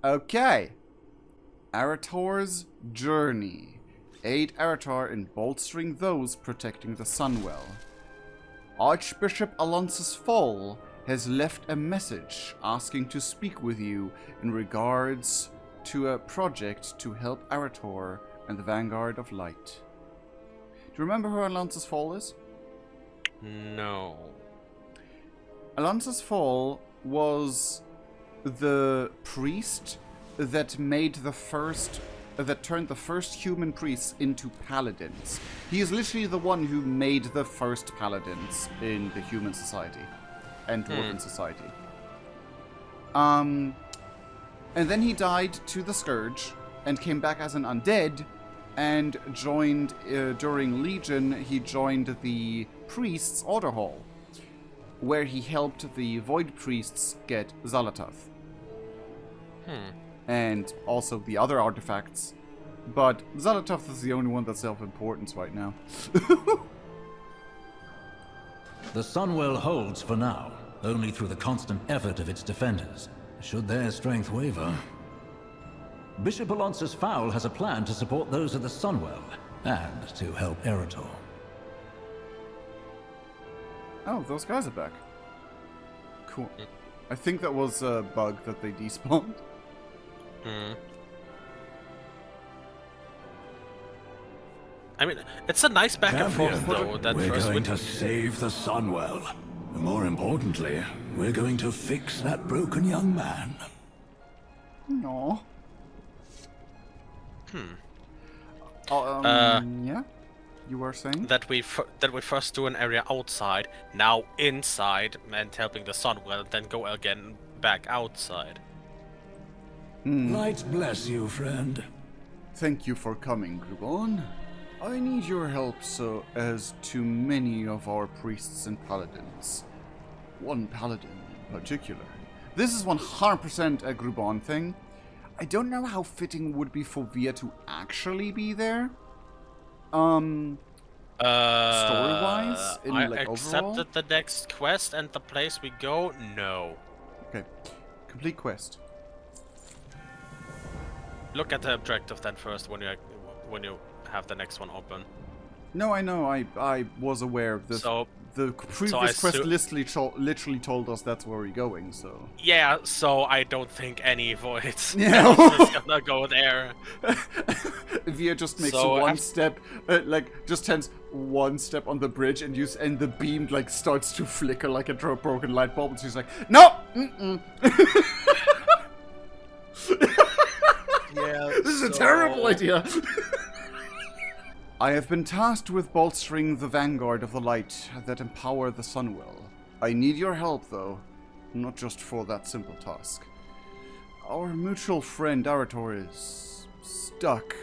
Okay. Arator's Journey. Aid Arator in bolstering those protecting the Sunwell. Archbishop Alonsus Fall has left a message asking to speak with you in regards to a project to help Arator and the Vanguard of Light. Do you remember who Alonsus Fall is? No. Alonsus Fall was the priest that made the first, that turned the first human priests into paladins. He is literally the one who made the first paladins in the human society and dwarven society. And then he died to the Scourge and came back as an undead and joined, during Legion, he joined the Priests' Order Hall, where he helped the Void Priests get xal'atath. And also the other artifacts. But xal'atath is the only one that's self-importance right now. The Sunwell holds for now, only through the constant effort of its defenders. Should their strength waver... Bishop Alonsus Fowl has a plan to support those of the Sunwell, and to help Arator. Oh, those guys are back. Cool. I think that was a bug that they despawned. I mean, it's a nice back and forth, though. That we're first going to save the Sunwell. More importantly, we're going to fix that broken young man. No. Yeah? You were saying? that we first do an area outside, now inside, and helping the Sunwell, then go again back outside. Light bless you, friend. Thank you for coming, Grubon. I need your help so as to many of our priests and paladins. One paladin in particular. This is 100% a Grubon thing. I don't know how fitting it would be for Via to actually be there. Story-wise? I accepted the next quest and the place we go, no. Okay. Complete quest. Look at the objective then first when you have the next one open. No, I know. I was aware of this. The previous quest literally told us that's where we're going, so... Yeah, so I don't think any voids is gonna go there. Via just makes one step, just turns one step on the bridge, and the beam, starts to flicker like a broken light bulb, and she's like, no! Yeah, this is a terrible idea! I have been tasked with bolstering the vanguard of the light that empower the Sunwell. I need your help, though, not just for that simple task. Our mutual friend Arator is stuck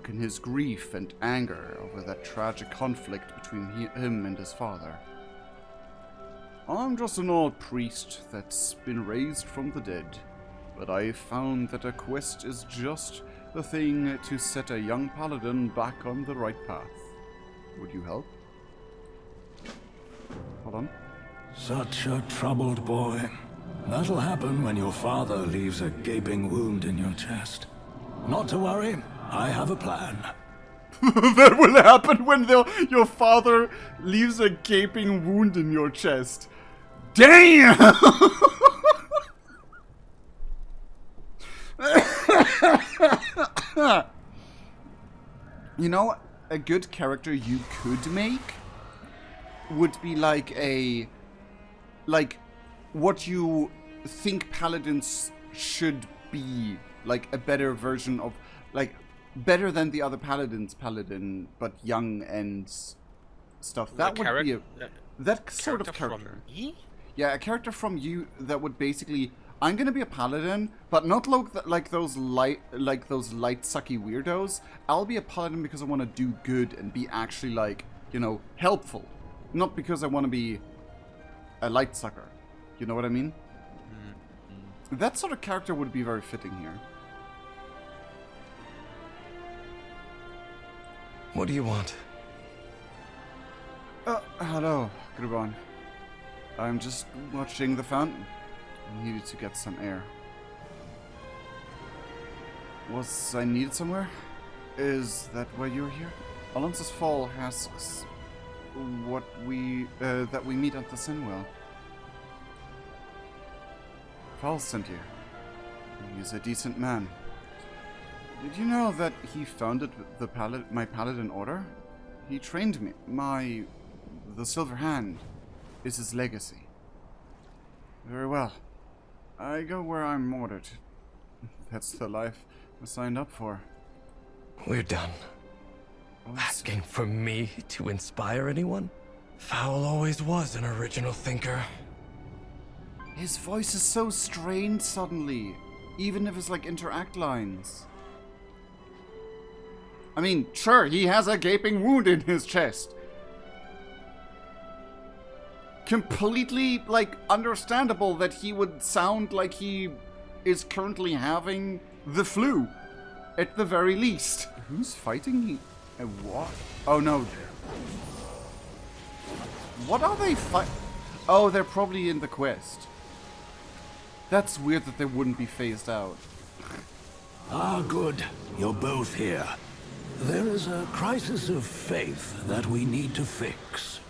in his grief and anger over that tragic conflict between him and his father. I'm just an old priest that's been raised from the dead, but I've found that a quest is just the thing to set a young paladin back on the right path. Would you help? Hold on. Such a troubled boy. That'll happen when your father leaves a gaping wound in your chest. Not to worry, I have a plan. That will happen when your father leaves a gaping wound in your chest. Damn! You know, a good character you could make would be what you think paladins should be, a better version of, better than the other paladin, but young and stuff. That would be that sort of character. From me? Yeah, a character from you that would basically, I'm gonna be a paladin, but not like those light sucky weirdos. I'll be a paladin because I want to do good and be actually helpful, not because I want to be a light sucker. You know what I mean? That sort of character would be very fitting here. What do you want? Hello, Grubon. I'm just watching the fountain. I needed to get some air. Was I needed somewhere? Is that why you're here? Alonso's Fall asks that we meet at the Sunwell. Fall sent you. He's a decent man. Did you know that he founded my Paladin Order? He trained me. The Silver Hand is his legacy. Very well. I go where I'm ordered. That's the life I signed up for. We're done. Asking for me to inspire anyone? Fowl always was an original thinker. His voice is so strained suddenly, even if it's like interact lines. I mean, sure, he has a gaping wound in his chest. Completely, like, understandable that he would sound like he is currently having the flu, at the very least. Who's fighting? What? Oh no. What are they Oh, they're probably in the quest. That's weird that they wouldn't be phased out. Ah, good. You're both here. There is a crisis of faith that we need to fix.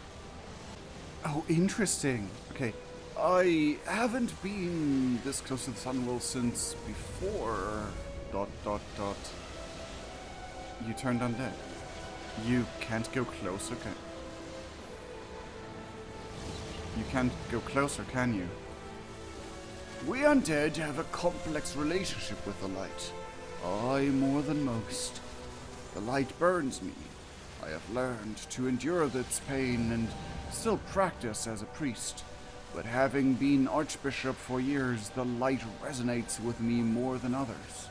Oh, interesting. Okay. I haven't been this close to the Sunwell since before... ... You turned undead. You can't go closer, You can't go closer, can you? We undead have a complex relationship with the light. I more than most. The light burns me. I have learned to endure its pain and still practice as a priest. But having been Archbishop for years, the light resonates with me more than others.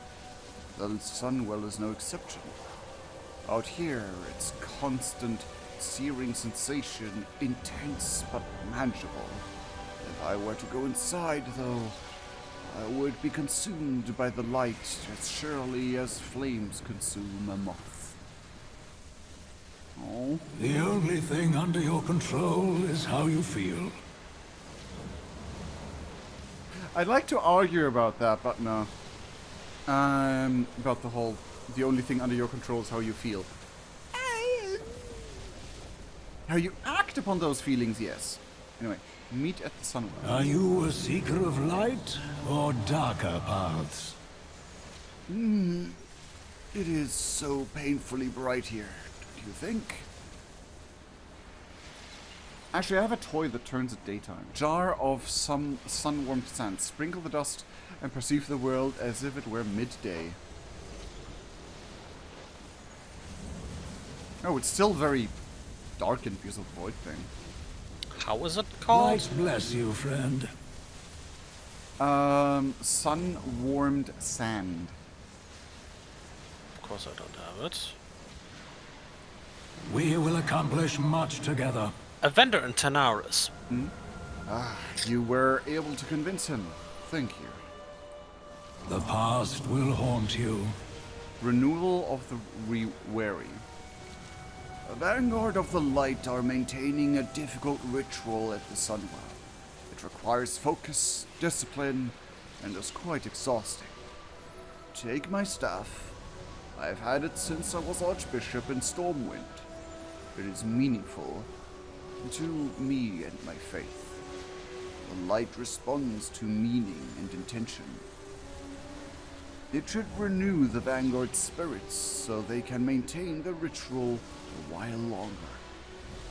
The Sunwell is no exception. Out here, it's constant, searing sensation, intense but manageable. If I were to go inside, though, I would be consumed by the light as surely as flames consume a moth. Oh. The only thing under your control is how you feel. I'd like to argue about that, but no. About the only thing under your control is how you feel. How you act upon those feelings, yes. Anyway, meet at the Sunwell. Are you a seeker of light or darker paths? It is so painfully bright here, don't you think? Actually, I have a toy that turns at daytime. Jar of some sun-warmed sand. Sprinkle the dust and perceive the world as if it were midday. Oh, it's still very darkened because of the void thing. How is it called? Light bless you, friend. Sun-warmed sand. Of course I don't have it. We will accomplish much together. A vendor in Tanaris. You were able to convince him. Thank you. The past will haunt you. Renewal of the Wary. The Vanguard of the Light are maintaining a difficult ritual at the Sunwell. It requires focus, discipline, and is quite exhausting. Take my staff. I've had it since I was Archbishop in Stormwind. It is meaningful to me and my faith. The light responds to meaning and intention. It should renew the Vanguard spirits so they can maintain the ritual a while longer.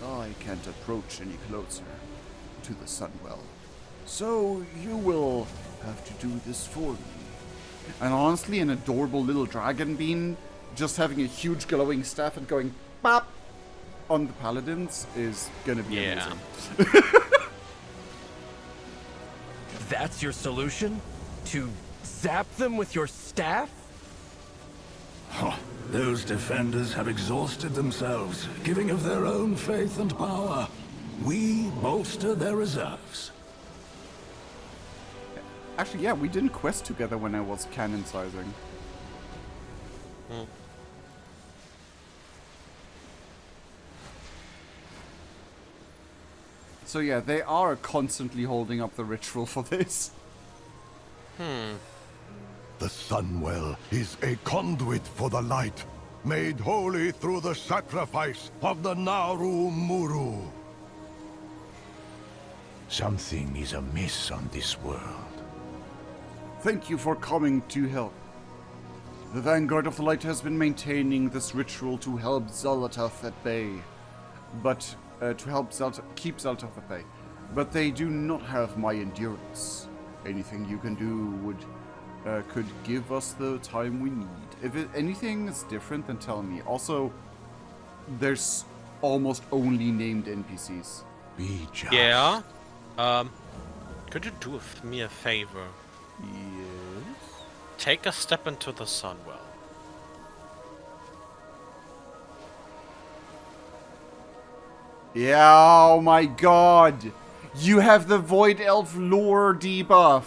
I can't approach any closer to the Sunwell, so you will have to do this for me. And honestly, an adorable little dragon bean just having a huge glowing staff and going bop on the paladins is gonna be amazing. That's your solution? To zap them with your staff? Those defenders have exhausted themselves, giving of their own faith and power. We bolster their reserves. Actually, yeah, we didn't quest together when I was cannon sizing. So yeah, they are constantly holding up the ritual for this. The Sunwell is a conduit for the light, made holy through the sacrifice of the Naru Muru. Something is amiss on this world. Thank you for coming to help. The Vanguard of the Light has been maintaining this ritual to help xal'atath at bay. But, keep xal'atath at bay. But they do not have my endurance. Anything you can do could give us the time we need. If anything is different, then tell me. Also, there's almost only named NPCs. Be just. Yeah. Could you do me a favor? Yes. Take a step into the Sunwell. Yeah, oh my god! You have the Void Elf lore debuff!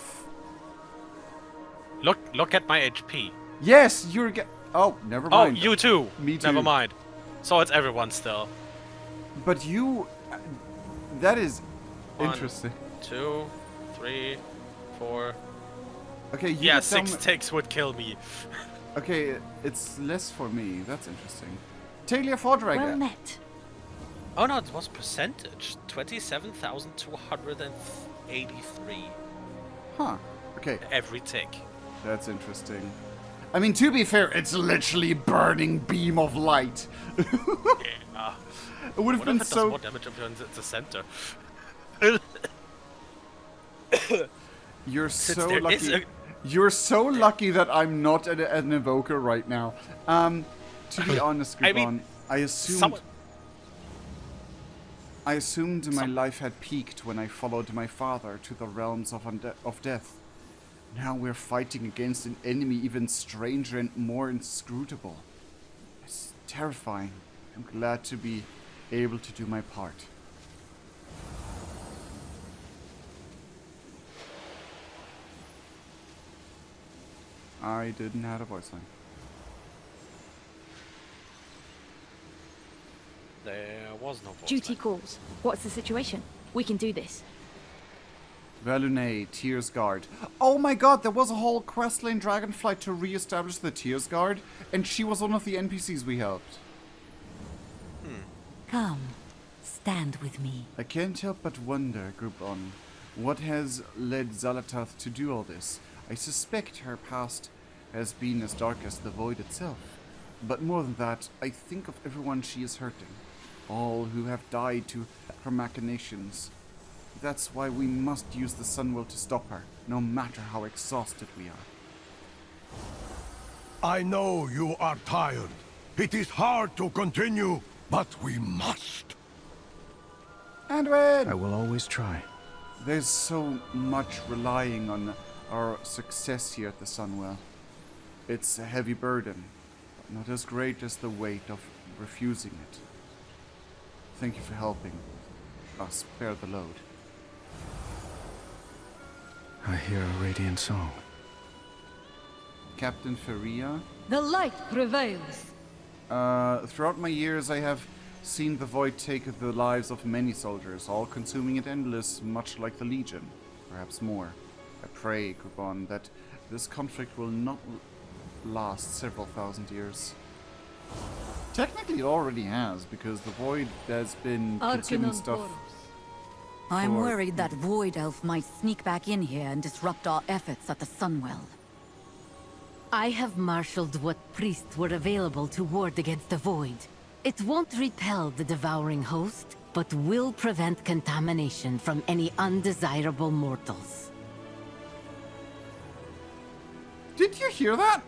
Look at my HP. Yes, you're oh, never Oh, mind. you too. Me too. Never mind. So it's everyone still. But you... that is 1, interesting. 2, 3, 4. Okay, you Yeah, could tell 6 me- ticks would kill me. Okay, it's less for me. That's interesting. Talia Fordrager. Well met. Oh no, it was percentage. 27,283 Huh. Okay, every tick. that's interesting. I mean, to be fair, it's literally burning beam of light. Yeah. It would have What been if it does so... more damage if you're in the center? You're Since so there lucky. is a- You're so lucky that I'm not an evoker right now. To be honest, I Grubon, mean, I assumed... someone- I assumed my life had peaked when I followed my father to the realms of death. Now we're fighting against an enemy even stranger and more inscrutable. It's terrifying. I'm glad to be able to do my part. I didn't have a voice line. There was no voice Duty line. calls. What's the situation? We can do this. Valune, Tears Guard. Oh my god, there was a whole questline Dragonflight to re-establish the Tears Guard, and she was one of the NPCs we helped. Come, stand with me. I can't help but wonder, Groupon, what has led xal'atath to do all this. I suspect her past has been as dark as the void itself. But more than that, I think of everyone she is hurting. All who have died to her machinations. That's why we must use the Sunwell to stop her, no matter how exhausted we are. I know you are tired. It is hard to continue, but we must. Anduin! I will always try. There's so much relying on our success here at the Sunwell. It's a heavy burden, but not as great as the weight of refusing it. Thank you for helping us bear the load. I hear a radiant song. Captain Feria? The light prevails. Throughout my years, I have seen the Void take the lives of many soldiers, all consuming it endless, much like the Legion, perhaps more. I pray, Kubon, that this conflict will not last several thousand years. Technically, it already has, because the Void has been consuming stuff. I'm for- worried that Void Elf might sneak back in here and disrupt our efforts at the Sunwell. I have marshaled what priests were available to ward against the Void. It won't repel the devouring host, but will prevent contamination from any undesirable mortals. Did you hear that?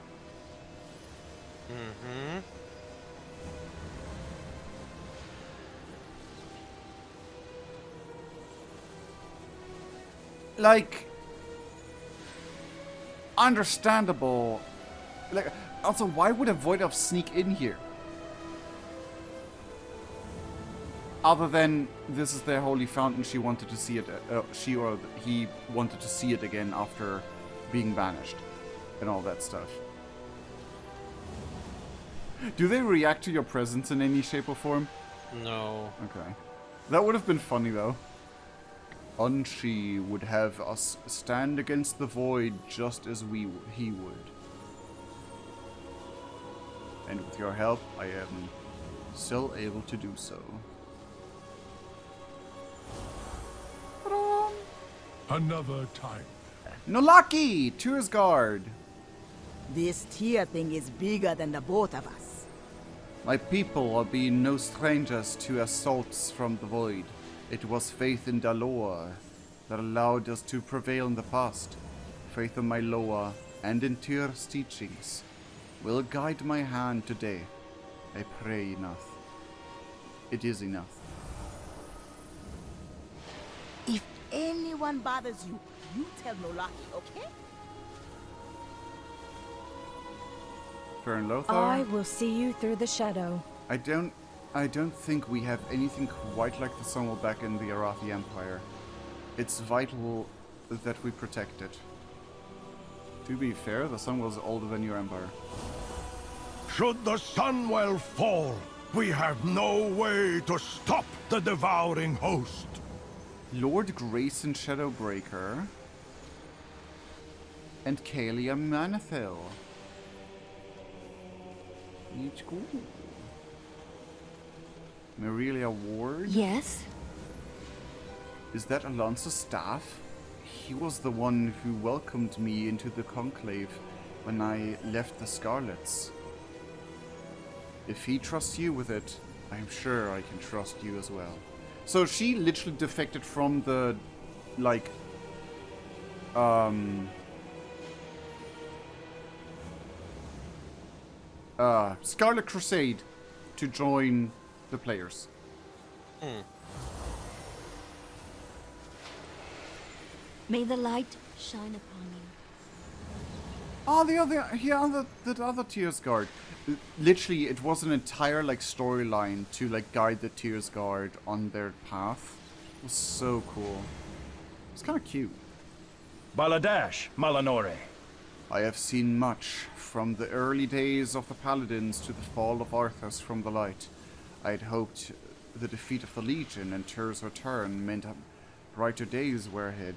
Mm-hmm. Like, understandable. Like, also, why would a Void Elf sneak in here? Other than this is their holy fountain, she wanted to see it. She or he wanted to see it again after being banished, and all that stuff. Do they react to your presence in any shape or form? No. Okay, that would have been funny though. Unshi would have us stand against the void just as he would. And with your help, I am still able to do so. Ta-da! Another time. Nolaki, Tursgard. This tier thing is bigger than the both of us. My people are being no strangers to assaults from the void. It was faith in Dalor that allowed us to prevail in the past. Faith in my Loa and in Tyr's teachings will guide my hand today. I pray enough. It is enough. If anyone bothers you, you tell Nolaki, okay? Fern Lothar? I will see you through the shadow. I don't think we have anything quite like the Sunwell back in the Arathi Empire. It's vital that we protect it. To be fair, the Sunwell's older than your empire. Should the Sunwell fall, we have no way to stop the devouring host. Lord Grayson Shadowbreaker and Kalia Manethil. Each cool. Marilia Ward? Yes? Is that Alonso's staff? He was the one who welcomed me into the Conclave when I left the Scarlets. If he trusts you with it, I'm sure I can trust you as well. So she literally defected from the, like, Scarlet Crusade to join the players. May the light shine upon you. Oh, the other Tears Guard. Literally, it was an entire like storyline to like guide the Tears Guard on their path. It was so cool. It's kind of cute. Baladash, Malanore. I have seen much, from the early days of the Paladins to the fall of Arthas from the light. I had hoped the defeat of the Legion and Tyr's return meant brighter days were ahead,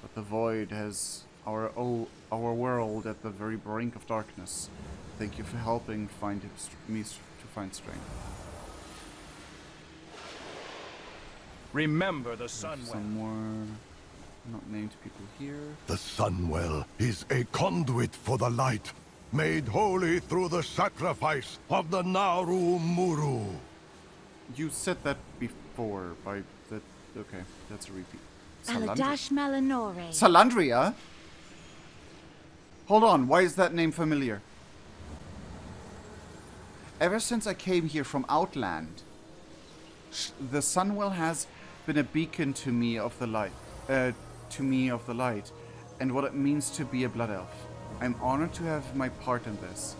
but the Void has our world at the very brink of darkness. Thank you for helping me to find strength. Remember the Sunwell. Some more not named people here. The Sunwell is a conduit for the light, made holy through the sacrifice of the Nauru Muru. You said that before, by that. Okay, that's a repeat. Aladash Malanore. Salandria? Hold on, why is that name familiar? Ever since I came here from Outland, the Sunwell has been a beacon to me of the light, and what it means to be a Blood Elf. I'm honored to have my part in this.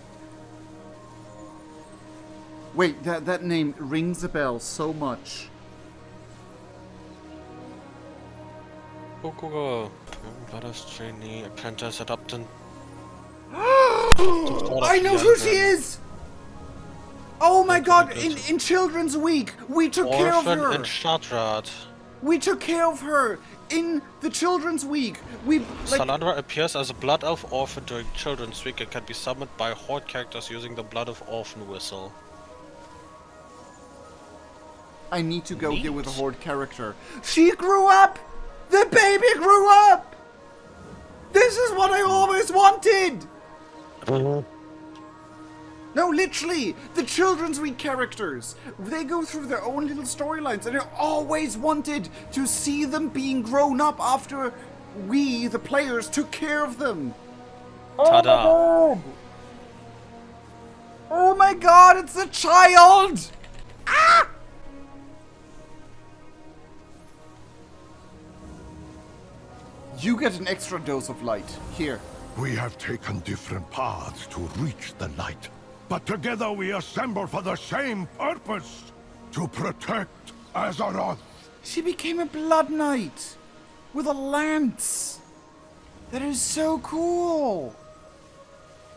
Wait, that name rings a bell so much. Google. Badass trainee, apprentice, adoptant. I know who she is! Oh my god, in Children's Week, we took care of her! And Shatrat. We took care of her! In the Children's Week, we... like... Salandra appears as a Blood Elf Orphan during Children's Week and can be summoned by Horde characters using the Blood of Orphan whistle. I need to go here with a Horde character. She grew up! The baby grew up! This is what I always wanted! No, literally, the Children's Week characters, they go through their own little storylines, and I always wanted to see them being grown up after we, the players, took care of them. Ta-da! Oh my god, it's a child! Ah! You get an extra dose of light. Here. We have taken different paths to reach the light, but together we assemble for the same purpose, to protect Azeroth. She became a Blood Knight with a lance. That is so cool.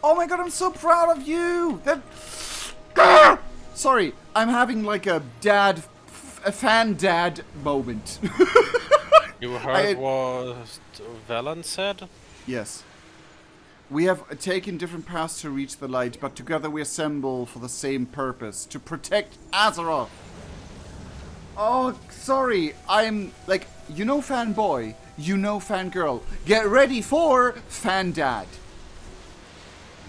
Oh my god, I'm so proud of you. That. Sorry, I'm having like a fan dad moment. You heard what Valen said? Yes. We have taken different paths to reach the light, but together we assemble for the same purpose, to protect Azeroth. Oh, sorry, I'm, like, you know fanboy, you know fangirl. Get ready for fandad.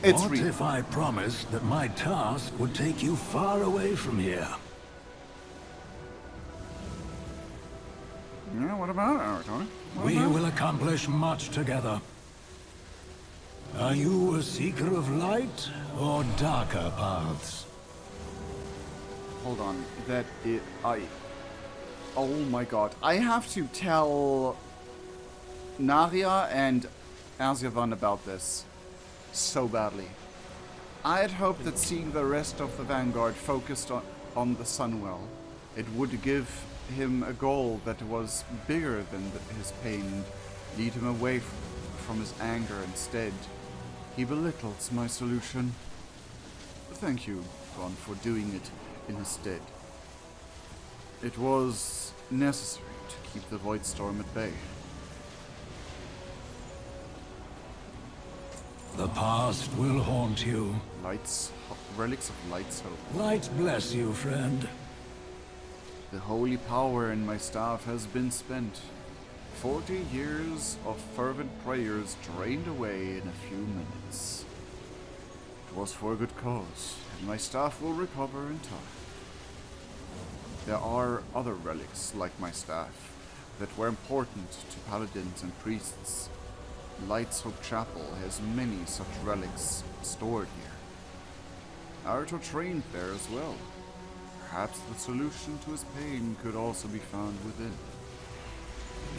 It's What real. if I promised that my task would take you far away from here? Yeah, what about Arator? We will accomplish much together. Are you a seeker of light or darker paths? Hold on, oh my god. I have to tell Naria and Azyavan about this so badly. I had hoped that seeing the rest of the Vanguard focused on the Sunwell, it would give him a goal that was bigger than his pain and lead him away from his anger instead. He belittles my solution. Thank you, Gon, for doing it in his stead. It was necessary to keep the Void Storm at bay. The past will haunt you. Relics of Light's Hope. Light bless you, friend. The holy power in my staff has been spent. 40 years of fervent prayers drained away in a few minutes. It was for a good cause, and my staff will recover in time. There are other relics like my staff that were important to paladins and priests. Light's Hope Chapel has many such relics stored here. Arator trained there as well. Perhaps the solution to his pain could also be found within.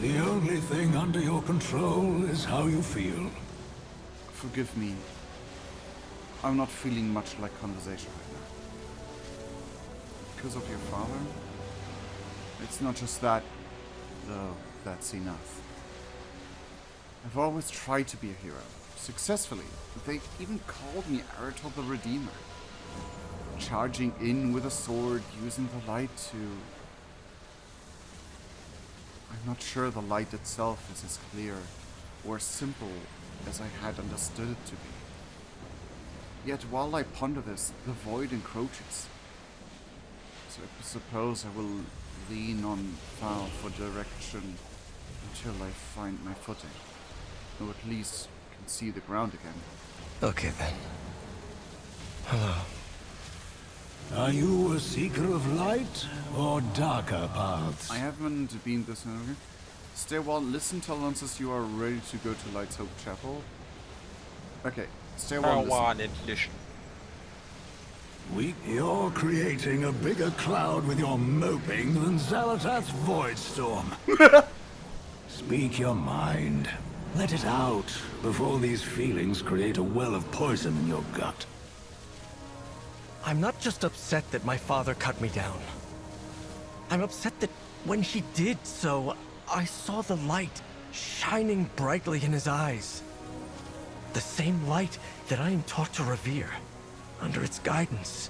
The only thing under your control is how you feel. Forgive me. I'm not feeling much like conversation right now. Because of your father? It's not just that, though that's enough. I've always tried to be a hero. Successfully. They even called me Arator the Redeemer. Charging in with a sword, using the light to... I'm not sure the light itself is as clear or simple as I had understood it to be. Yet while I ponder this, the void encroaches. So I suppose I will lean on Val for direction until I find my footing, or at least can see the ground again. Okay then. Hello. Are you a seeker of light or darker paths? I haven't been this earlier. Stay well, listen till once you are ready to go to Light's Hope Chapel. Okay, stay well, listen. You're creating a bigger cloud with your moping than xal'atath's void storm. Speak your mind. Let it out before these feelings create a well of poison in your gut. I'm not just upset that my father cut me down. I'm upset that when he did so, I saw the light shining brightly in his eyes. The same light that I am taught to revere. Under its guidance,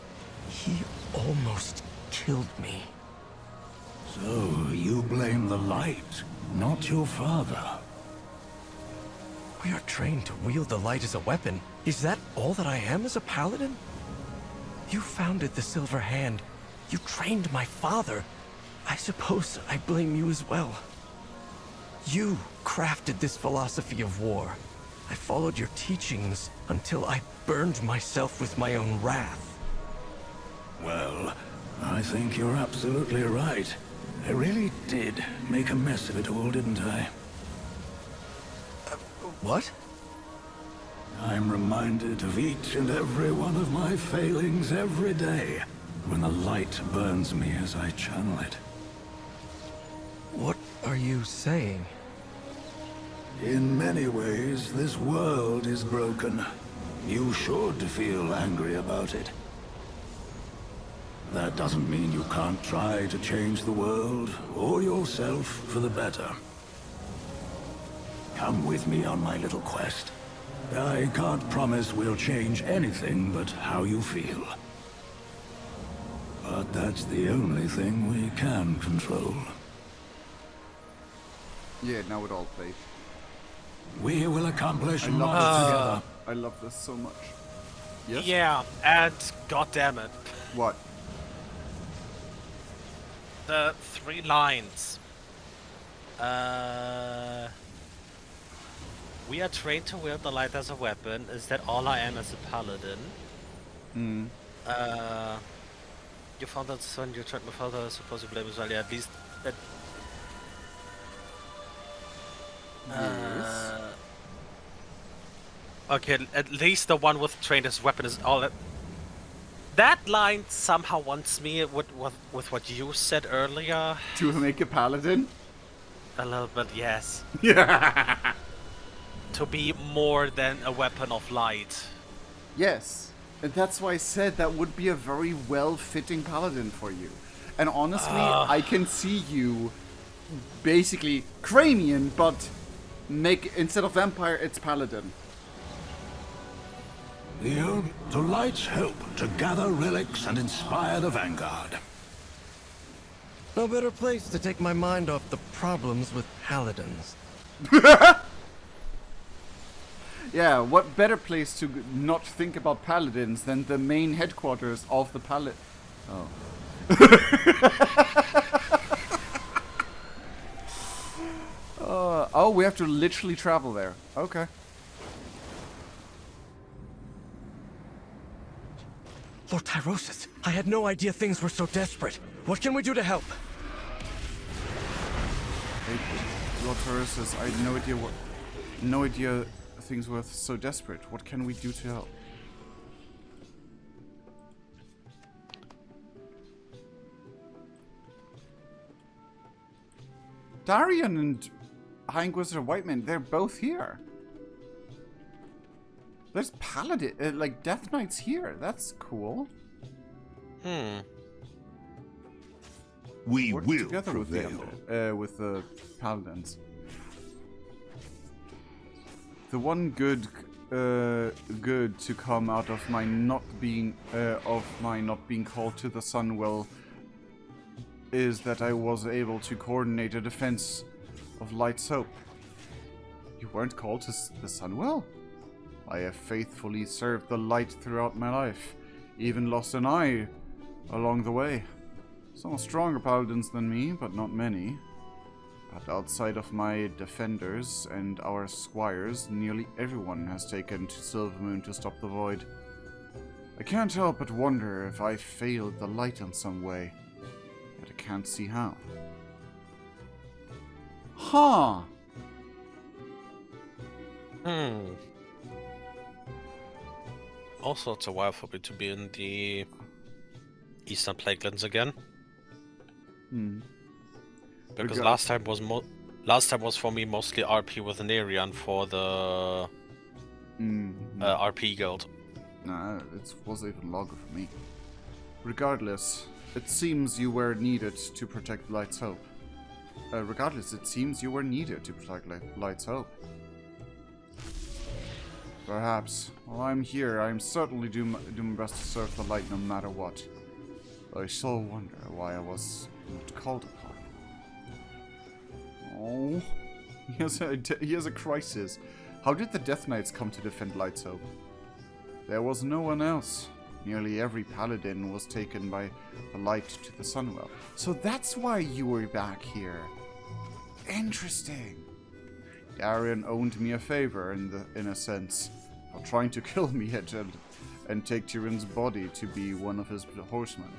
he almost killed me. So, you blame the light, not your father. We are trained to wield the light as a weapon. Is that all that I am as a paladin? You founded the Silver Hand. You trained my father. I suppose I blame you as well. You crafted this philosophy of war. I followed your teachings until I burned myself with my own wrath. Well, I think you're absolutely right. I really did make a mess of it all, didn't I? What? I'm reminded of each and every one of my failings every day, when the light burns me as I channel it. What are you saying? In many ways, this world is broken. You should feel angry about it. That doesn't mean you can't try to change the world, or yourself, for the better. Come with me on my little quest. I can't promise we'll change anything but how you feel. But that's the only thing we can control. Yeah, now it all plays. We will accomplish much together. I love this so much. Yes? Yeah, and goddammit. What? The 3 lines. We are trained to wield the light as a weapon. Is that all I am as a paladin? You found that when you tried my father, I suppose you blame as well. Yeah, at least. Okay, at least the one with trained as weapon is all that. That line somehow wants me with what you said earlier. To make a paladin? A little bit, yes. Yeah. To be more than a weapon of light. Yes. And that's why I said that would be a very well-fitting paladin for you. And honestly, I can see you basically Cranian, but make instead of vampire, it's paladin. Here, to Light's Hope, to gather relics and inspire the Vanguard. No better place to take my mind off the problems with paladins. Yeah, what better place to not think about paladins than the main headquarters of the paladin? Oh. Oh, we have to literally travel there. Okay. Lord Tyrosus, I had no idea things were so desperate. What can we do to help? Hey, Lord Tyrosus, I had no idea things were so desperate. What can we do to help? Darian and High Inquisitor Whiteman, they're both here. There's Paladin, like Death Knights here. That's cool. We Work will together prevail. with the Paladins. The one good to come out of my not being called to the Sunwell is that I was able to coordinate a defense of Light's Hope. You weren't called to the Sunwell? I have faithfully served the light throughout my life, even lost an eye along the way. Some stronger paladins than me, but not many. But outside of my defenders and our squires, nearly everyone has taken to Silvermoon to stop the void. I can't help but wonder if I failed the light in some way, yet I can't see how. Huh. Also, it's a while for me to be in the Eastern Plaguelands again. Because last time was for me mostly RP with Nerian for the RP guild. Nah, it was even longer for me. Regardless, it seems you were needed to protect Light's Hope. Light's Hope. Perhaps. While I'm here, I'm certainly do my best to serve the light no matter what. I still wonder why I was not called upon. Oh, he has a crisis. How did the Death Knights come to defend Light's Hope? There was no one else. Nearly every paladin was taken by the light to the Sunwell. So that's why you were back here. Interesting. Darian owed me a favor in a sense, for trying to kill me and take Tyrion's body to be one of his horsemen.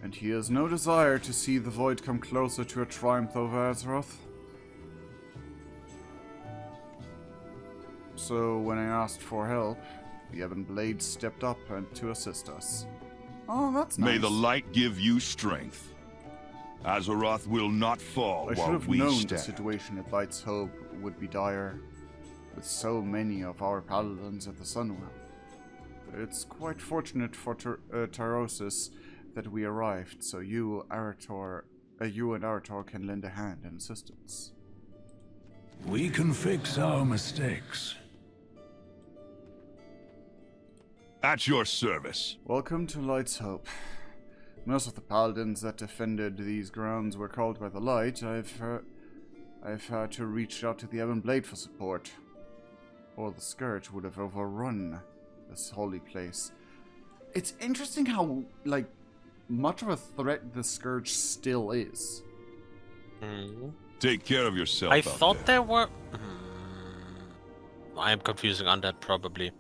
And he has no desire to see the void come closer to a triumph over Azeroth. So when I asked for help, the Ebon Blade stepped up to assist us. Oh, that's nice. May the light give you strength. Azeroth will not fall I should while have we known stand. the situation at Light's Hope would be dire, with so many of our paladins at the Sunwell. It's quite fortunate for Tyrosus that we arrived, so you and Arator can lend a hand in assistance. We can fix our mistakes. At your service. Welcome to Light's Hope. Most of the paladins that defended these grounds were called by the light. I've had to reach out to the Ebon Blade for support. or the Scourge would have overrun this holy place. It's interesting how, like, much of a threat the Scourge still is. Take care of yourself. I out thought there. there were. I am confusing undead, probably.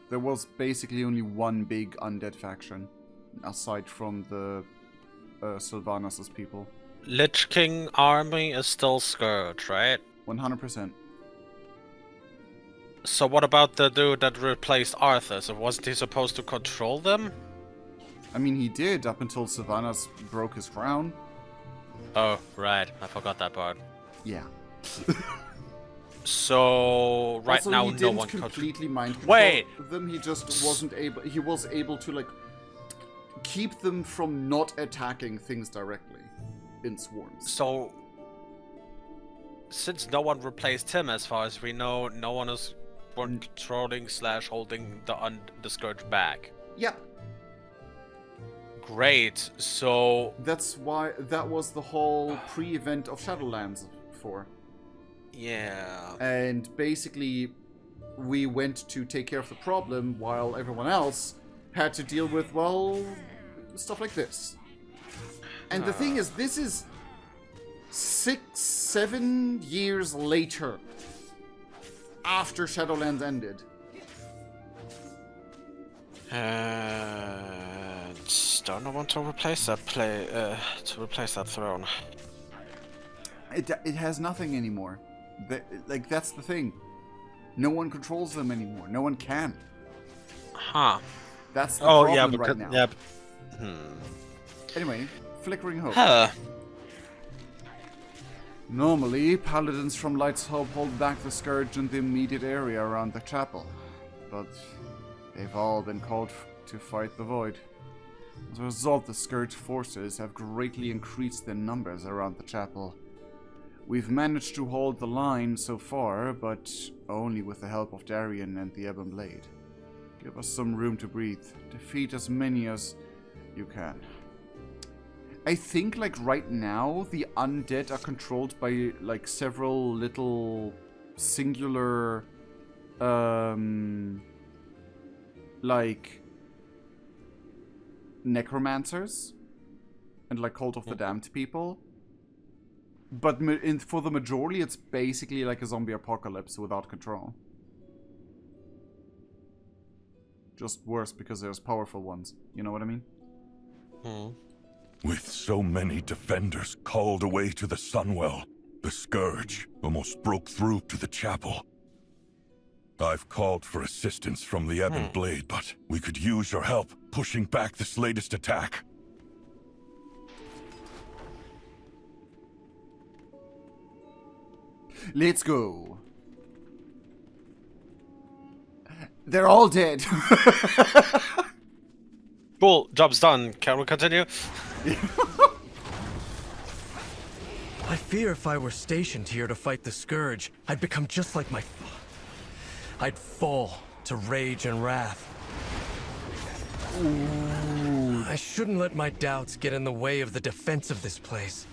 There was basically only one big undead faction, aside from the Sylvanas' people. Lich King army is still Scourge, right? 100%. So what about the dude that replaced Arthur? So wasn't he supposed to control them? I mean, he did up until Sylvanas broke his crown. Oh, right. I forgot that part. Yeah. So right also, now he no didn't one completely mind control Wait. them. He just wasn't able. He was able to like keep them from not attacking things directly in swarms. So since no one replaced him, as far as we know, no one is controlling / holding the Scourge back. Yeah. Great. So that's why that was the whole pre-event of Shadowlands for. Yeah. And basically, we went to take care of the problem while everyone else had to deal with, well, stuff like this. And the thing is, this is 6-7 years later after Shadowlands ended. Don't know want to replace that throne. It has nothing anymore. That's the thing. No one controls them anymore. No one can. Huh. That's the problem yeah, because, right now. Yeah. Anyway, Flickering Hope. Huh. Normally, paladins from Light's Hope hold back the Scourge in the immediate area around the chapel. But they've all been called to fight the Void. As a result, the Scourge forces have greatly increased their numbers around the chapel. We've managed to hold the line so far, but only with the help of Darien and the Ebon Blade. Give us some room to breathe. Defeat as many as you can. I think, like, right now, the undead are controlled by, like, several little singular, like, necromancers and, like, Cult of the Damned people. But for the majority, it's basically like a zombie apocalypse without control. Just worse because there's powerful ones. You know what I mean? With so many defenders called away to the Sunwell, the Scourge almost broke through to the chapel. I've called for assistance from the Ebon Blade, but we could use your help pushing back this latest attack. Let's go. They're all dead. Cool, job's done. Can we continue? I fear if I were stationed here to fight the Scourge, I'd become just like my I'd fall to rage and wrath. Ooh. I shouldn't let my doubts get in the way of the defense of this place.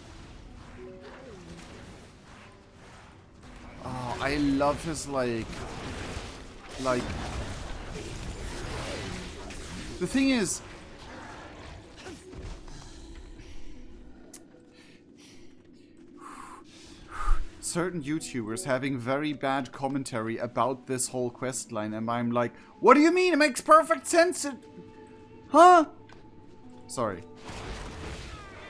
Oh, I love his, like... The thing is... certain YouTubers having very bad commentary about this whole questline, and I'm like, what do you mean? It makes perfect sense! Huh? Sorry.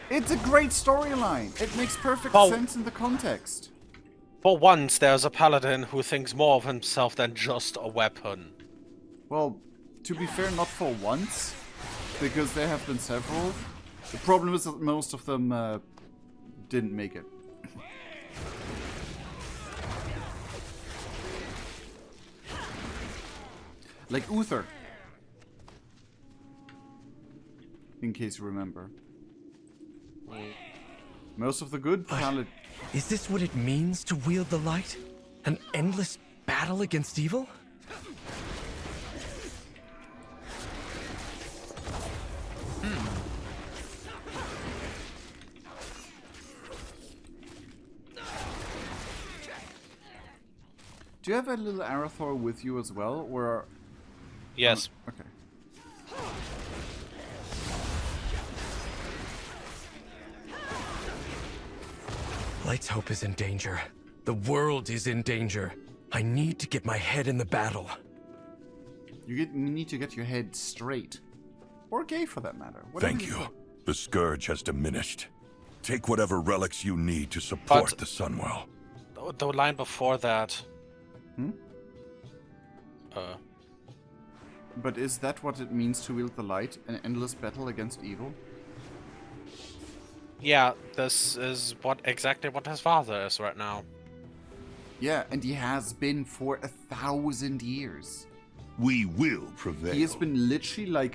It's a great storyline. It makes perfect sense in the context. For once, there's a paladin who thinks more of himself than just a weapon. Well, to be fair, not for once, because there have been several. The problem is that most of them didn't make it. Like Uther. In case you remember. Most of the good paladins... Is this what it means to wield the light? An endless battle against evil? Do you have a little Arator with you as well, or? Yes. Okay. Light's hope is in danger. The world is in danger. I need to get my head in the battle. You need to get your head straight. Or gay, for that matter. Whatever Thank you. prefer. The scourge has diminished. Take whatever relics you need to support the Sunwell. The line before that. Hmm? But is that what it means to wield the light? An endless battle against evil? Yeah, this is exactly what his father is right now. Yeah, and he has been for 1,000 years. We will prevail. He has been literally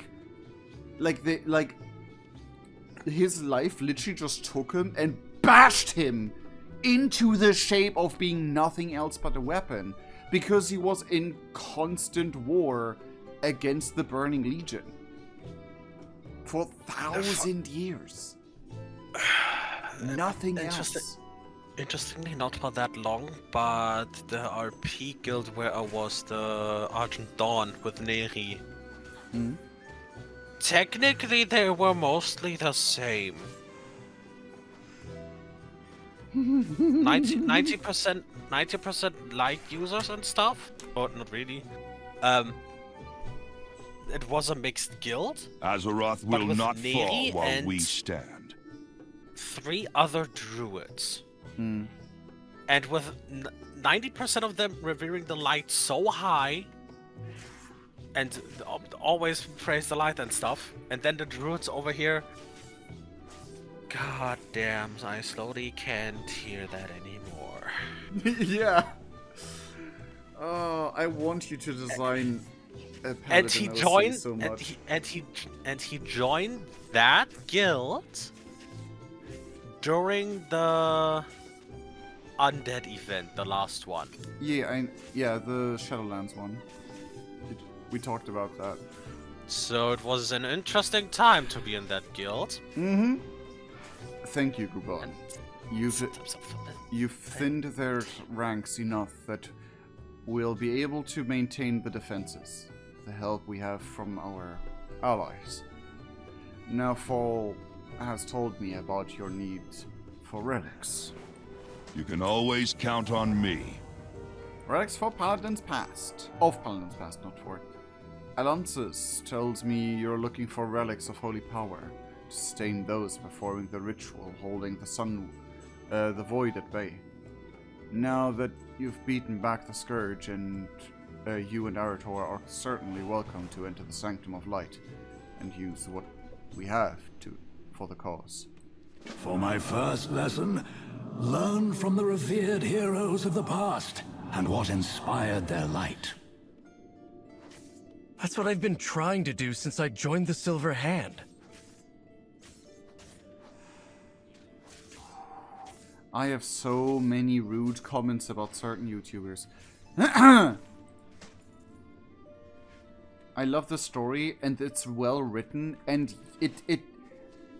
his life literally just took him and bashed him into the shape of being nothing else but a weapon, because he was in constant war against the Burning Legion for 1,000 years. Nothing else. Interestingly, not for that long, but the RP guild where I was, the Argent Dawn with Neri. Hmm? Technically, they were mostly the same. 90% light users and stuff, but not really. It was a mixed guild. Azeroth will not Neri fall while and we stand. 3 other druids. Hmm. And with 90% of them revering the light so high, and always praise the light and stuff, and then the druids over here. God damn, I slowly can't hear that anymore. Yeah. I want you to design a paladin. And he joined, so much. and he joined that guild during the undead event, the last one. Yeah, the Shadowlands one. We talked about that. So it was an interesting time to be in that guild. Mm-hmm. Thank you, Guban. You've thinned their ranks enough that we'll be able to maintain the defenses. The help we have from our allies. Now, Fall has told me about your needs for relics. You can always count on me. Relics for Paladins Past. Of Paladins Past, not for. Alonsus tells me you're looking for relics of holy power to sustain those performing the ritual holding the void at bay. Now that you've beaten back the scourge, and you and Arator are certainly welcome to enter the Sanctum of Light and use what we have for the cause. For my first lesson, learn from the revered heroes of the past and what inspired their light. That's what I've been trying to do since I joined the Silver Hand. I have so many rude comments about certain YouTubers. I love the story, and it's well written, and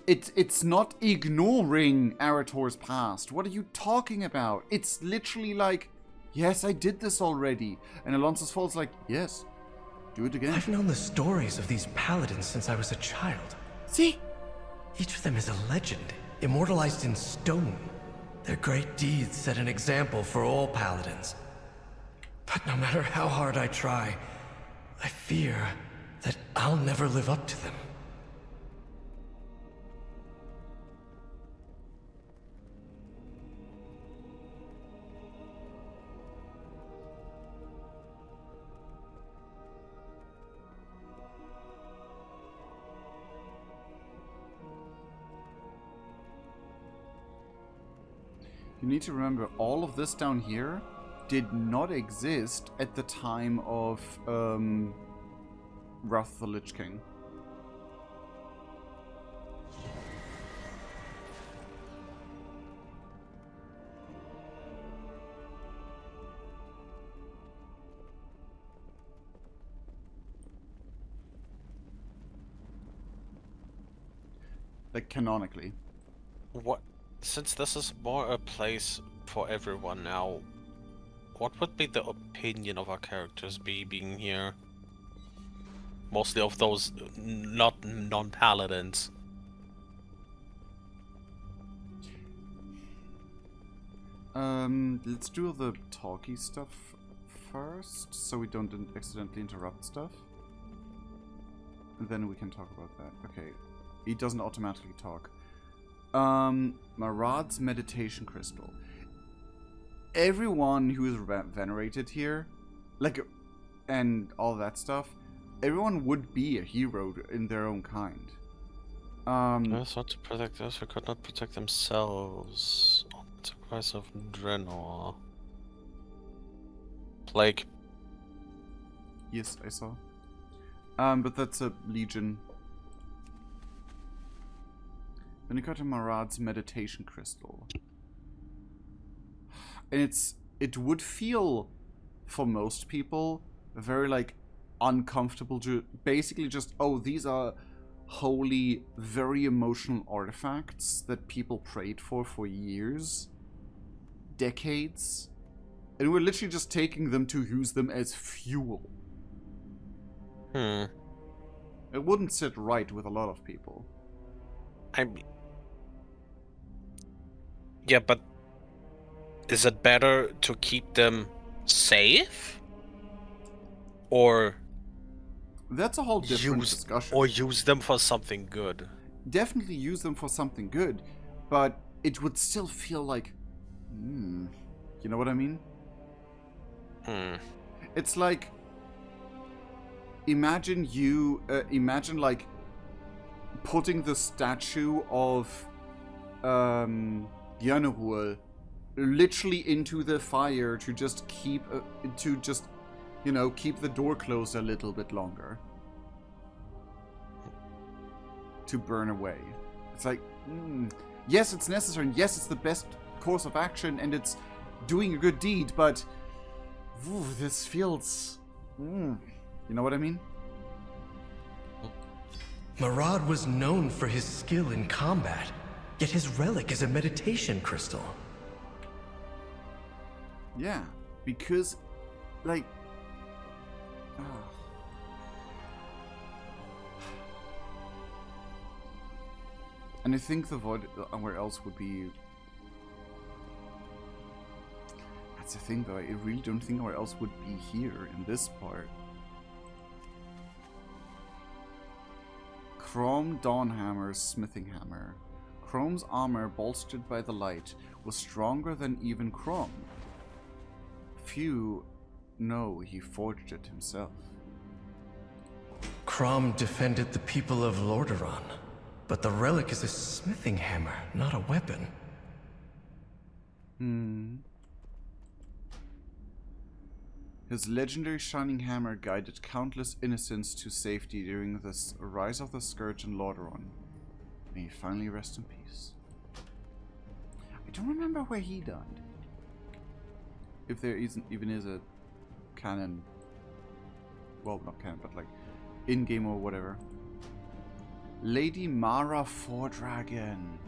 it's not ignoring Arator's past. What are you talking about? It's literally like, yes, I did this already. And Alonso's Fall's like, yes, do it again. I've known the stories of these paladins since I was a child. See? Each of them is a legend, immortalized in stone. Their great deeds set an example for all paladins. But no matter how hard I try, I fear that I'll never live up to them. You need to remember, all of this down here did not exist at the time of Wrath of the Lich King. Like, canonically. What? Since this is more a place for everyone now, what would be the opinion of our characters being here? Mostly of those not non-paladins. Let's do the talky stuff first, so we don't accidentally interrupt stuff. And then we can talk about that. Okay. He doesn't automatically talk. Marad's meditation crystal. Everyone who is venerated here, like, and all that stuff, everyone would be a hero in their own kind. Those not to protect those who could not protect themselves. On the sacrifice of Draenor. Plague. Yes, I saw. But that's a legion. Then you got to Marad's meditation crystal. And it would feel, for most people, very, like, uncomfortable to basically just, oh, these are holy, very emotional artifacts that people prayed for years, decades, and we're literally just taking them to use them as fuel. It wouldn't sit right with a lot of people. Yeah, but is it better to keep them safe? Or that's a whole different discussion. Or use them for something good. Definitely use them for something good, but it would still feel like, you know what I mean? It's like, imagine like putting the statue of Yanruel literally into the fire to just keep keep the door closed a little bit longer. To burn away. It's like, yes, it's necessary, and yes, it's the best course of action, and it's doing a good deed, but this feels... you know what I mean? Marad was known for his skill in combat, yet his relic is a meditation crystal. Yeah, because, like... And I think the void where else would be... That's the thing though, I really don't think where else would be here in this part. Chrome Dawnhammer's smithing hammer. Chrome's armor, bolstered by the light, was stronger than even Chrome. Few know he forged it himself. Crom defended the people of Lordaeron, but the relic is a smithing hammer, not a weapon. His legendary shining hammer guided countless innocents to safety during the rise of the Scourge in Lordaeron. May he finally rest in peace. I don't remember where he died. If there even is a canon, well, not canon, but like in-game or whatever. Lady Mara Fordragon,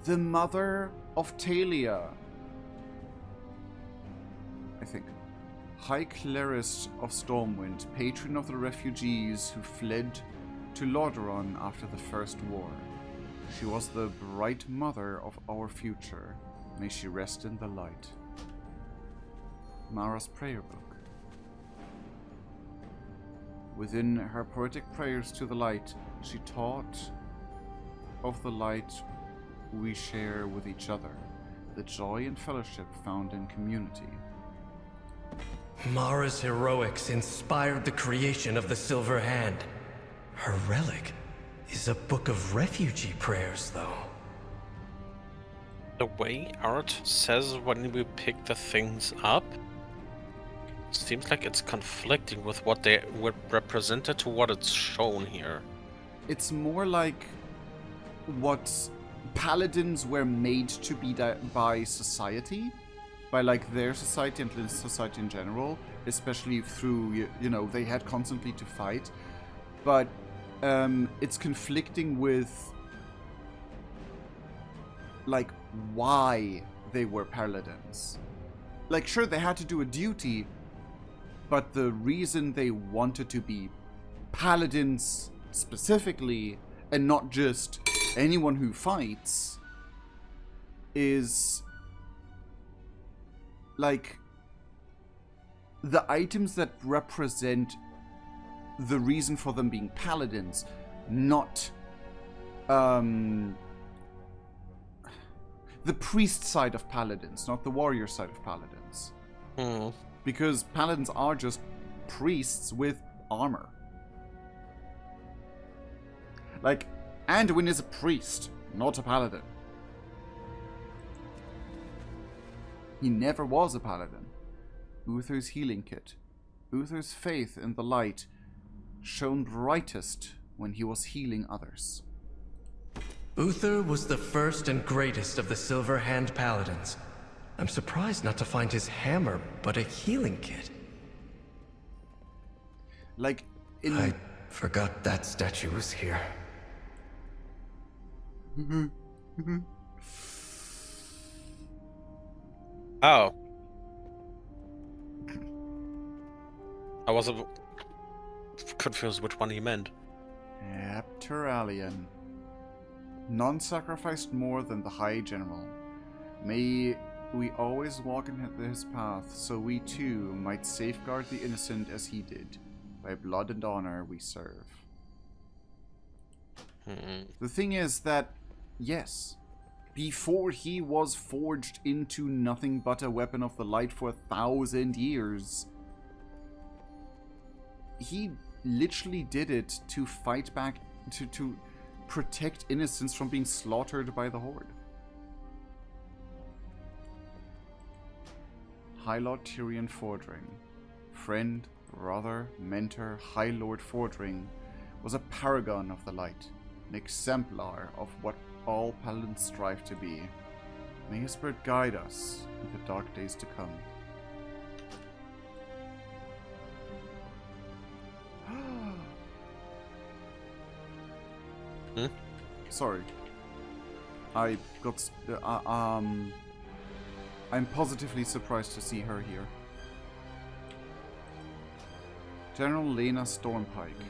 the mother of Talia, I think. High Clerist of Stormwind, patron of the refugees who fled to Lordaeron after the First War. She was the bright mother of our future. May she rest in the light. Mara's prayer book. Within her poetic prayers to the light, she taught of the light we share with each other, the joy and fellowship found in community. Mara's heroics inspired the creation of the Silver Hand. Her relic is a book of refugee prayers, though. The way art says when we pick the things up seems like it's conflicting with what they were represented to what it's shown here. It's more like what paladins were made to be by society, by like their society and society in general, especially through, you know, they had constantly to fight, but it's conflicting with like why they were paladins. like, sure, they had to do a duty, but the reason they wanted to be paladins specifically, and not just anyone who fights, is like the items that represent the reason for them being paladins, not the priest side of paladins, not the warrior side of paladins. Because paladins are just priests with armor. Like, Anduin is a priest, not a paladin. He never was a paladin. Uther's healing kit. Uther's faith in the light shone brightest when he was healing others. Uther was the first and greatest of the Silver Hand Paladins. I'm surprised not to find his hammer, but a healing kit. Like, in... I forgot that statue was here. Oh. I was confused which one he meant. Apteralian. None sacrificed more than the High General. May we always walk in his path, so we too might safeguard the innocent as he did. By blood and honor we serve. The thing is that, yes, before he was forged into nothing but a weapon of the light for 1,000 years, he literally did it to fight back, to protect innocents from being slaughtered by the Horde. High Lord Tyrion Fordring, friend, brother, mentor, High Lord Fordring, was a paragon of the light, an exemplar of what all paladins strive to be. May his spirit guide us in the dark days to come. Sorry. I got... I'm positively surprised to see her here. General Lena Stormpike,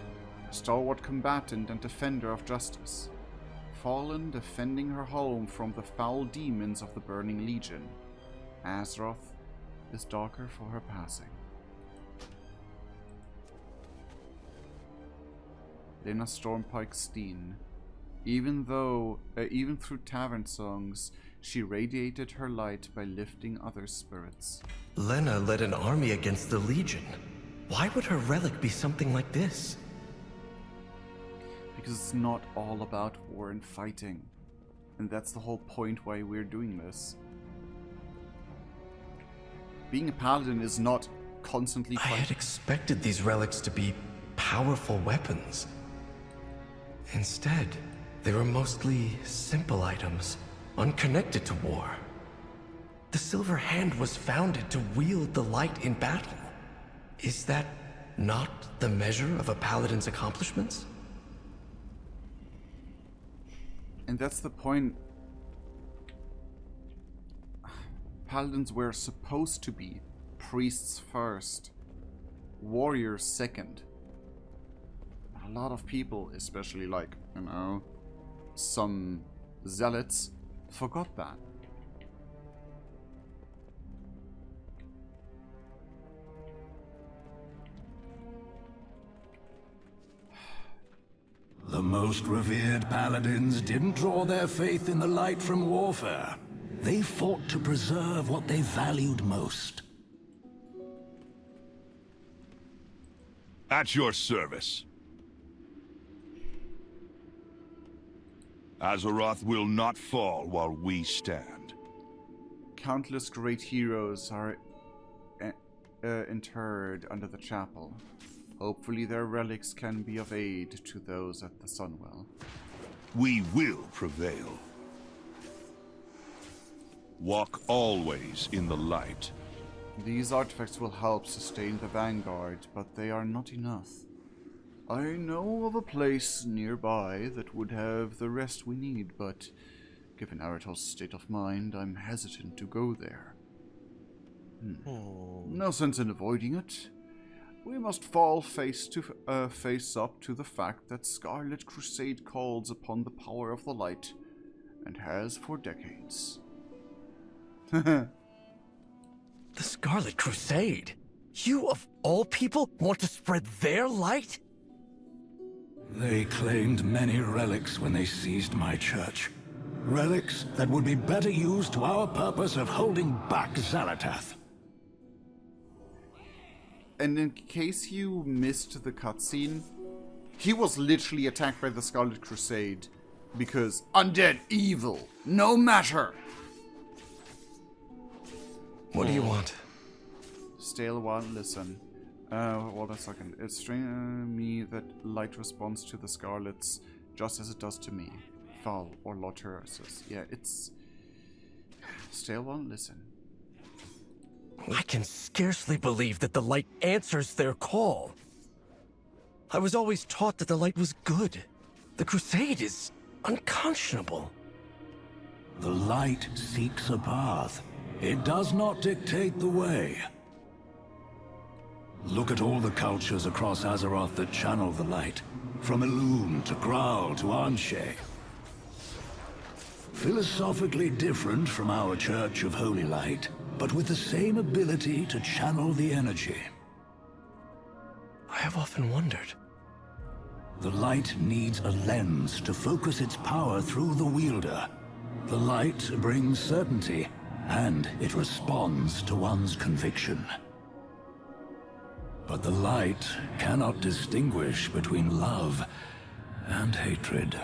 stalwart combatant and defender of justice. Fallen defending her home from the foul demons of the Burning Legion. Azeroth is darker for her passing. Lena Stormpike Steen. Even through tavern songs, she radiated her light by lifting others' spirits. Lena led an army against the Legion. Why would her relic be something like this? Because it's not all about war and fighting. And that's the whole point why we're doing this. Being a paladin is not constantly fighting. I had expected these relics to be powerful weapons. Instead, they were mostly simple items, unconnected to war. The Silver Hand was founded to wield the light in battle. Is that not the measure of a paladin's accomplishments? And that's the point. Paladins were supposed to be priests first, warriors second. A lot of people, especially like, you know, some zealots, forgot that. The most revered paladins didn't draw their faith in the light from warfare. They fought to preserve what they valued most. At your service. Azeroth will not fall while we stand. Countless great heroes are interred under the chapel. Hopefully their relics can be of aid to those at the Sunwell. We will prevail. Walk always in the light. These artifacts will help sustain the Vanguard, but they are not enough. I know of a place nearby that would have the rest we need, but given Arator's state of mind, I'm hesitant to go there. No sense in avoiding it. We must fall face up to the fact that Scarlet Crusade calls upon the power of the light, and has for decades. The Scarlet Crusade? You, of all people, want to spread their light? They claimed many relics when they seized my church. Relics that would be better used to our purpose of holding back xal'atath. And in case you missed the cutscene, he was literally attacked by the Scarlet Crusade because undead evil, no matter. What do you want? Stale one, listen. Hold a second. It's strange me that light responds to the Scarlets just as it does to me. Foul or Arators. Yeah, it's... Stale one, listen. I can scarcely believe that the light answers their call. I was always taught that the light was good. The Crusade is unconscionable. The light seeks a path. It does not dictate the way. Look at all the cultures across Azeroth that channel the light. From Elune to Graal to Anshe. Philosophically different from our Church of Holy Light, but with the same ability to channel the energy. I have often wondered. The light needs a lens to focus its power through the wielder. The light brings certainty, and it responds to one's conviction. But the light cannot distinguish between love and hatred.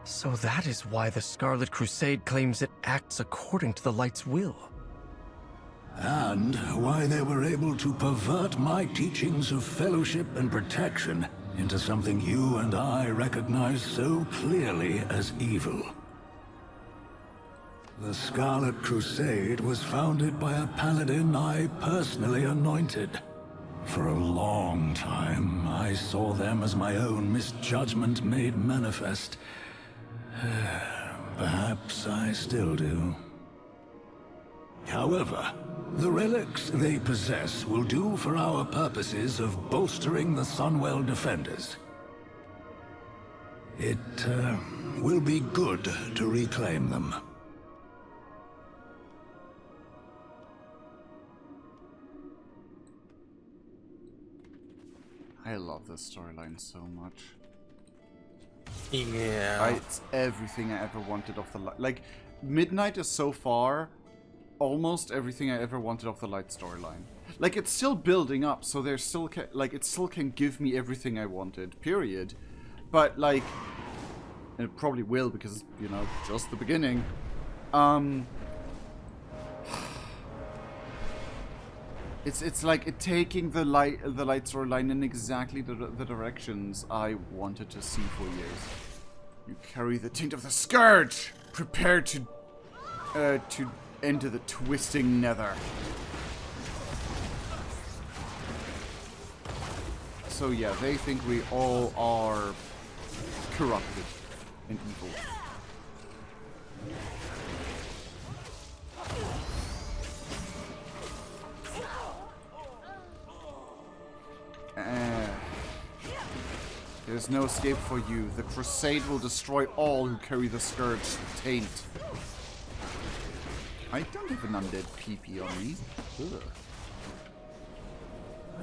So that is why the Scarlet Crusade claims it acts according to the light's will. And why they were able to pervert my teachings of fellowship and protection into something you and I recognize so clearly as evil. The Scarlet Crusade was founded by a paladin I personally anointed. For a long time, I saw them as my own misjudgment made manifest. Perhaps I still do. However, the relics they possess will do for our purposes of bolstering the Sunwell defenders. It will be good to reclaim them. I love this storyline so much. Yeah. It's everything I ever wanted of the light. Like, Midnight is so far almost everything I ever wanted of the light storyline. Like, it's still building up, so there's still it still can give me everything I wanted. Period. But like, and it probably will because, you know, just the beginning. It's like it taking the light storyline in exactly the directions I wanted to see for years. You carry the taint of the Scourge. Prepare to enter the twisting nether. So yeah, they think we all are corrupted and evil. There's no escape for you. The Crusade will destroy all who carry the Scourge taint. I don't have an undead PP on me.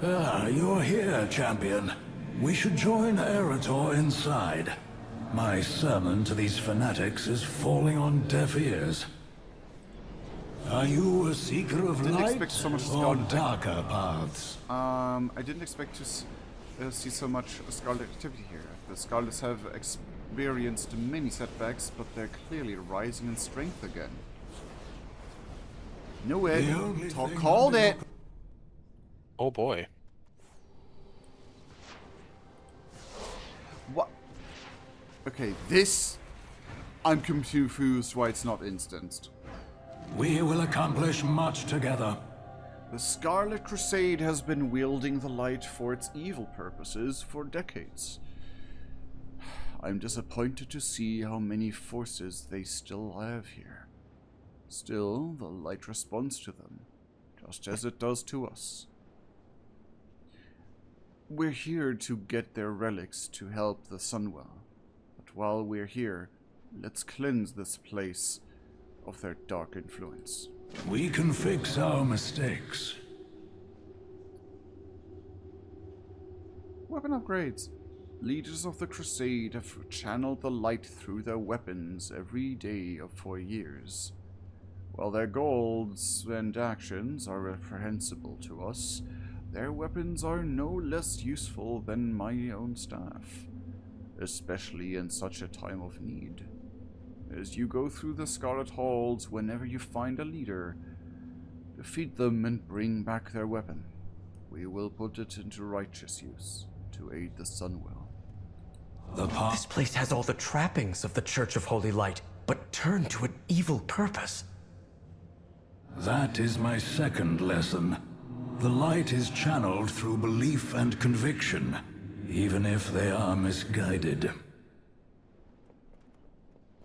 Ugh. You're here, champion. We should join Arator inside. My sermon to these fanatics is falling on deaf ears. Are you a seeker of light or darker paths? I didn't expect to see so much Scarlet activity here. The Scarlets have experienced many setbacks, but they're clearly rising in strength again. Knew it. Called it. Oh boy. What? Okay, this... I'm confused why it's not instanced. We will accomplish much together. The Scarlet Crusade has been wielding the light for its evil purposes for decades. I'm disappointed to see how many forces they still have here. Still, the light responds to them, just as it does to us. We're here to get their relics to help the Sunwell. But while we're here, let's cleanse this place of their dark influence. We can fix our mistakes. Weapon upgrades. Leaders of the Crusade have channeled the light through their weapons every day for years. While their goals and actions are reprehensible to us, their weapons are no less useful than my own staff, especially in such a time of need. As you go through the Scarlet Halls, whenever you find a leader, defeat them and bring back their weapon. We will put it into righteous use to aid the Sunwell. This place has all the trappings of the Church of Holy Light, but turned to an evil purpose. That is my second lesson. The light is channeled through belief and conviction, even if they are misguided.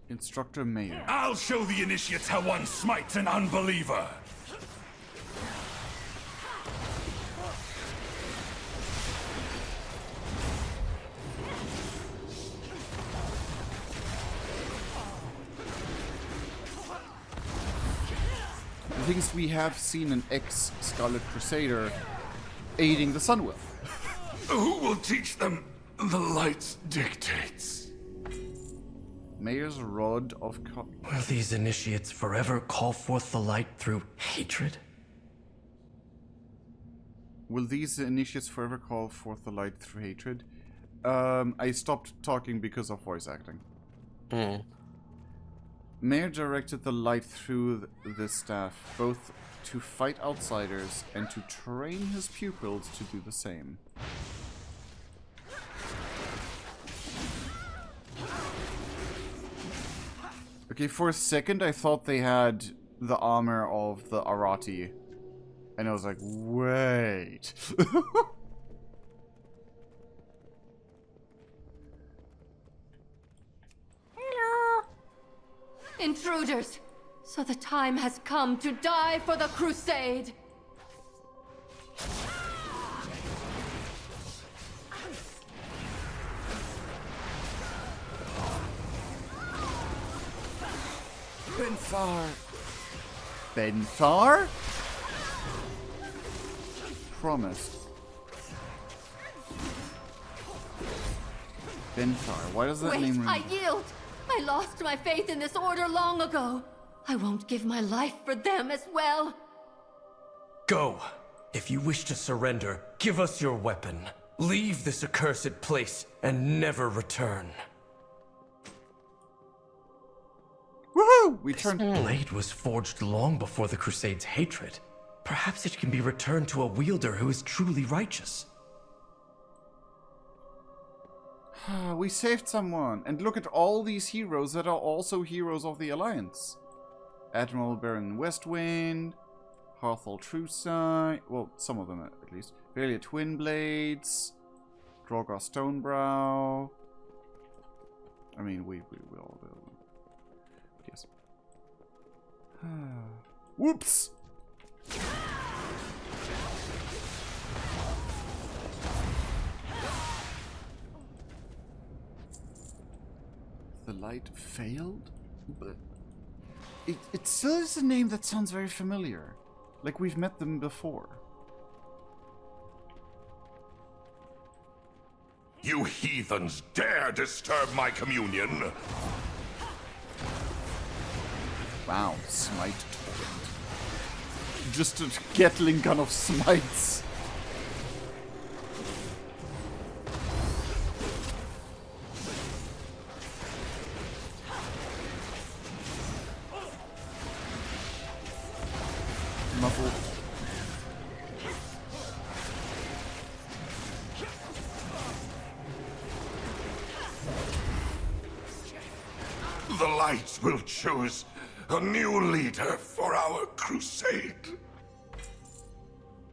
Instructor Mayor. I'll show the initiates how one smites an unbeliever! The thing is, we have seen an ex-Scarlet Crusader aiding the Sunwell. Who will teach them the light's dictates? Mayor's Rod of Will these initiates forever call forth the light through hatred? Will these initiates forever call forth the light through hatred? I stopped talking because of voice acting. Mayor directed the light through the staff, both to fight outsiders and to train his pupils to do the same. Okay, for a second I thought they had the armor of the Arati. And I was like, wait. Intruders! So the time has come to die for the Crusade! Benthar! Benthar? Promised. Benthar, why does that Wait, name ring? I yield! I lost my faith in this order long ago. I won't give my life for them as well. Go! If you wish to surrender, give us your weapon. Leave this accursed place and never return. Woohoo! We This turned. blade was forged long before the Crusade's hatred. Perhaps it can be returned to a wielder who is truly righteous. We saved someone, and look at all these heroes that are also heroes of the Alliance. Admiral Baron Westwind, Harthal Truesight, well, some of them at least. Valia Twinblades, Drogar Stonebrow. I mean, we all will. Yes. Whoops! The light failed? But it still is a name that sounds very familiar. Like we've met them before. You heathens dare disturb my communion! Wow, smite torrent. Just a Gatling gun of smites. Muffle. The light will choose a new leader for our crusade.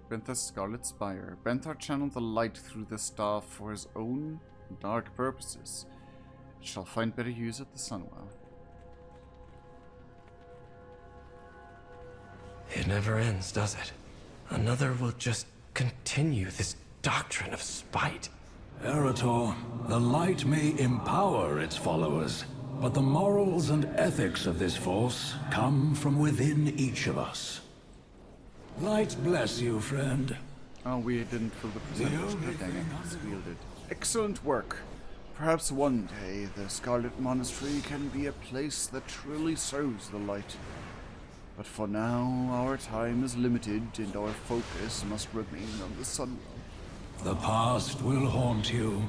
Benthar's Scarlet Spire. Benthar channeled the light through the staff for his own dark purposes. It shall find better use at the Sunwell. It never ends, does it? Another will just continue this doctrine of spite. Arator, the light may empower its followers, but the morals and ethics of this force come from within each of us. Light bless you, friend. Oh, we didn't fill the percentage. Dang it, we did. Excellent work. Perhaps one day the Scarlet Monastery can be a place that truly serves the light. But for now, our time is limited and our focus must remain on the Sunwell. The past will haunt you.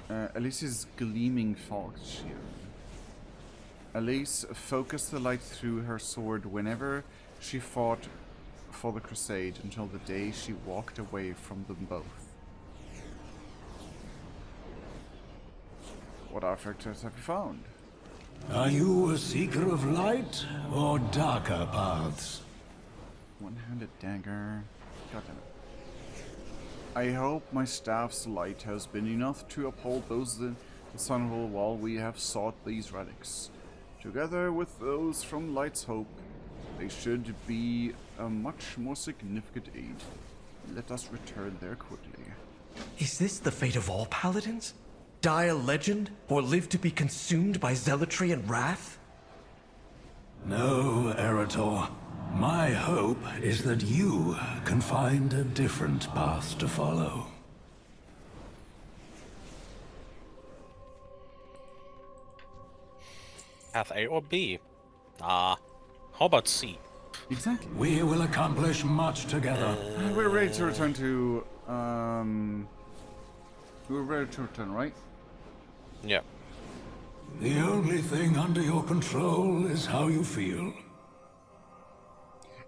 Alice's gleaming fog shield. Alice focused the light through her sword whenever she fought for the Crusade until the day she walked away from them both. What artifacts have you found? Are you a seeker of light or darker paths? One-handed dagger. Goddammit. I hope my staff's light has been enough to uphold those in the Sunwell while we have sought these relics. Together with those from Light's Hope, they should be a much more significant aid. Let us return there quickly. Is this the fate of all paladins? Die a legend, or live to be consumed by zealotry and wrath? No, Arator. My hope is that you can find a different path to follow. Path A or B? How about C? Exactly. We will accomplish much together. We're ready to return to, we're ready to return, right? Yeah. The only thing under your control is how you feel.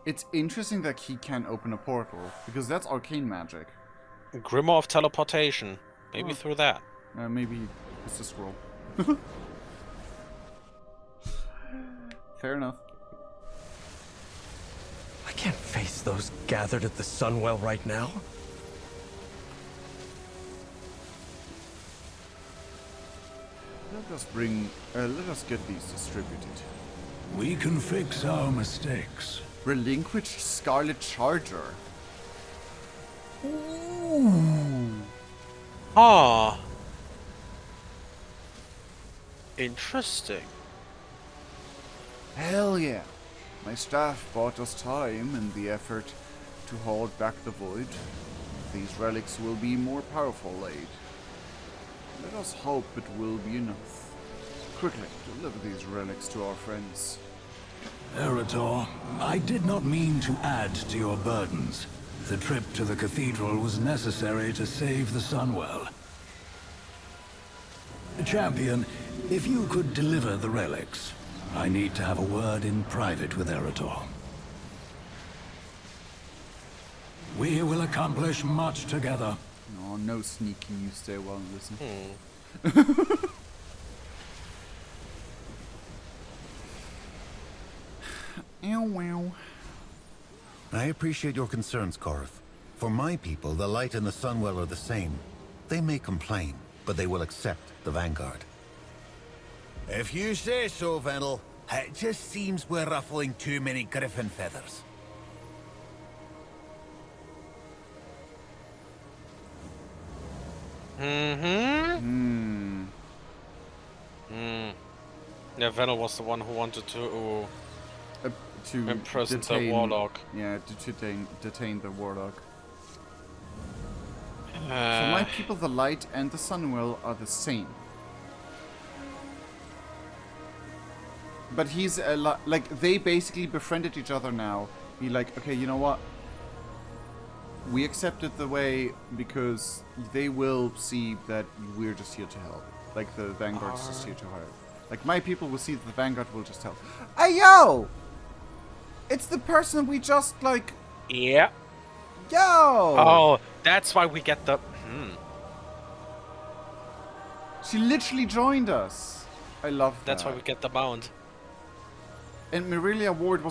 It's interesting that he can open a portal, because that's arcane magic. Grimoire of Teleportation. Maybe through that. Maybe it's a scroll. Fair enough. I can't face those gathered at the Sunwell right now. Let us get these distributed. We can fix our mistakes. Relinquished Scarlet Charger. Ooh. Ah. Interesting. Hell yeah. My staff bought us time in the effort to hold back the void. These relics will be more powerful aid. Let us hope it will be enough. Quickly, deliver these relics to our friends. Arator, I did not mean to add to your burdens. The trip to the cathedral was necessary to save the Sunwell. Champion, if you could deliver the relics, I need to have a word in private with Arator. We will accomplish much together. Oh, no sneaking, you stay well and listen. Wow. I appreciate your concerns, Korath. For my people, the light and the Sunwell are the same. They may complain, but they will accept the Vanguard. If you say so, Venel. It just seems we're ruffling too many griffin feathers. Yeah, Venel was the one who wanted to imprison detain, the warlock. Yeah, to detain the warlock. For my people, the light and the Sunwell are the same. But he's like, they basically befriended each other now. Be like, okay, you know what? We accepted the way because they will see that we're just here to help. Like, the Vanguard's just here to help. Like, my people will see that the Vanguard will just help. Hey, yo! It's the person we just, like... Yeah. Yo! Oh, that's why we get the... She literally joined us. I love that. That's why we get the mount. And Mirilia Ward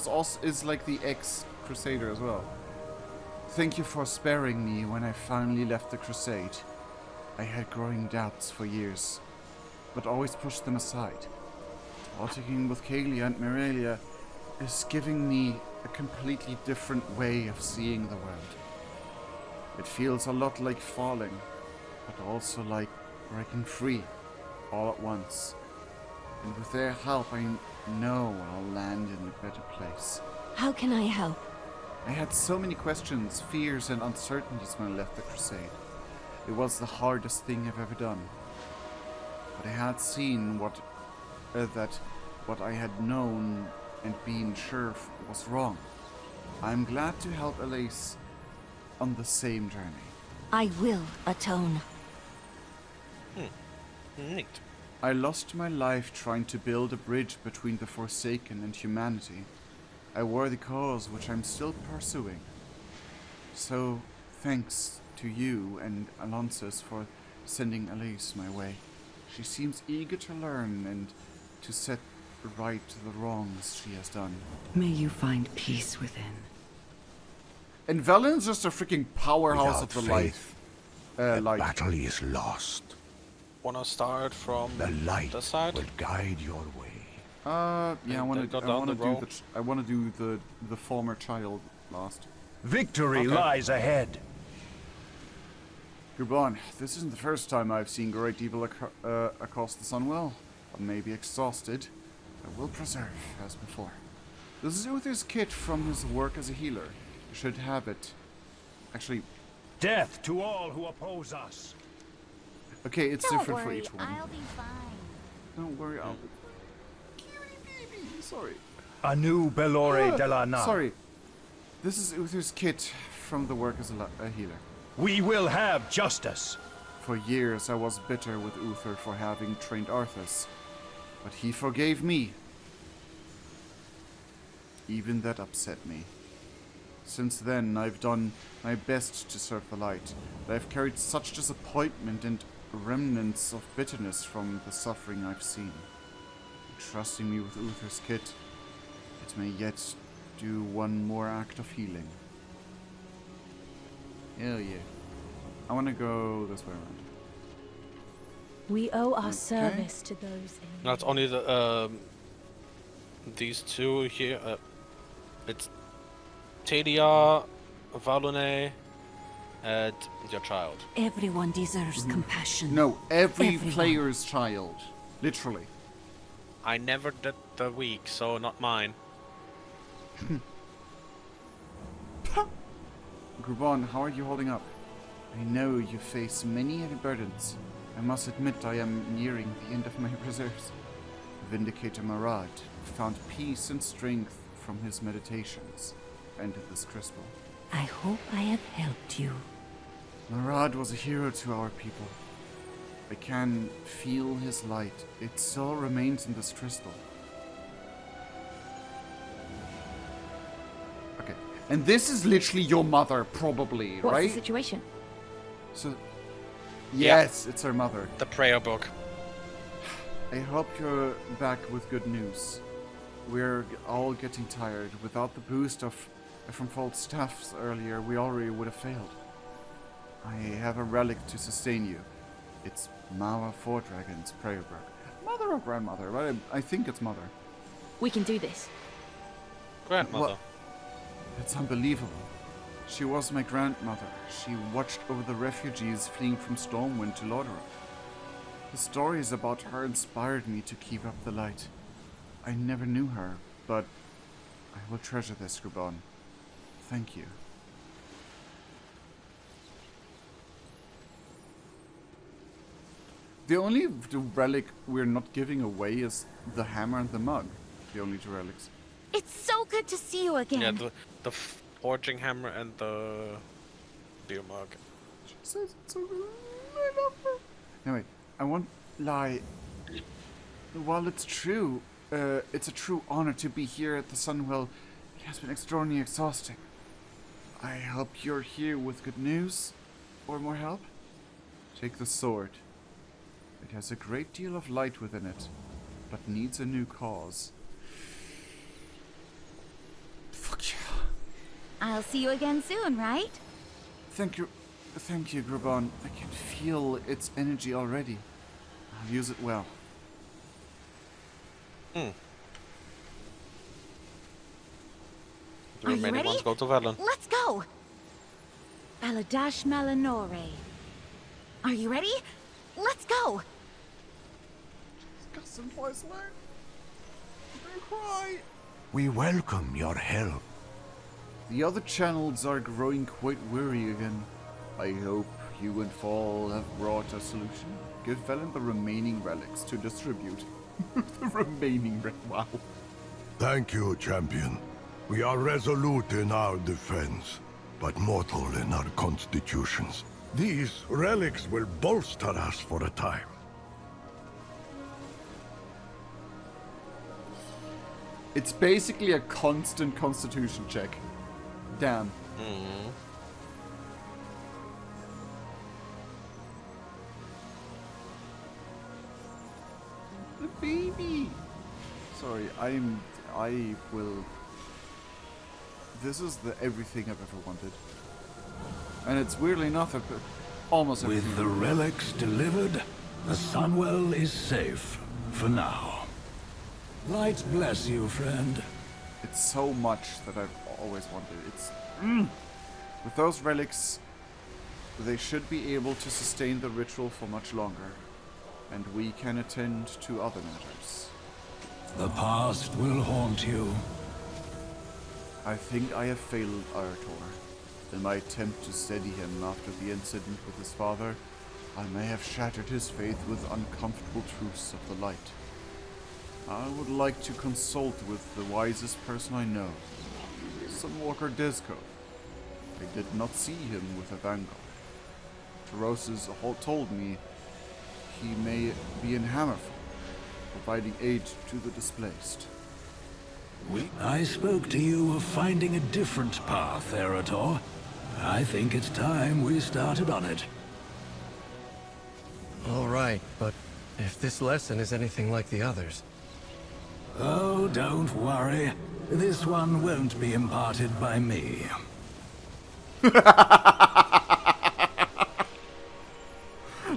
is like the ex-Crusader as well. Thank you for sparing me when I finally left the Crusade. I had growing doubts for years, but always pushed them aside. Talking with Kaylee and Mirelia is giving me a completely different way of seeing the world. It feels a lot like falling, but also like breaking free all at once. And with their help, I know I'll land in a better place. How can I help? I had so many questions, fears, and uncertainties when I left the Crusade. It was the hardest thing I've ever done. But I had seen what I had known and been sure was wrong. I'm glad to help Elise on the same journey. I will atone. Neat. I lost my life trying to build a bridge between the Forsaken and humanity. A worthy cause which I'm still pursuing. So, thanks to you and Alonsus for sending Elise my way. She seems eager to learn and to set right the wrongs she has done. May you find peace within. And Valen's just a freaking powerhouse Without of the faith, the light. battle is lost. Wanna start from The light the side? will guide your way. Yeah, I want go to down the do road. I want to do the former child last. Victory Okay. lies ahead. Gubon, this isn't the first time I've seen great evil across the Sunwell. I may be exhausted. I will persevere as before. This is Uther's kit from his work as a healer. You should have it. Actually, Death to all who oppose us. okay, it's Don't different worry, for each one. I'll be fine. Don't worry, I'll be... Cutie baby, sorry. Anu Belore de la Na. Sorry. This is Uther's kit from the work as a healer. We will have justice. For years I was bitter with Uther for having trained Arthas, but he forgave me. Even that upset me. Since then, I've done my best to serve the light, but I've carried such disappointment and remnants of bitterness from the suffering I've seen. Trusting me with Uther's kit, it may yet do one more act of healing. Hell yeah. I want to go this way around. We owe our service to those in Not only the these two here. It's Tadia, Valune, and your child. Everyone deserves compassion. No, every Everyone. player's child. Literally. I never did the week, so not mine. Grubon, how are you holding up? I know you face many heavy burdens. I must admit I am nearing the end of my reserves. Vindicator Marad found peace and strength from his meditations and this crystal. I hope I have helped you. Marad was a hero to our people. I can feel his light. It still remains in this crystal. Okay. And this is literally your mother, probably, What's right? the situation? So, yes, it's her mother. The prayer book. I hope you're back with good news. We're all getting tired. Without the boost from false staffs earlier, we already would have failed. I have a relic to sustain you. It's Mawa Four Dragon's prayer book. Mother or grandmother? But I think it's mother. We can do this. Grandmother. It's unbelievable. She was my grandmother. She watched over the refugees fleeing from Stormwind to Lordaeron. The stories about her inspired me to keep up the light. I never knew her, but I will treasure this, Grubon. Thank you. The only relic we're not giving away is the hammer and the mug. The only two relics. It's so good to see you again. Yeah, the forging hammer and the beer mug. She says it's so good. I love her. Anyway, I won't lie. While it's true, it's a true honor to be here at the Sunwell. It has been extraordinarily exhausting. I hope you're here with good news or more help. Take the sword. It has a great deal of light within it, but needs a new cause. Fuck yeah. I'll see you again soon, right? Thank you, Grubon. I can feel its energy already. I'll use it well. The Are you remaining ready? ones go to Velen. Let's go! Aladash Malanore. Are you ready? Let's go! Got some voice line. I'm gonna cry. We welcome your help. The other channels are growing quite weary again. I hope you and Fall have brought a solution. Give Velen the remaining relics to distribute. The remaining wow. Thank you, champion. We are resolute in our defense, but mortal in our constitutions. These relics will bolster us for a time. It's basically a constant constitution check. Damn. The baby! Sorry, I will... This is the everything I've ever wanted. And it's weirdly enough, almost everything. With the relics delivered, the Sunwell is safe, for now. Light bless you, friend. It's so much that I've always wanted. It's... With those relics, they should be able to sustain the ritual for much longer. And we can attend to other matters. The past will haunt you. I think I have failed Arator. In my attempt to steady him after the incident with his father, I may have shattered his faith with uncomfortable truths of the light. I would like to consult with the wisest person I know, Sunwalker Disco. I did not see him with a vanguard. Terosis told me he may be in Hammerfall, providing aid to the displaced. I spoke to you of finding a different path, Arator. I think it's time we started on it. All right, but if this lesson is anything like the others... Oh, don't worry. This one won't be imparted by me.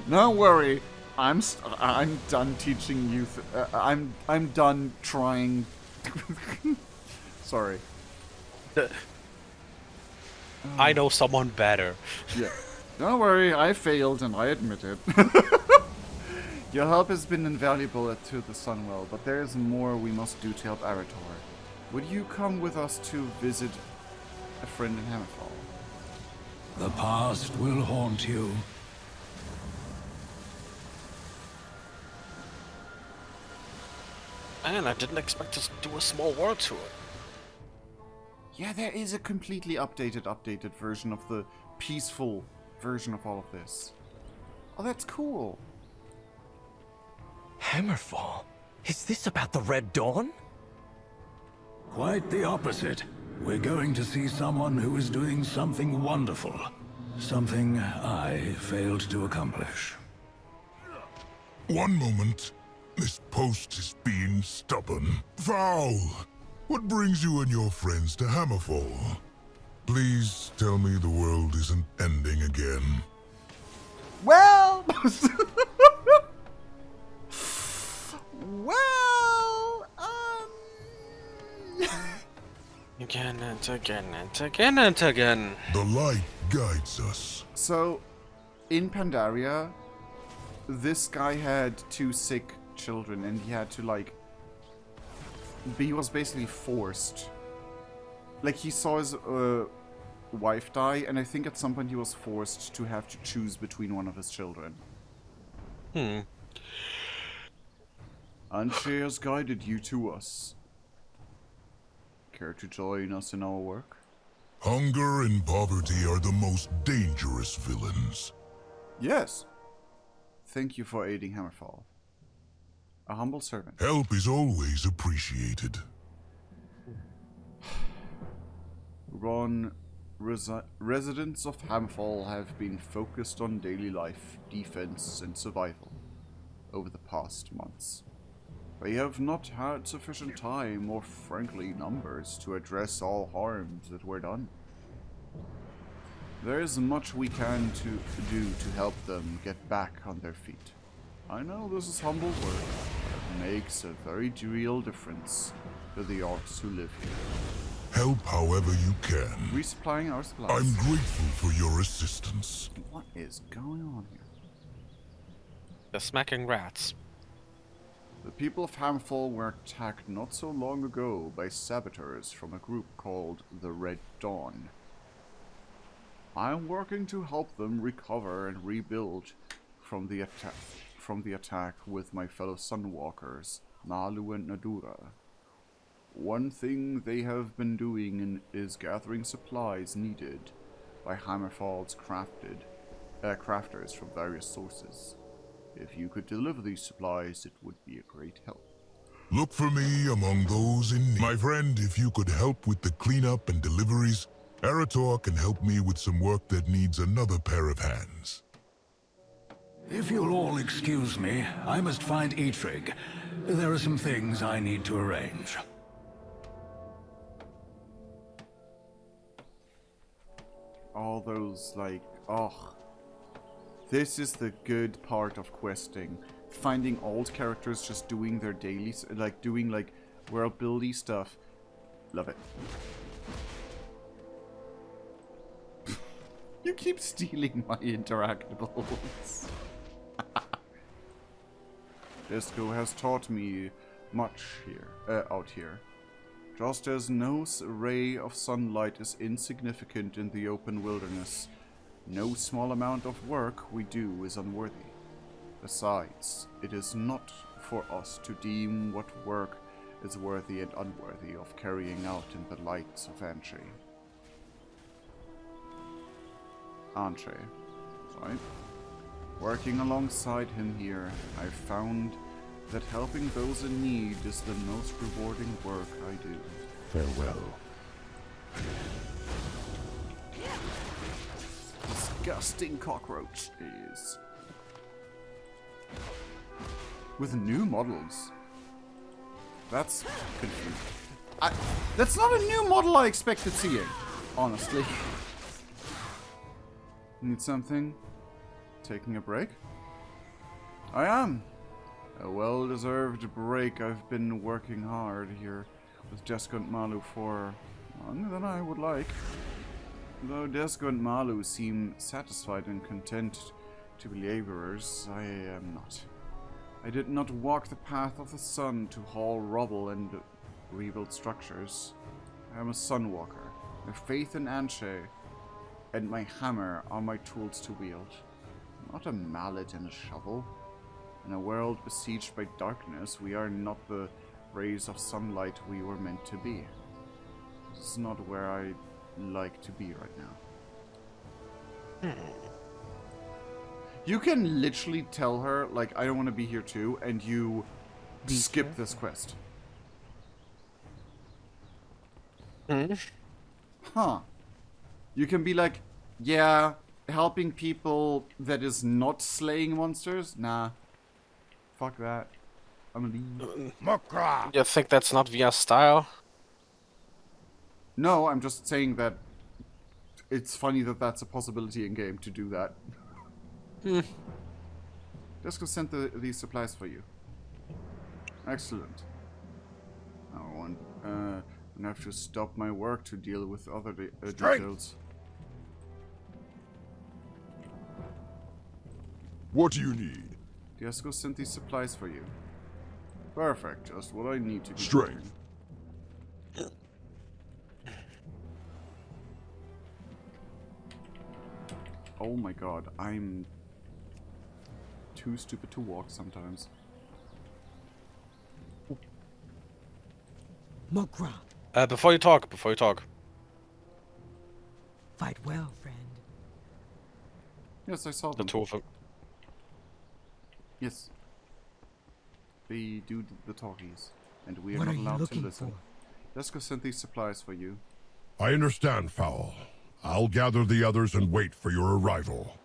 Don't worry. I'm done teaching youth. I'm done trying. Sorry. I know someone better. Yeah. Don't worry, I failed and I admit it. Your help has been invaluable to the Sunwell, but there is more we must do to help Arator. Would you come with us to visit a friend in Hammerfall? The past will haunt you. Man, I didn't expect to do a small world tour. Yeah, there is a completely updated version of the peaceful version of all of this. Oh, that's cool. Hammerfall? Is this about the Red Dawn? Quite the opposite. We're going to see someone who is doing something wonderful. Something I failed to accomplish. One moment. This post is being stubborn. Foul! What brings you and your friends to Hammerfall? Please tell me the world isn't ending again. Well... well... Again and again and again and again. The light guides us. So, in Pandaria, this guy had 2 sick children and he had to, like... He was basically forced. Like, he saw his wife die, and I think at some point he was forced to have to choose between one of his children. And she has guided you to us. Care to join us in our work? Hunger and poverty are the most dangerous villains. Yes. Thank you for aiding Hammerfall. A humble servant. Help is always appreciated. Ron, residents of Hammerfall have been focused on daily life, defense, and survival over the past months. They have not had sufficient time or, frankly, numbers to address all harms that were done. There is much we can do to help them get back on their feet. I know this is humble work. makes a very real difference to the orcs who live here. Help however you can. Resupplying our supplies. I'm grateful for your assistance. What is going on here? They're smacking rats. The people of Hamfall were attacked not so long ago by saboteurs from a group called the Red Dawn. I'm working to help them recover and rebuild from the attack with my fellow Sunwalkers, Malu and Nadura. One thing they have been doing is gathering supplies needed by Hammerfall's crafters from various sources. If you could deliver these supplies, it would be a great help. Look for me among those in need. My friend, if you could help with the cleanup and deliveries, Arator can help me with some work that needs another pair of hands. If you'll all excuse me, I must find Eitrig. There are some things I need to arrange. All those, like, oh. This is the good part of questing. Finding old characters just doing their daily, doing, world buildy stuff. Love it. You keep stealing my interactables. Disco has taught me much out here. Just as no ray of sunlight is insignificant in the open wilderness, no small amount of work we do is unworthy. Besides, it is not for us to deem what work is worthy and unworthy of carrying out in the lights of Anshe. Sorry. Working alongside him here, I've found that helping those in need is the most rewarding work I do. Farewell. Disgusting cockroach is. With new models. That's confusing. That's not a new model I expected seeing, honestly. Need something? Taking a break? I am. A well-deserved break. I've been working hard here with Desko and Malu for longer than I would like. Though Desko and Malu seem satisfied and content to be laborers, I am not. I did not walk the path of the sun to haul rubble and rebuild structures. I am a sunwalker. My faith in Anshe and my hammer are my tools to wield, not a mallet and a shovel. In a world besieged by darkness, we are not the rays of sunlight we were meant to be. This is not where I like to be right now. You can literally tell her, like, I don't want to be here too, and you skip this quest. Huh. You can be like, yeah, helping people that is not slaying monsters? Nah. Fuck that. I'm gonna leave. You think that's not via style? No, I'm just saying that it's funny that that's a possibility in game to do that. Just go send these supplies for you. Excellent. I'm gonna have to stop my work to deal with other details. What do you need? Diasco sent these supplies for you. Perfect, just what I need to be Strength. doing. Oh my god, I'm too stupid to walk sometimes. Mokra. Before you talk. Fight well, friend. Yes, I saw The them. two of them. Yes. They do the talkies, and we are What not are you allowed to looking listen. Let's go send these supplies for you. I understand, Fowl. I'll gather the others and wait for your arrival.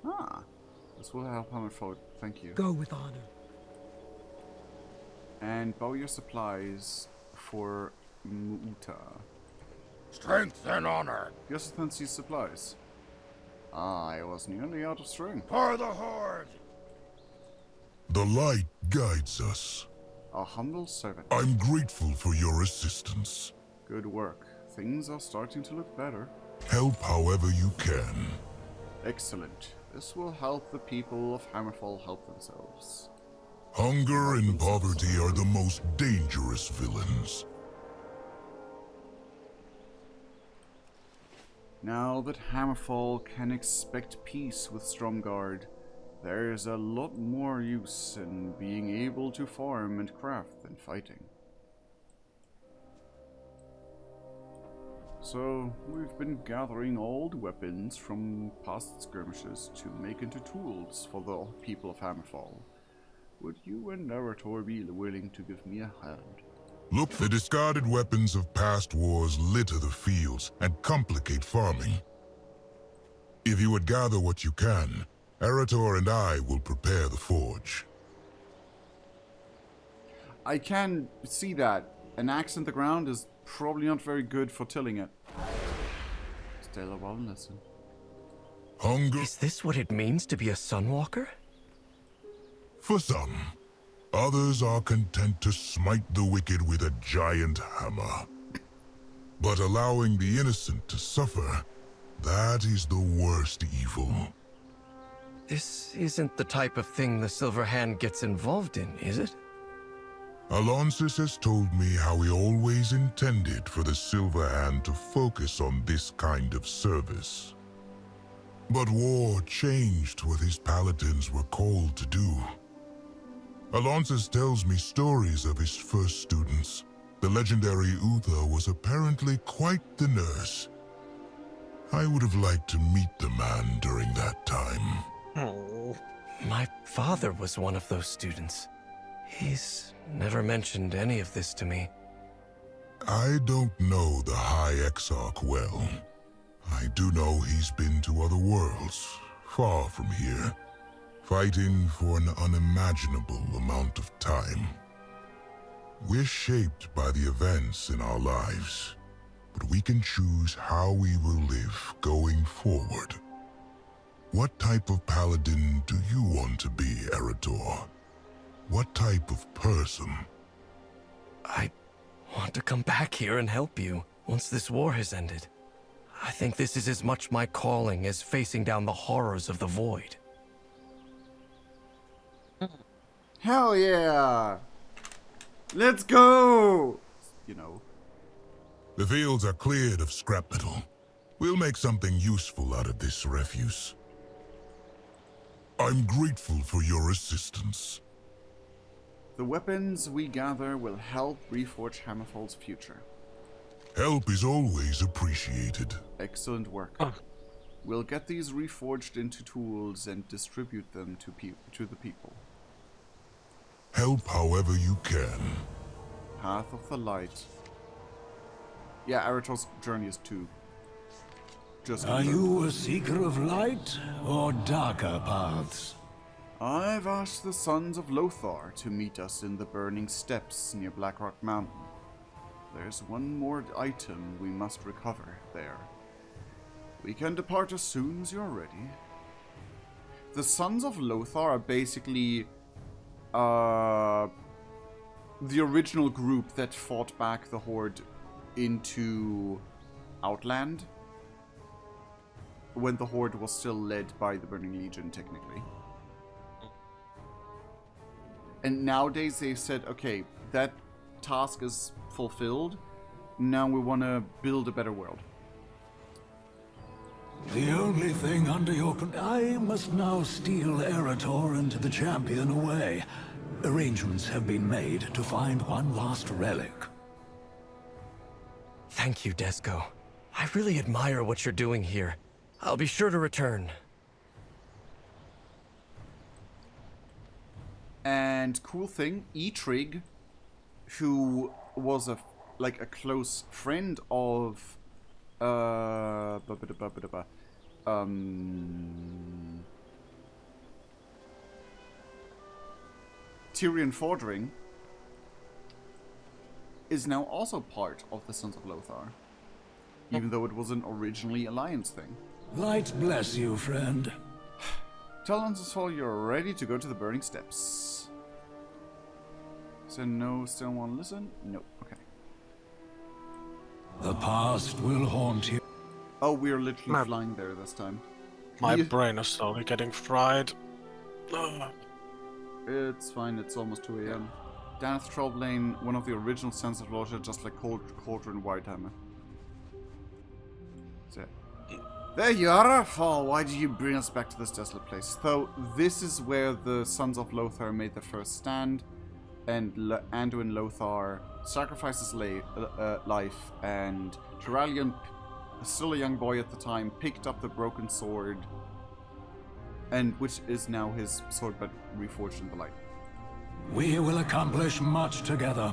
Ah, this will help Hammerford. Thank you. Go with honor. And bow your supplies for Muuta. Strength and honor. Yes, these supplies. I was nearly out of string. For the Horde. The light guides us. A humble servant. I'm grateful for your assistance. Good work. Things are starting to look better. Help however you can. Excellent. This will help the people of Hammerfall help themselves. Hunger and poverty are the most dangerous villains. Now that Hammerfall can expect peace with Stromgarde, there's a lot more use in being able to farm and craft than fighting. So, we've been gathering old weapons from past skirmishes to make into tools for the people of Hammerfall. Would you and Arator be willing to give me a hand? Look, the discarded weapons of past wars litter the fields and complicate farming. If you would gather what you can, Arator and I will prepare the forge. I can see that. An axe in the ground is probably not very good for tilling it. Still a while listen. Hunger. Is this what it means to be a Sunwalker? For some. Others are content to smite the wicked with a giant hammer. But allowing the innocent to suffer, that is the worst evil. This isn't the type of thing the Silver Hand gets involved in, is it? Alonsis has told me how he always intended for the Silver Hand to focus on this kind of service. But war changed what his paladins were called to do. Alonsis tells me stories of his first students. The legendary Uther was apparently quite the nurse. I would have liked to meet the man during that time. Oh. My father was one of those students. He's never mentioned any of this to me. I don't know the High Exarch well. I do know he's been to other worlds, far from here, fighting for an unimaginable amount of time. We're shaped by the events in our lives, but we can choose how we will live going forward. What type of paladin do you want to be, Arator? What type of person? I want to come back here and help you once this war has ended. I think this is as much my calling as facing down the horrors of the Void. Hell yeah! Let's go! You know. The fields are cleared of scrap metal. We'll make something useful out of this refuse. I'm grateful for your assistance. The weapons we gather will help reforge Hammerfall's future. Help is always appreciated. Excellent work. We'll get these reforged into tools and distribute them to the people. Help however you can. Path of the Light. Yeah, Arator's journey is too. Are you a seeker of light or darker paths? I've asked the Sons of Lothar to meet us in the Burning Steppes near Blackrock Mountain. There's one more item we must recover there. We can depart as soon as you're ready. The Sons of Lothar are basically the original group that fought back the Horde into Outland when the Horde was still led by the Burning Legion, technically. And nowadays they've said, okay, that task is fulfilled. Now we want to build a better world. The only thing under your I must now steal Arator and the champion away. Arrangements have been made to find one last relic. Thank you, Desko. I really admire what you're doing here. I'll be sure to return. And cool thing, Etrig, who was a close friend of Tyrion Fordring, is now also part of the Sons of Lothar, even though it was an originally Alliance thing. Light bless you, friend. Tell Alonsis you're ready to go to the Burning Steppes. Said no, still want to listen? Nope. Okay. The past will haunt you. Oh, we're literally flying there this time. My brain is slowly getting fried. It's fine, it's almost 2 a.m. Daneth Trollblane, one of the original Sons of Lothar, just like Cauldron Whitehammer. That's it. There you are, Fall. Why did you bring us back to this desolate place? So, this is where the Sons of Lothar made their first stand, and Anduin Lothar sacrificed his life, and Turalyon, still a young boy at the time, picked up the broken sword, and which is now his sword but reforged in the light. We will accomplish much together.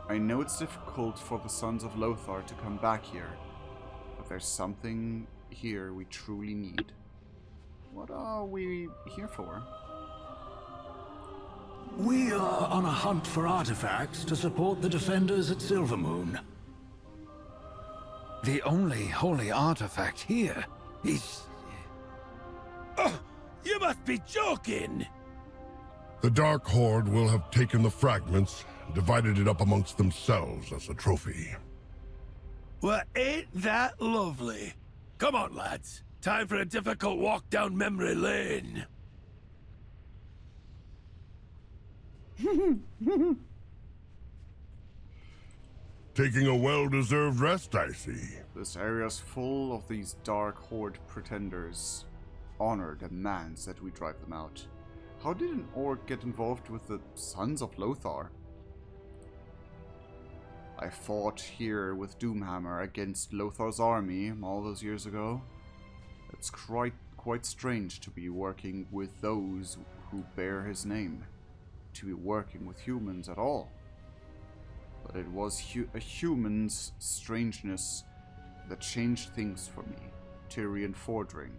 I know it's difficult for the Sons of Lothar to come back here, but there's something here we truly need. What are we here for? We are on a hunt for artifacts to support the defenders at Silvermoon. The only holy artifact here is... Oh, you must be joking! The Dark Horde will have taken the fragments, divided it up amongst themselves as a trophy. Well, ain't that lovely? Come on, lads. Time for a difficult walk down memory lane. Taking a well-deserved rest, I see. This area's full of these Dark Horde pretenders. Honor demands that we drive them out. How did an orc get involved with the Sons of Lothar? I fought here with Doomhammer against Lothar's army all those years ago. It's quite strange to be working with those who bear his name. To be working with humans at all. But it was a human's strangeness that changed things for me. Tyrion Fordring.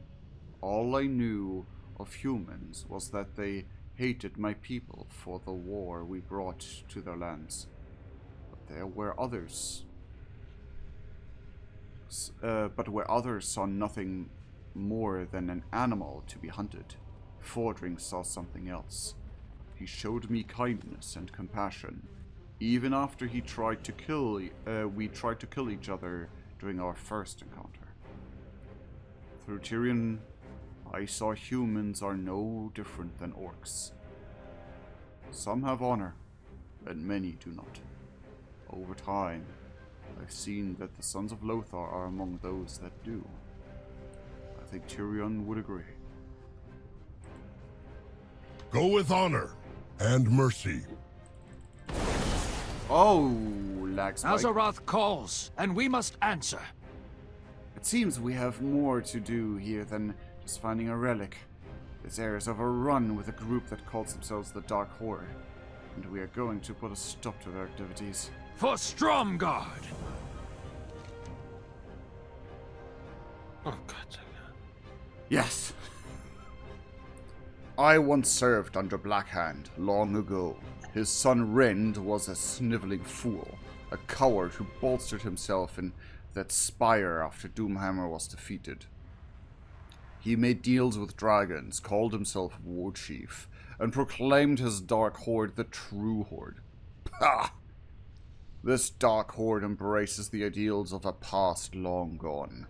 All I knew of humans was that they hated my people for the war we brought to their lands. But there were others. But where others saw nothing more than an animal to be hunted, Fordring saw something else. He showed me kindness and compassion, even after we tried to kill each other during our first encounter. Through Tyrion, I saw humans are no different than orcs. Some have honor, and many do not. Over time, I've seen that the Sons of Lothar are among those that do. I think Tyrion would agree. Go with honor and mercy. Oh, lag spike. Azeroth calls, and we must answer. It seems we have more to do here than just finding a relic. This area is overrun with a group that calls themselves the Dark Horde, and we are going to put a stop to their activities. For Stromgarde! Oh, God. Yes! I once served under Blackhand, long ago. His son Rend was a sniveling fool, a coward who bolstered himself in that spire after Doomhammer was defeated. He made deals with dragons, called himself War Chief, and proclaimed his Dark Horde the true Horde. Pah! This Dark Horde embraces the ideals of a past long gone.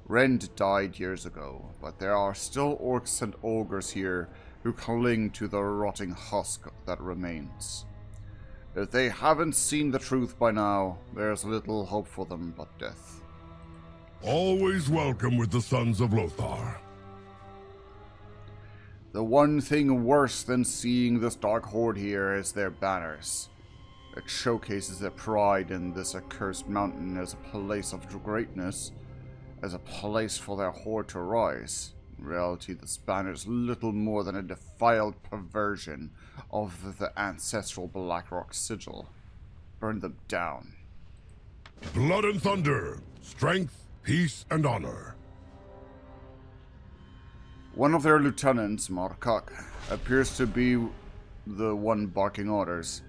Rend died years ago, but there are still orcs and ogres here who cling to the rotting husk that remains. If they haven't seen the truth by now, there's little hope for them but death. Always welcome with the Sons of Lothar. The one thing worse than seeing this Dark Horde here is their banners. It showcases their pride in this accursed mountain as a place of greatness, as a place for their horde to rise. In reality, this banner is little more than a defiled perversion of the ancestral Blackrock sigil. Burn them down. Blood and thunder, strength, peace, and honor. One of their lieutenants, Markak, appears to be the one barking orders.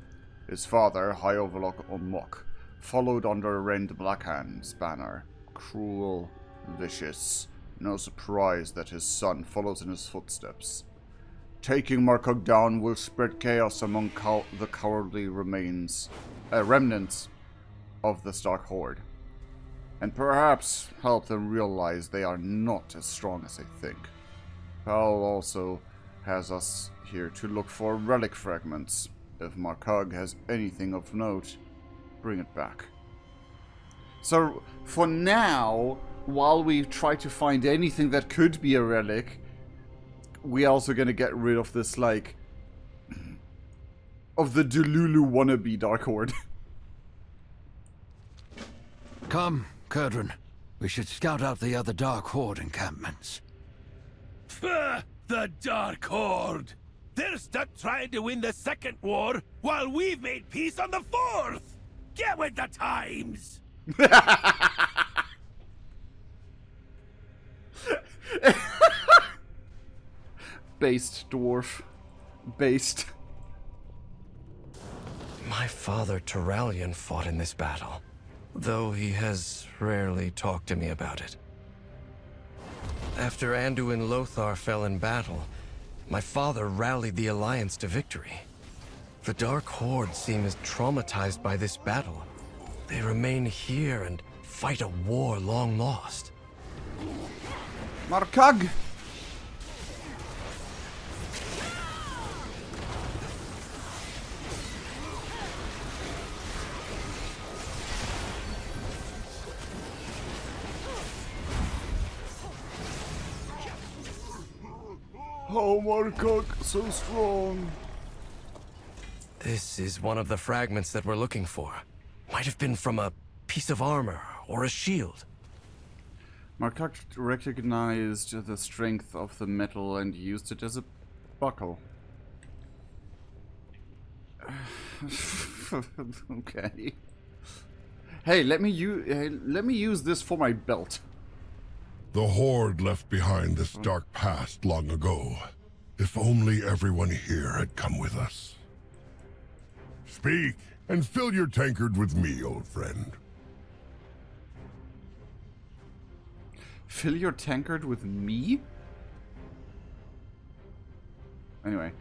His father, High Overlock Omok, followed under Rend Blackhand's banner. Cruel, vicious. No surprise that his son follows in his footsteps. Taking Markog down will spread chaos among the cowardly remnants of the Dark Horde, and perhaps help them realize they are not as strong as they think. Paul also has us here to look for relic fragments. If Markog has anything of note, bring it back. So, for now, while we try to find anything that could be a relic, we're also gonna get rid of this, like, of the Delulu wannabe Dark Horde. Come, Kurdran. We should scout out the other Dark Horde encampments. The Dark Horde! They're stuck trying to win the second war while we've made peace on the fourth! Get with the times! Based, dwarf. Based. My father, Turalian, fought in this battle, though he has rarely talked to me about it. After Anduin Lothar fell in battle, my father rallied the Alliance to victory. The Dark Horde seem as traumatized by this battle. They remain here and fight a war long lost. Markog! Oh, Markog, so strong. This is one of the fragments that we're looking for. Might have been from a piece of armor or a shield. Markog recognized the strength of the metal and used it as a buckle. Okay. Hey, let me use this for my belt. The Horde left behind this dark past long ago. If only everyone here had come with us. Speak, and fill your tankard with me, old friend. Fill your tankard with me? Anyway.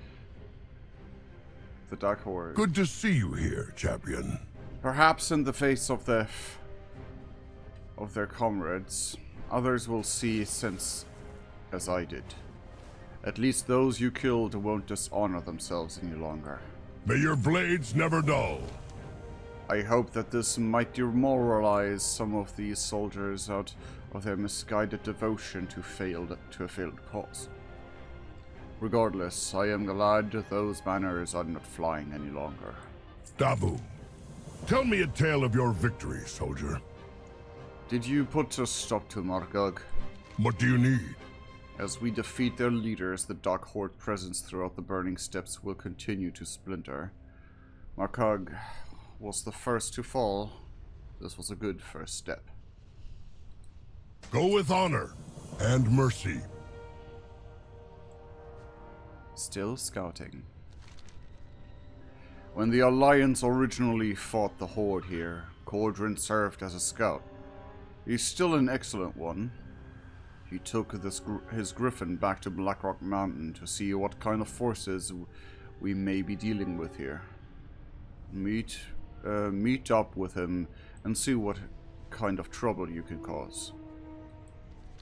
The Dark Horde. Good to see you here, champion. Perhaps in the face of their comrades, others will see sense as I did. At least those you killed won't dishonor themselves any longer. May your blades never dull. I hope that this might demoralize some of these soldiers out of their misguided devotion to a failed cause. Regardless, I am glad those banners are not flying any longer. Dabu, tell me a tale of your victory, soldier. Did you put a stop to Markog? What do you need? As we defeat their leaders, the Dark Horde presence throughout the Burning Steppes will continue to splinter. Markog was the first to fall. This was a good first step. Go with honor and mercy. Still scouting. When the Alliance originally fought the Horde here, Cordrin served as a scout. He's still an excellent one. He took his griffin back to Blackrock Mountain to see what kind of forces we may be dealing with here. Meet up with him and see what kind of trouble you can cause.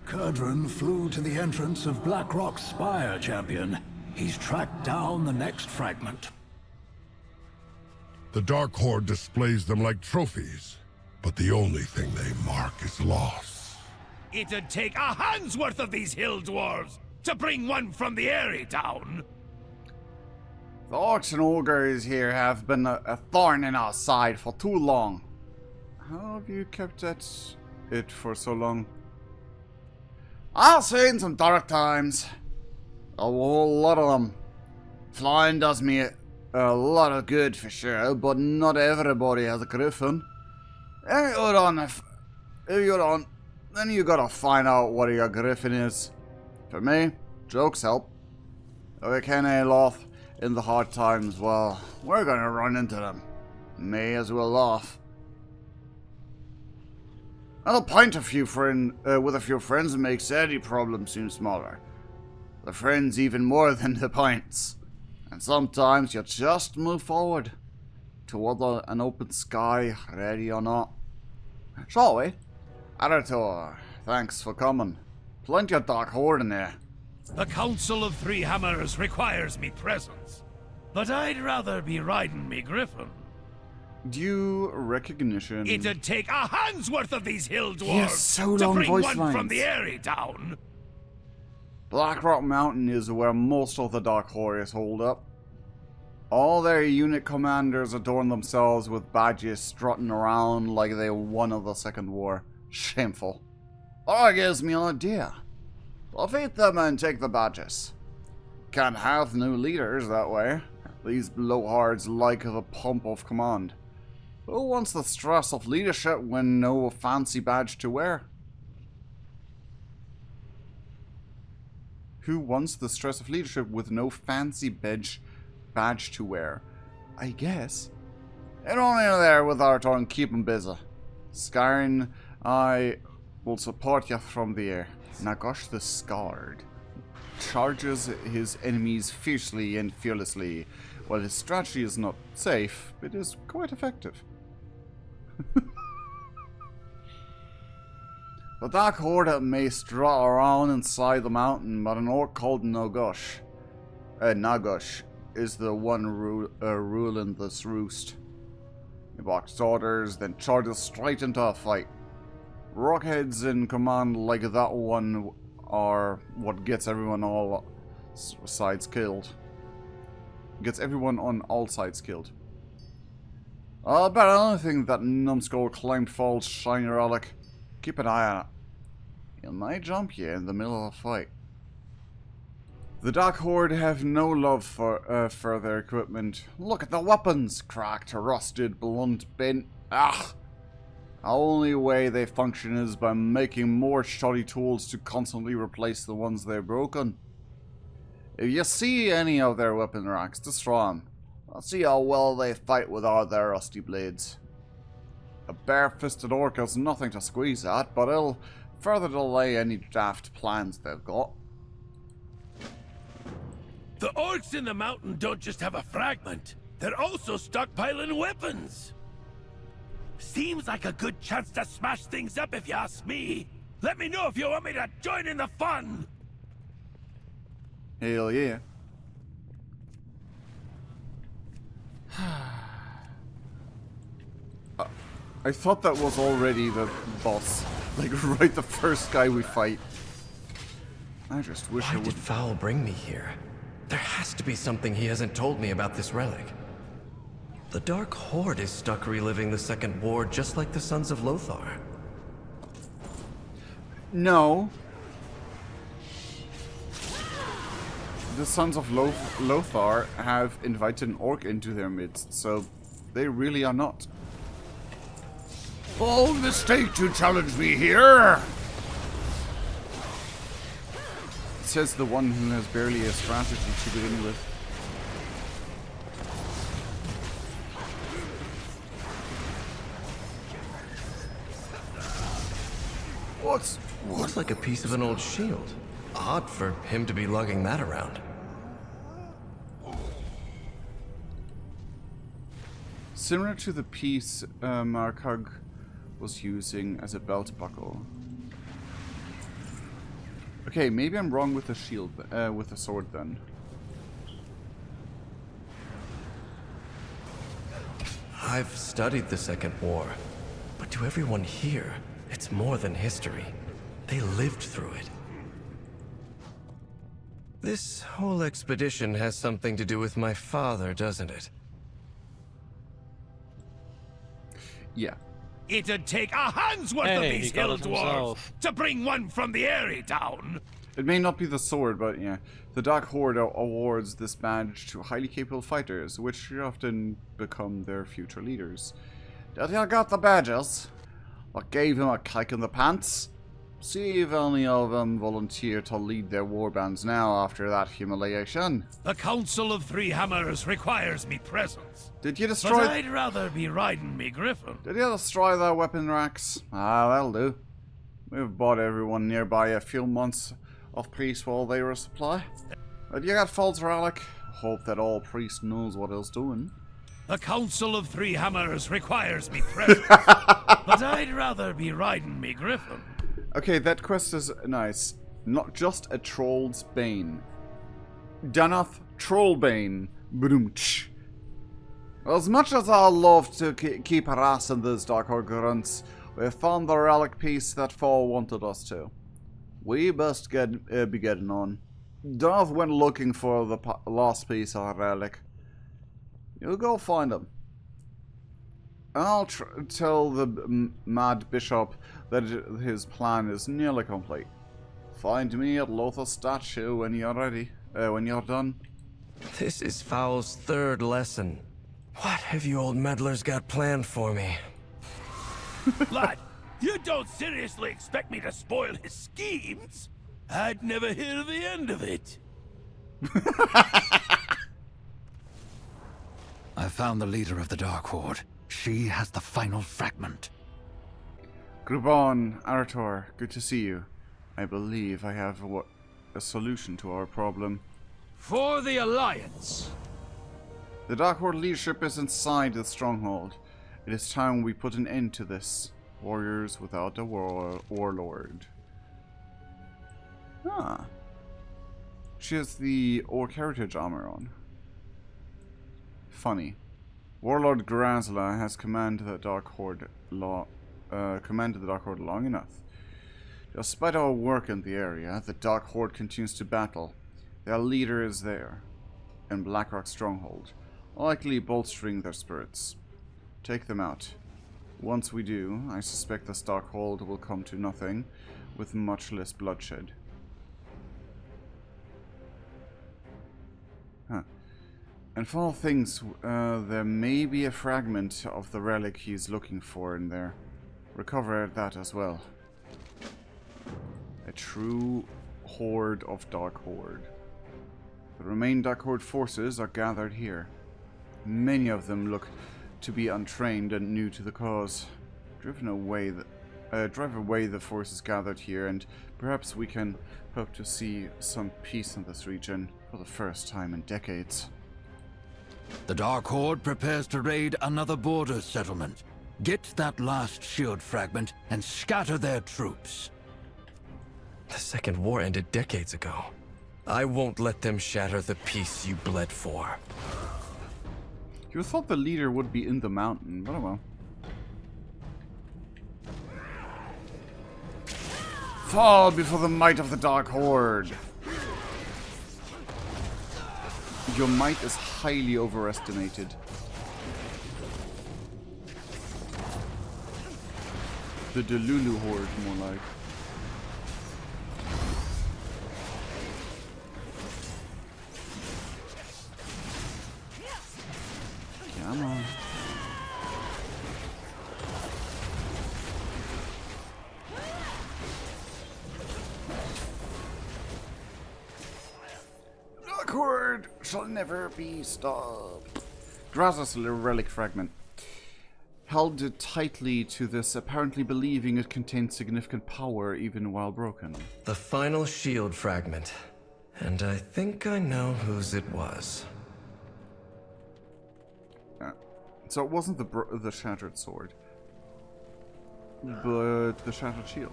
Kurdran flew to the entrance of Blackrock's spire, champion. He's tracked down the next fragment. The Dark Horde displays them like trophies, but the only thing they mark is loss. It'd take a hand's worth of these hill dwarves to bring one from the Airy down. The orcs and ogres here have been a thorn in our side for too long. How have you kept at it for so long? I'll say in some dark times. A whole lot of them. Flying does me a lot of good for sure, but not everybody has a griffin. If you don't, then you gotta find out what your griffin is. For me, jokes help. If we can Aloth in the hard times, well, we're gonna run into them. May as well laugh. And a pint with a few friends makes any problem seem smaller. The friends even more than the points. And sometimes you just move forward toward an open sky, ready or not. Shall we? Arator, thanks for coming. Plenty of Dark Horde in there. The Council of Three Hammers requires me presence, but I'd rather be riding me griffin. Due recognition. It'd take a hand's worth of these hill dwarves Yes, so to long bring voice one lines. from the Airy Town. Blackrock Mountain is where most of the Dark Hordes hold up. All their unit commanders adorn themselves with badges, strutting around like they won of the Second War. Shameful. That gives me an idea. Defeat them and take the badges. Can't have new leaders that way. These blowhards like the pomp of command. Who wants the stress of leadership when no fancy badge to wear? Who wants the stress of leadership with no fancy badge to wear? I guess. Get on in there with Arator and keep him busy. Skyrin, I will support you from the air. Nagosh the Scarred charges his enemies fiercely and fearlessly. While his strategy is not safe, it is quite effective. The Dark Horde may strut around inside the mountain, but an orc called Nagosh is the one ruling this roost. He barks orders, then charges straight into a fight. Rockheads in command like that one are what gets everyone all sides killed. Gets everyone on all sides killed. I'll bet anything that numbskull claimed false shiny relic. Keep an eye on it. He might jump you in the middle of a fight. The Dark Horde have no love for their equipment. Look at the weapons! Cracked, rusted, blunt, bent. Ah! The only way they function is by making more shoddy tools to constantly replace the ones they've broken. If you see any of their weapon racks, destroy them. I'll see how well they fight without their rusty blades. A bare-fisted orc is nothing to squeeze at, but it'll further delay any daft plans they've got. The orcs in the mountain don't just have a fragment, they're also stockpiling weapons. Seems like a good chance to smash things up if you ask me. Let me know if you want me to join in the fun. Hell yeah. I thought that was already the boss. Like, right the first guy we fight. I just wish I would... Why did Fowl bring me here? There has to be something he hasn't told me about this relic. The Dark Horde is stuck reliving the Second War just like the Sons of Lothar. No. The Sons of Lothar have invited an orc into their midst, so they really are not. Bold mistake to challenge me here! Says the one who has barely a strategy to begin with. What's Looks like a piece of an old shield. Odd for him to be lugging that around. Similar to the piece Markag was using as a belt buckle. Okay, maybe I'm wrong with the shield, with the sword then. I've studied the Second War, but to everyone here, it's more than history. They lived through it. This whole expedition has something to do with my father, doesn't it? Yeah. It'd take a hand's worth of these hill dwarves to bring one from the Airy Town. It may not be the sword, but yeah. The Dark Horde awards this badge to highly capable fighters, which often become their future leaders. Did you got the badges? What gave him a kick in the pants? See if any of them volunteer to lead their warbands now after that humiliation. The Council of Three Hammers requires me presence. Did you destroy... But I'd rather be riding me griffin. Did you destroy their weapon racks? Ah, that'll do. We've bought everyone nearby a few months of priests while they resupply. But you got false relic. Hope that all priest knows what he's doing. The Council of Three Hammers requires me present, but I'd rather be riding me griffin. Okay, that quest is nice. Not just a troll's bane. Danath Trollbane. Broomch. As much as I love to keep harassing these Dark Horde grunts, we found the relic piece that Fall wanted us to. We best be getting on. Darth went looking for the last piece of the relic. You go find him. I'll tell the Mad Bishop that his plan is nearly complete. Find me at Lothar's statue when you're ready. When you're done. This is Foul's third lesson. What have you old meddlers got planned for me? Lad, you don't seriously expect me to spoil his schemes? I'd never hear the end of it. I found the leader of the Dark Horde. She has the final fragment. Grubon, Arator, good to see you. I believe I have a solution to our problem. For the Alliance! The Dark Horde leadership is inside the stronghold. It is time we put an end to this. Warriors without a warlord. Ah. She has the Orc Heritage armor on. Funny. Warlord Grazla has commanded the Dark Horde long enough. Despite our work in the area, the Dark Horde continues to battle. Their leader is there, in Blackrock Stronghold, likely bolstering their spirits. Take them out. Once we do, I suspect the Dark Horde will come to nothing, with much less bloodshed. Huh. And for all things, there may be a fragment of the relic he's looking for in there. Recover that as well. A true horde of Dark Horde. The remaining Dark Horde forces are gathered here. Many of them look to be untrained and new to the cause. Drive away the forces gathered here, and perhaps we can hope to see some peace in this region for the first time in decades. The Dark Horde prepares to raid another border settlement. Get that last shield fragment and scatter their troops. The Second War ended decades ago. I won't let them shatter the peace you bled for. You thought the leader would be in the mountain, but oh well. Fall before the might of the Dark Horde. Your might is highly overestimated. The Delulu Horde, more like. Come on. Dark Horde shall never be stopped. Graz's relic fragment. Held it tightly to this, apparently believing it contains significant power even while broken. The final shield fragment. And I think I know whose it was. So it wasn't the shattered sword, but the shattered shield.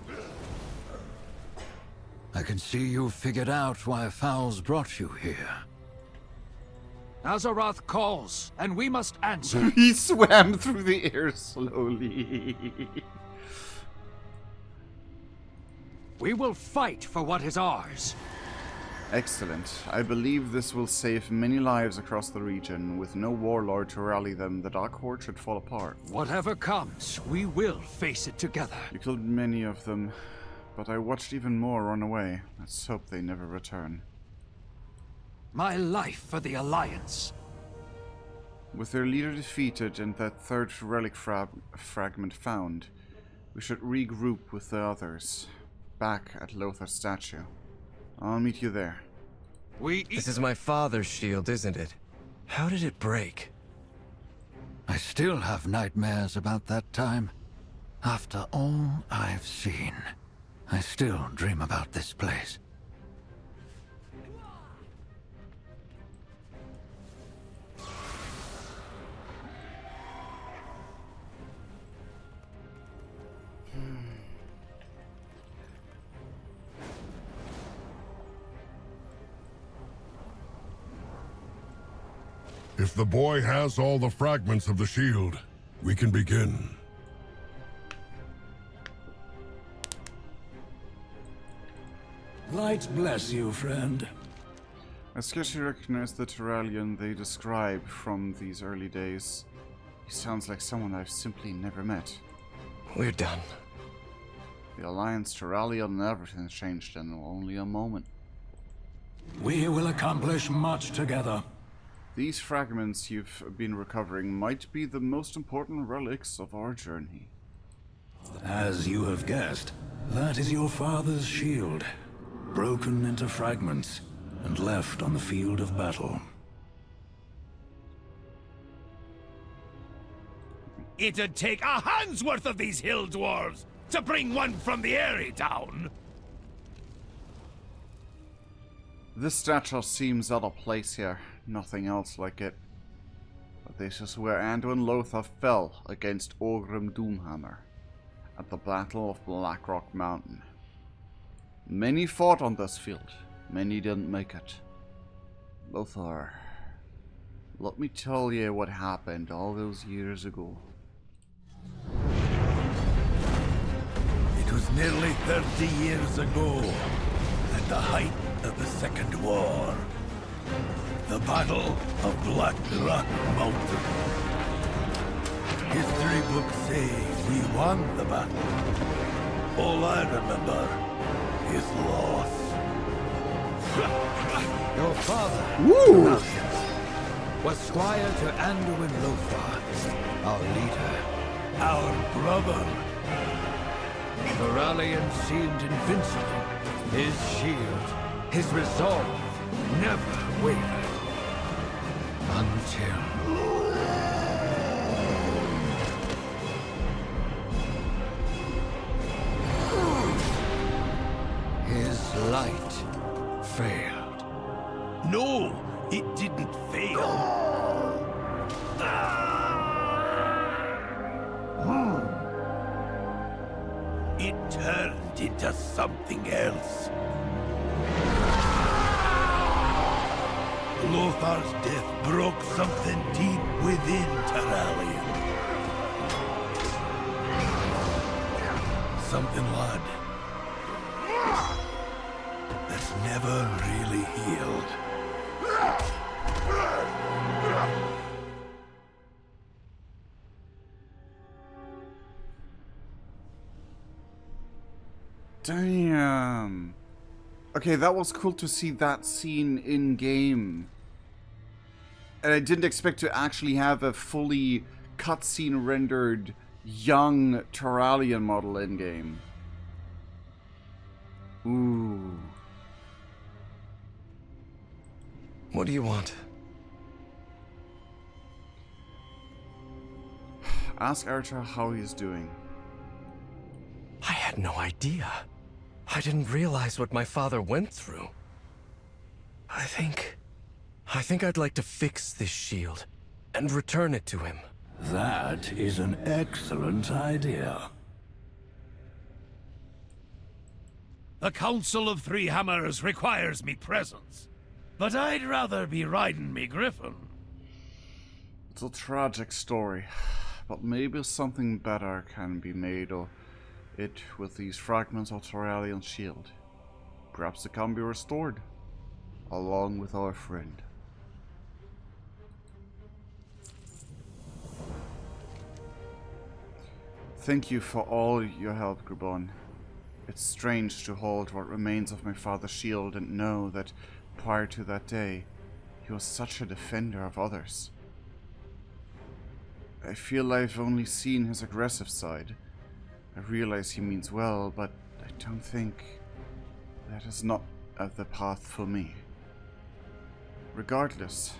I can see you figured out why Fowls brought you here. Azeroth calls, and we must answer. He swam through the air slowly. We will fight for what is ours. Excellent. I believe this will save many lives across the region. With no warlord to rally them, the Dark Horde should fall apart. Whatever comes, we will face it together. You killed many of them, but I watched even more run away. Let's hope they never return. My life for the Alliance. With their leader defeated and that third relic fragment found, we should regroup with the others, back at Lothar's statue. I'll meet you there. This is my father's shield, isn't it? How did it break? I still have nightmares about that time. After all I've seen, I still dream about this place. If the boy has all the fragments of the shield, we can begin. Light bless you, friend. I scarcely recognize the Turalian they describe from these early days. He sounds like someone I've simply never met. We're done. The Alliance, Turalian, and everything changed in only a moment. We will accomplish much together. These fragments you've been recovering might be the most important relics of our journey. As you have guessed, that is your father's shield, broken into fragments and left on the field of battle. It'd take a hand's worth of these hill dwarves to bring one from the Eyrie down. This statue seems out of place here. Nothing else like it. But this is where Anduin Lothar fell against Orgrim Doomhammer at the Battle of Blackrock Mountain. Many fought on this field. Many didn't make it. Lothar, let me tell you what happened all those years ago. It was nearly 30 years ago, at the height of the Second War. The Battle of Blackrock Mountain. History books say we won the battle. All I remember is loss. Your father, was squire to Anduin Lothar, our leader. Our brother. Turalian seemed invincible. His shield, his resolve, never wavered. Until... his light failed. No, it didn't fail. It turned into something else. Lothar's death broke something deep within Turalian. Something, lad, that's never really healed. Damn. Okay, that was cool to see that scene in game. And I didn't expect to actually have a fully cutscene rendered young Turalian model in game. Ooh. What do you want? Ask Arator how he's doing. I had no idea. I didn't realize what my father went through. I think I'd like to fix this shield and return it to him. That is an excellent idea. The Council of Three Hammers requires me presence, but I'd rather be riding me griffin. It's a tragic story, but maybe something better can be made of it with these fragments of Turalian's shield. Perhaps it can be restored, along with our friend. Thank you for all your help, Grubon. It's strange to hold what remains of my father's shield and know that prior to that day, he was such a defender of others. I feel I've only seen his aggressive side. I realize he means well, but I don't think that is not the path for me. Regardless,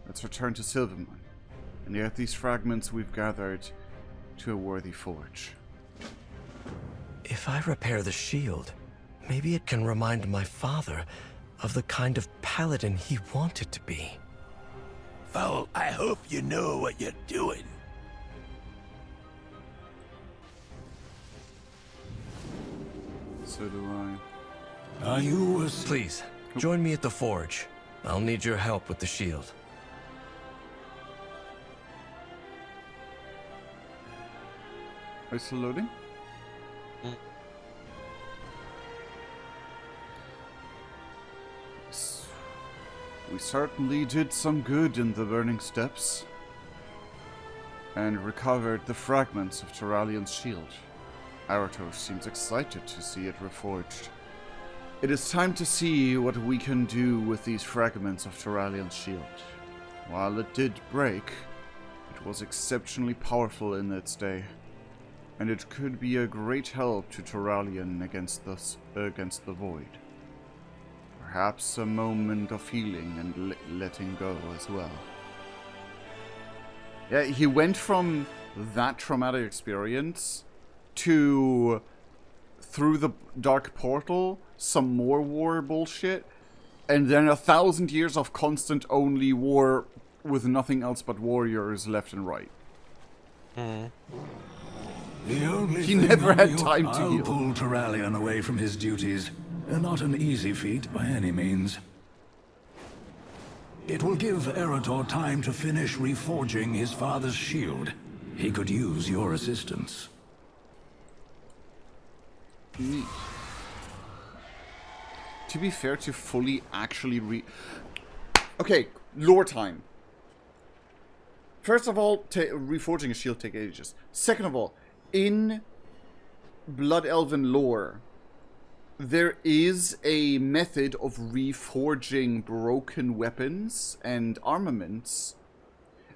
let's return to Silvermoon and add these fragments we've gathered to a worthy forge. If I repair the shield, maybe it can remind my father of the kind of paladin he wanted to be. Well, I hope you know what you're doing. So do I. Are you a... Please, join me at the forge. I'll need your help with the shield. Are you still loading? We certainly did some good in the Burning Steppes, and recovered the fragments of Turalian's shield. Arator seems excited to see it reforged. It is time to see what we can do with these fragments of Turalian's shield. While it did break, it was exceptionally powerful in its day, and it could be a great help to Turalian against the Void. Perhaps a moment of healing and letting go as well. Yeah, he went from that traumatic experience to, through the dark portal, some more war bullshit, and then 1,000 years of constant only war with nothing else but warriors left and right. He never had time to heal. I'll pull Turalian away from his duties. Not an easy feat by any means. It will give Arator time to finish reforging his father's shield. He could use your assistance. Neat. To be fair, to fully actually Okay, lore time. First of all, reforging a shield takes ages. Second of all, in Blood Elven lore, there is a method of reforging broken weapons and armaments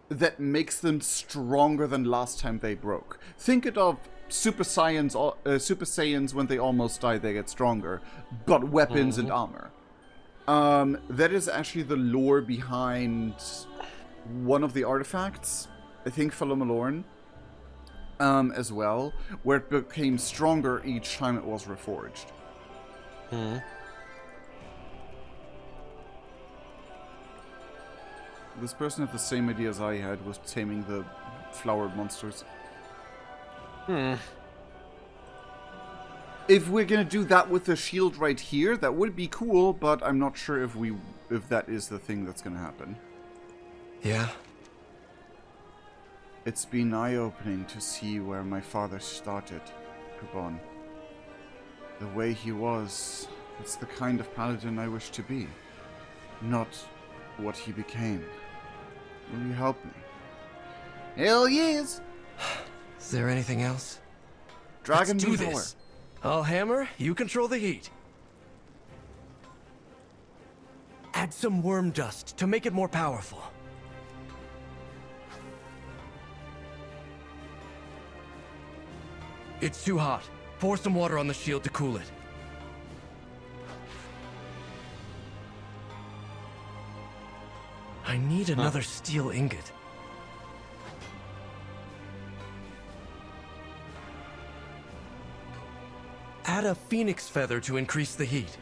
that makes them stronger than last time they broke. Think it of Super Saiyans when they almost die, they get stronger, but weapons and armor. That is actually the lore behind one of the artifacts, I think Phalomalorn, as well, where it became stronger each time it was reforged. This person had the same idea as I had, was taming the flower monsters. If we're gonna do that with the shield right here, that would be cool, but I'm not sure if that is the thing that's gonna happen. Yeah? It's been eye-opening to see where my father started, Kubon. The way he was, it's the kind of paladin I wish to be, not what he became. Will you help me? Hell yes! Is there anything else? Dragon Let's do Tower. this. I'll hammer, you control the heat. Add some worm dust to make it more powerful. It's too hot. Pour some water on the shield to cool it. I need another steel ingot. Add a phoenix feather to increase the heat.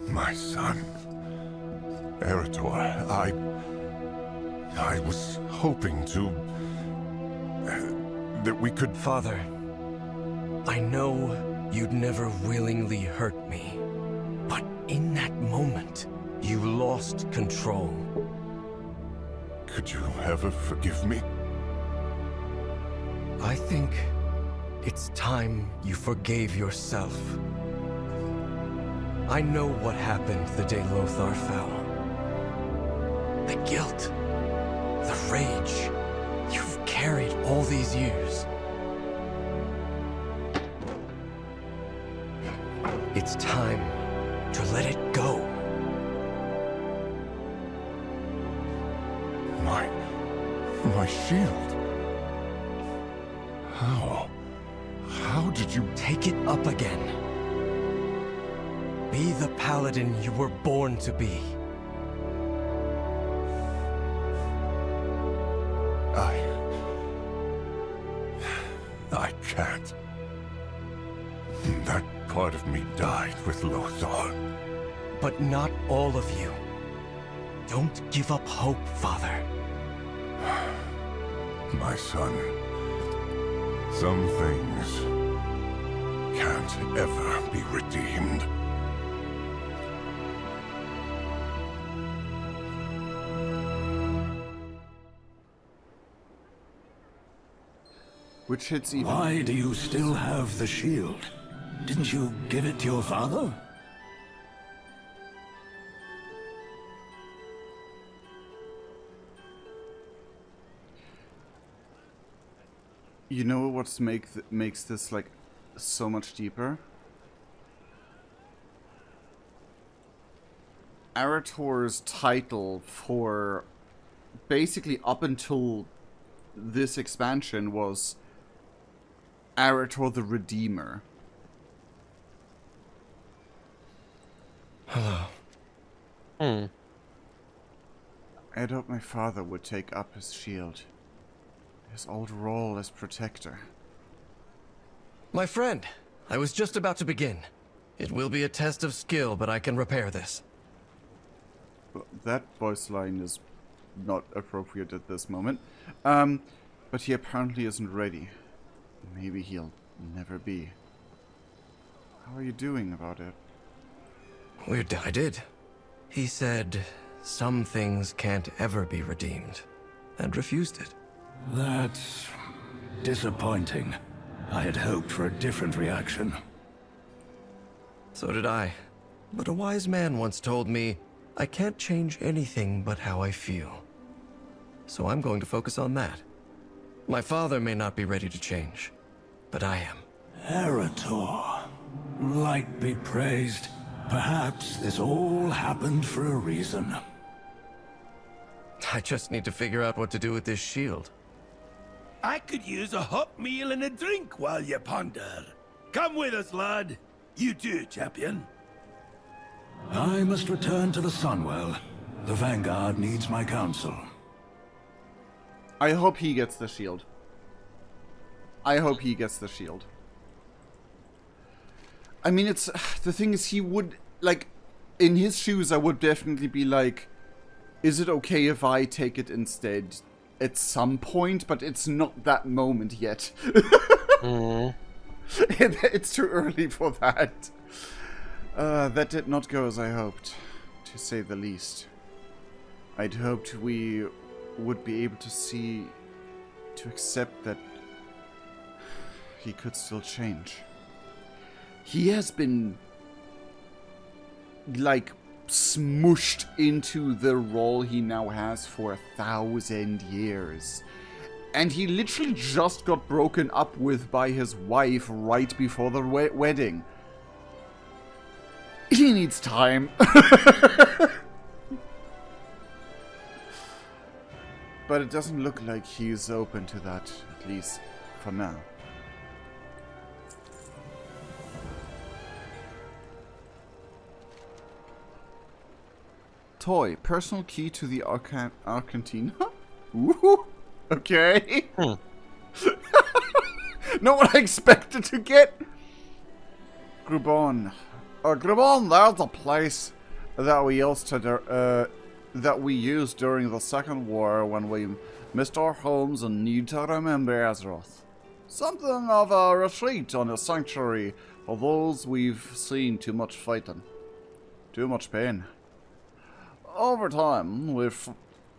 My son. Arator, I was hoping to... that we could... Father, I know you'd never willingly hurt me, but in that moment, you lost control. Could you ever forgive me? I think it's time you forgave yourself. I know what happened the day Lothar fell. The guilt, the rage you've carried all these years. It's time to let it go. My shield? How did you... Take it up again. Be the paladin you were born to be. I can't. That part of me died with Lothar. But not all of you. Don't give up hope, Father. My son. Some things can't ever be redeemed. Which hits even... Why do you still have the shield? Didn't you give it to your father? You know what's makes this like so much deeper? Arator's title for basically up until this expansion was Arator the Redeemer. Hello. I'd hoped my father would take up his shield. His old role as protector. My friend, I was just about to begin. It will be a test of skill, but I can repair this. That voice line is not appropriate at this moment. But he apparently isn't ready. Maybe he'll never be. How are you doing about it? I did. He said some things can't ever be redeemed, and refused it. That's disappointing. I had hoped for a different reaction. So did I. But a wise man once told me, I can't change anything but how I feel. So I'm going to focus on that. My father may not be ready to change, but I am. Arator. Light be praised. Perhaps this all happened for a reason. I just need to figure out what to do with this shield. I could use a hot meal and a drink while you ponder. Come with us, lad. You too, champion. I must return to the Sunwell. The Vanguard needs my counsel. I hope he gets the shield. I hope he gets the shield. I mean, it's... The thing is, he would... Like, in his shoes, I would definitely be like... Is it okay if I take it instead? At some point, but it's not that moment yet. It's too early for that. That did not go as I hoped, to say the least. I'd hoped we would be able to accept that he could still change. He has been, like, smushed into the role he now has for 1,000 years. And he literally just got broken up with by his wife right before the wedding. He needs time. But it doesn't look like he's open to that, at least for now. Toy, personal key to the Argentina. Ooh, okay. Not what I expected to get. Grubon. Grubon, there's a place that we used during the Second War when we missed our homes and need to remember Azeroth. Something of a retreat on a sanctuary for those we've seen too much fighting. Too much pain. Over time, we've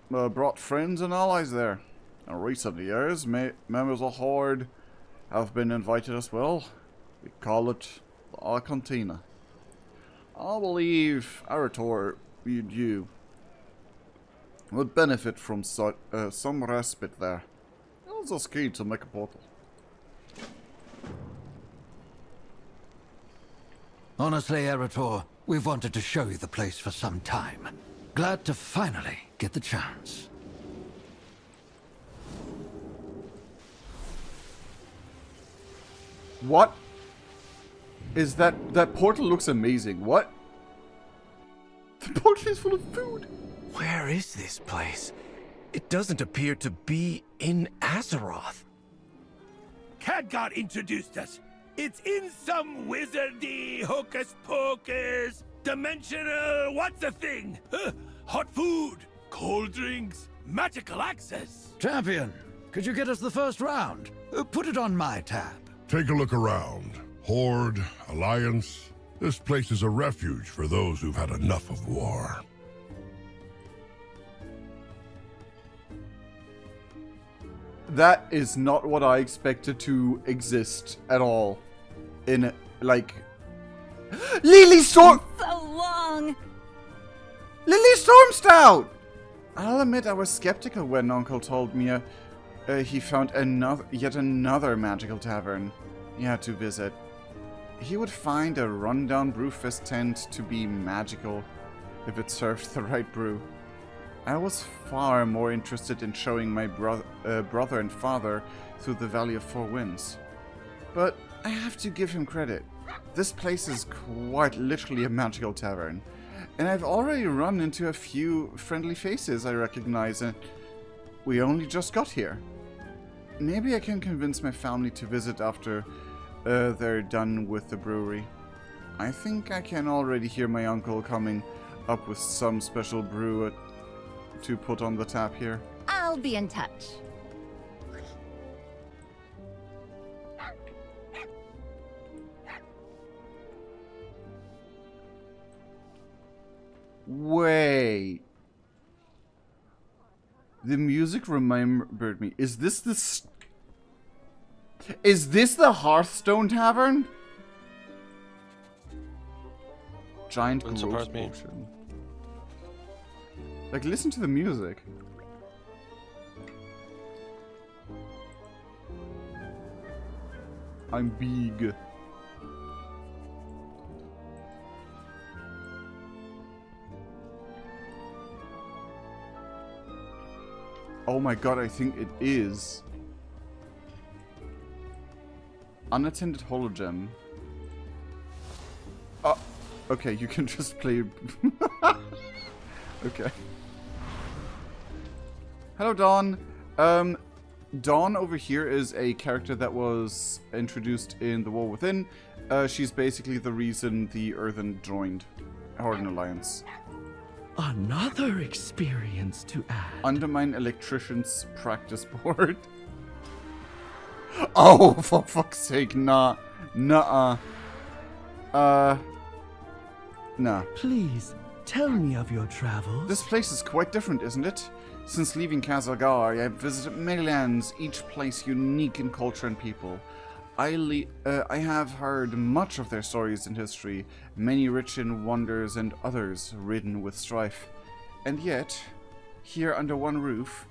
brought friends and allies there. In recent years, members of Horde have been invited as well. We call it the Argentina. I believe Arator, you would benefit from some respite there. Use this key to make a portal. Honestly, Arator, we've wanted to show you the place for some time. Glad to finally get the chance. What is that? That portal looks amazing. What? The portal is full of food. Where is this place? It doesn't appear to be in Azeroth. Khadgar introduced us. It's in some wizardy, hocus-pocus, dimensional, what's the thing? Hot food, cold drinks, magical access. Champion, Could you get us the first round? Put it on my tab. Take a look around. Horde, Alliance. This place is a refuge for those who've had enough of war. That is not what I expected to exist at all. In, like... Lily Storm... So long! Lily Stormstout! I'll admit I was skeptical when Uncle told me he found yet another magical tavern he had to visit. He would find a rundown brewfest tent to be magical if it served the right brew. I was far more interested in showing my brother and father through the Valley of Four Winds. But I have to give him credit. This place is quite literally a magical tavern. And I've already run into a few friendly faces I recognize, and we only just got here. Maybe I can convince my family to visit after they're done with the brewery. I think I can already hear my uncle coming up with some special brew to put on the tap here. I'll be in touch. Wait. The music remembered me. Is this the Hearthstone Tavern? Giant growth potion. Like, listen to the music. I'm big. Oh my god, I think it is. Unattended hologem. Oh, okay, you can just play. Okay. Hello, Dawn. Dawn over here is a character that was introduced in The War Within. She's basically the reason the Earthen joined Horde Alliance. Another experience to add. Undermine Electrician's practice board. Oh, for fuck's sake, nah. Nuh-uh. Nah. Please, tell me of your travels. This place is quite different, isn't it? Since leaving Kazalgar, I've visited many lands, each place unique in culture and people. I have heard much of their stories and history, many rich in wonders and others ridden with strife. And yet, here under one roof,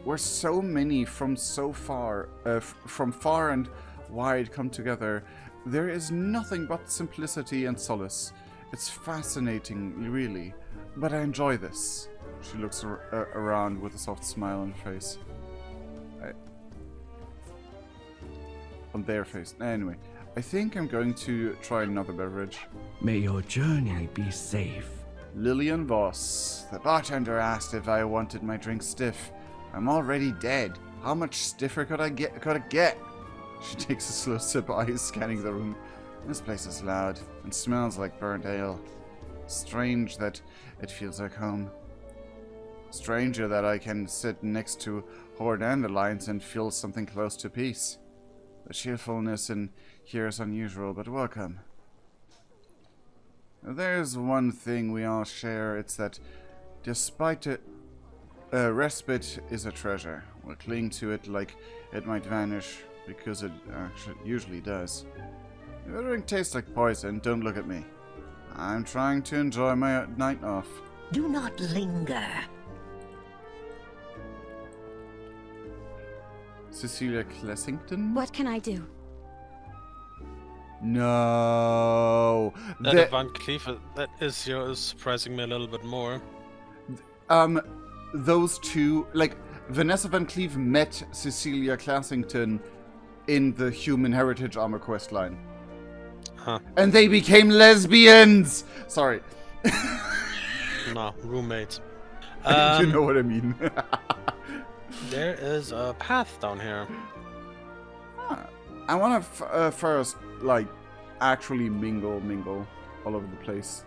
where so many from far and wide come together, there is nothing but simplicity and solace. It's fascinating, really, but I enjoy this. She looks around with a soft smile on her face. On their face. Anyway, I think I'm going to try another beverage. May your journey be safe. Lillian Voss. The bartender asked if I wanted my drink stiff. I'm already dead. How much stiffer could I get? She takes a slow sip, eyes scanning the room. This place is loud and smells like burnt ale. Strange that it feels like home. Stranger that I can sit next to Horde and Alliance and feel something close to peace. The cheerfulness in here is unusual, but welcome. There's one thing we all share, it's that despite it, respite is a treasure. We'll cling to it like it might vanish, because it usually does. If the drink tastes like poison, don't look at me. I'm trying to enjoy my night off. Do not linger. Cecilia Clessington? What can I do? No. That Van Cleef, that is surprising me a little bit more. Those two, like, Vanessa Van Cleef met Cecilia Clessington in the Human Heritage Armor quest line. Huh. And they became lesbians! Sorry. No, roommates. You know what I mean. There is a path down here. I want to first, like, actually mingle all over the place.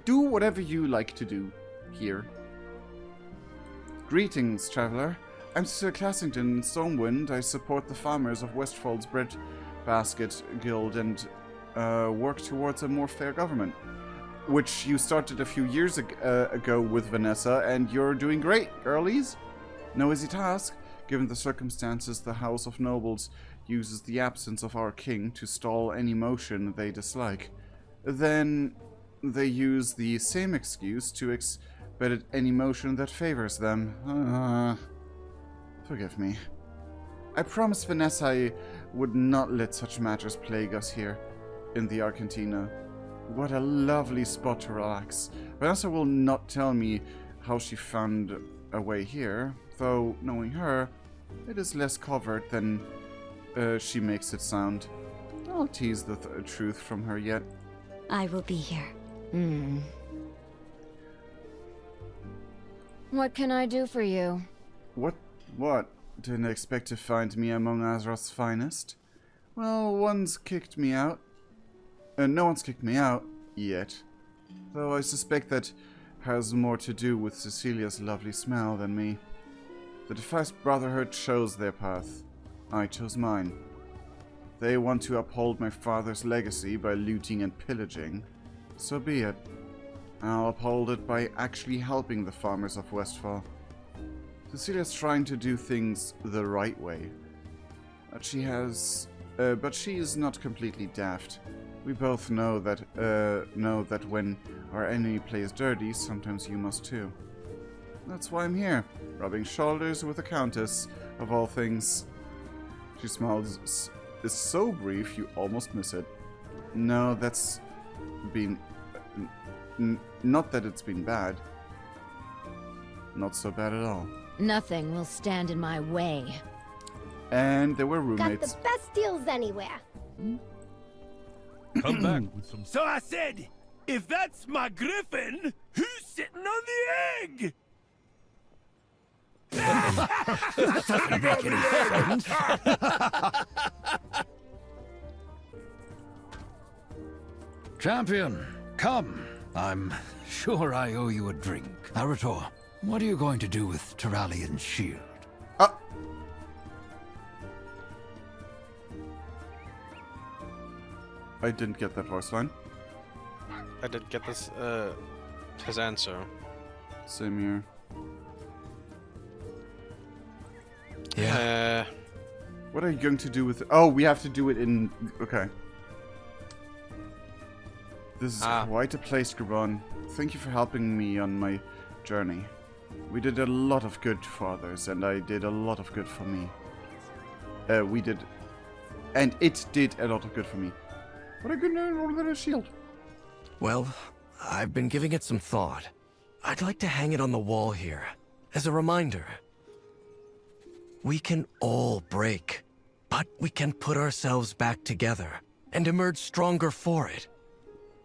Do whatever you like to do here. Greetings, traveler. I'm Sir Classington in Stormwind. I support the farmers of Westfall's Breadbasket Guild and work towards a more fair government. Which you started a few years ago with Vanessa, and you're doing great, girlies. No easy task. Given the circumstances, the House of Nobles uses the absence of our king to stall any motion they dislike. Then they use the same excuse to expedite any motion that favors them. Forgive me. I promised Vanessa I would not let such matters plague us here in the Argentina. What a lovely spot to relax. Vanessa will not tell me how she found a way here, though, knowing her, it is less covert than she makes it sound. I'll tease the truth from her yet. I will be here. What can I do for you? What? Didn't expect to find me among Azeroth's finest? Well, one's kicked me out. No one's kicked me out, yet. Though I suspect that has more to do with Cecilia's lovely smell than me. The Defaced Brotherhood chose their path. I chose mine. They want to uphold my father's legacy by looting and pillaging. So be it. I'll uphold it by actually helping the farmers of Westfall. Cecilia's trying to do things the right way. But she is not completely daft. We both know that when our enemy plays dirty, sometimes you must too. That's why I'm here, rubbing shoulders with the Countess, of all things. She smiles is so brief you almost miss it. No, that's been... not that it's been bad. Not so bad at all. Nothing will stand in my way. And they were roommates. Got the best deals anywhere. Come back with some. So I said, if that's my griffin, who's sitting on the egg? That doesn't make any sense. Champion, come. I'm sure I owe you a drink. Arator, what are you going to do with Terralian's shield? I didn't get that voice line. I didn't get this, his answer. Same here. Yeah. What are you going to do with... Oh, we have to do it in... Okay. This is quite a place, Grabon. Thank you for helping me on my journey. We did a lot of good for others, and I did a lot of good for me. We did... And it did a lot of good for me. What a good order than a shield. Well, I've been giving it some thought. I'd like to hang it on the wall here, as a reminder. We can all break, but we can put ourselves back together and emerge stronger for it.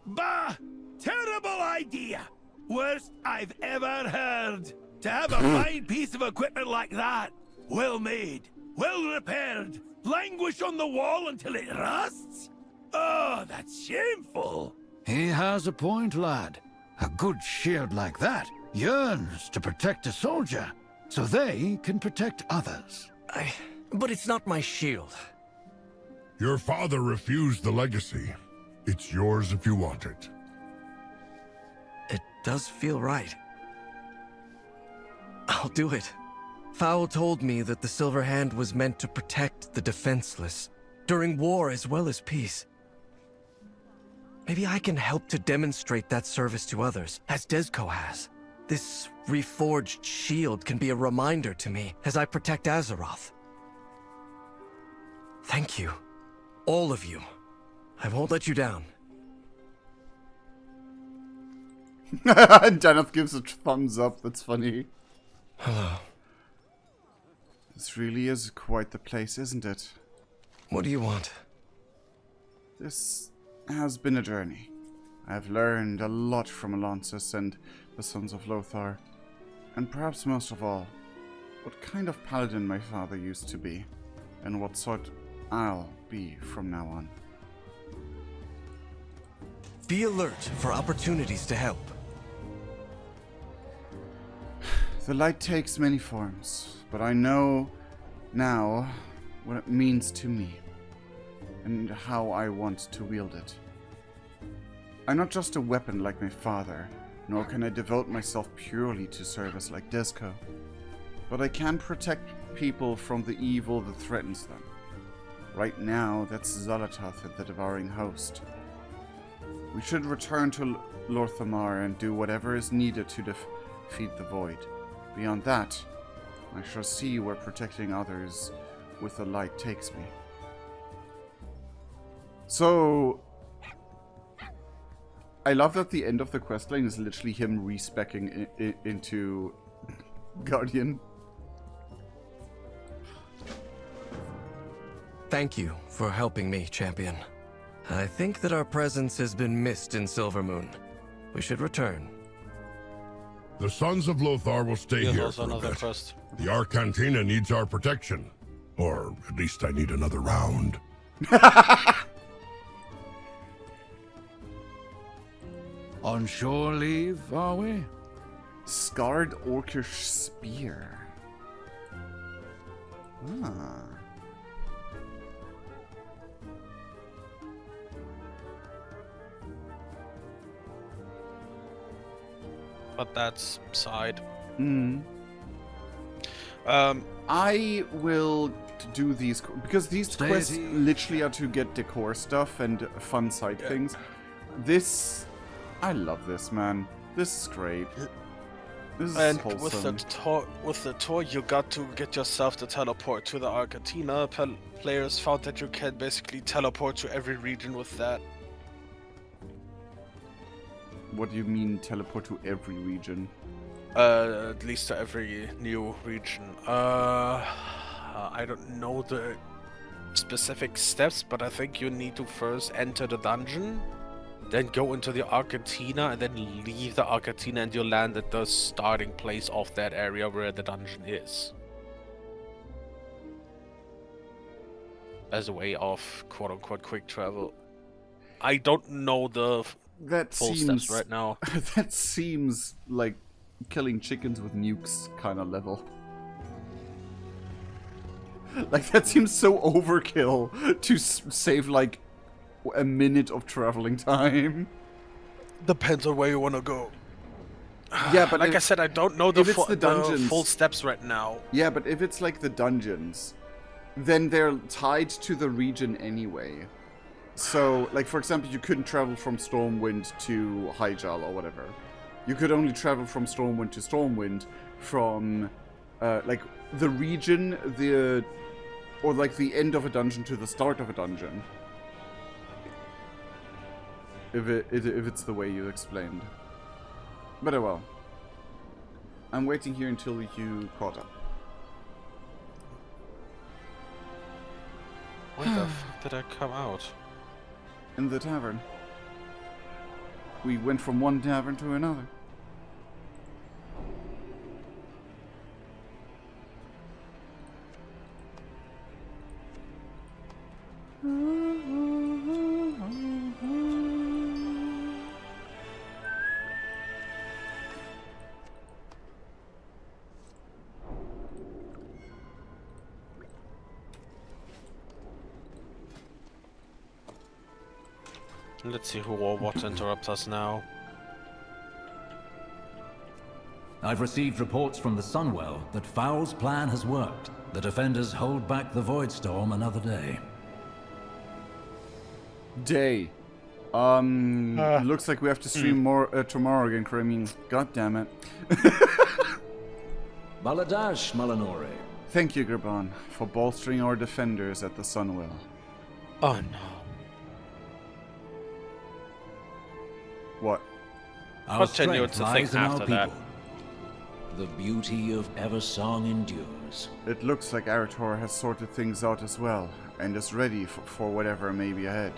Bah! Terrible idea! Worst I've ever heard! To have a fine piece of equipment like that, well made, well repaired, languish on the wall until it rusts? Oh, that's shameful! He has a point, lad. A good shield like that yearns to protect a soldier, so they can protect others. But it's not my shield. Your father refused the legacy. It's yours if you want it. It does feel right. I'll do it. Fowl told me that the Silver Hand was meant to protect the defenseless, during war as well as peace. Maybe I can help to demonstrate that service to others, as Desco has. This reforged shield can be a reminder to me as I protect Azeroth. Thank you. All of you. I won't let you down. Janeth gives a thumbs up, that's funny. Hello. This really is quite the place, isn't it? What do you want? This has been a journey. I've learned a lot from Alonsus and the Sons of Lothar. And perhaps most of all, what kind of paladin my father used to be, and what sort I'll be from now on. Be alert for opportunities to help. The light takes many forms, but I know now what it means to me, and how I want to wield it. I'm not just a weapon like my father, nor can I devote myself purely to service like Desco, but I can protect people from the evil that threatens them. Right now, that's xal'atath and the Devouring Host. We should return to Lorthamar and do whatever is needed to defeat the Void. Beyond that, I shall see where protecting others with the light takes me. So, I love that the end of the questline is literally him respecking into Guardian. Thank you for helping me, champion. I think that our presence has been missed in Silvermoon. We should return. The Sons of Lothar will stay here for a bit. The Arcantina needs our protection. Or at least I need another round. On shore leave, are we? Scarred Orcish Spear. Ah. But that's side. I will do these because these quests literally are to get decor stuff and fun side things. This, I love this, man. This is great. This is And wholesome. with the tour, you got to get yourself to teleport to the Arcantina. Players found that you can basically teleport to every region with that. What do you mean teleport to every region? At least to every new region. I don't know the specific steps, but I think you need to first enter the dungeon, then go into the Arcantina, and then leave the Arcantina, and you'll land at the starting place of that area where the dungeon is. As a way of quote-unquote quick travel. I don't know the full steps right now. That seems like killing chickens with nukes kind of level. Like, that seems so overkill to save, like, a minute of traveling time. Depends on where you want to go. Yeah, but like I said, I don't know the dungeons, full steps right now. Yeah, but if it's like the dungeons, then they're tied to the region anyway. So, like, for example, you couldn't travel from Stormwind to Hyjal or whatever. You could only travel from Stormwind to Stormwind from, like, the region, or like the end of a dungeon to the start of a dungeon. If it's the way you explained. But oh well. I'm waiting here until you caught up. Where the fuck did I come out? In the tavern. We went from one tavern to another. Let's see who or what interrupts us now. I've received reports from the Sunwell that Foul's plan has worked. The defenders hold back the Void Storm another day. Looks like we have to stream more tomorrow again, Kramin. God damn it. Baladash, Malanore. Thank you, Gerban, for bolstering our defenders at the Sunwell. Oh no. What? Our Continue strength to lies think in our after that. people. The beauty of Eversong endures. It looks like Arator has sorted things out as well, and is ready for whatever may be ahead.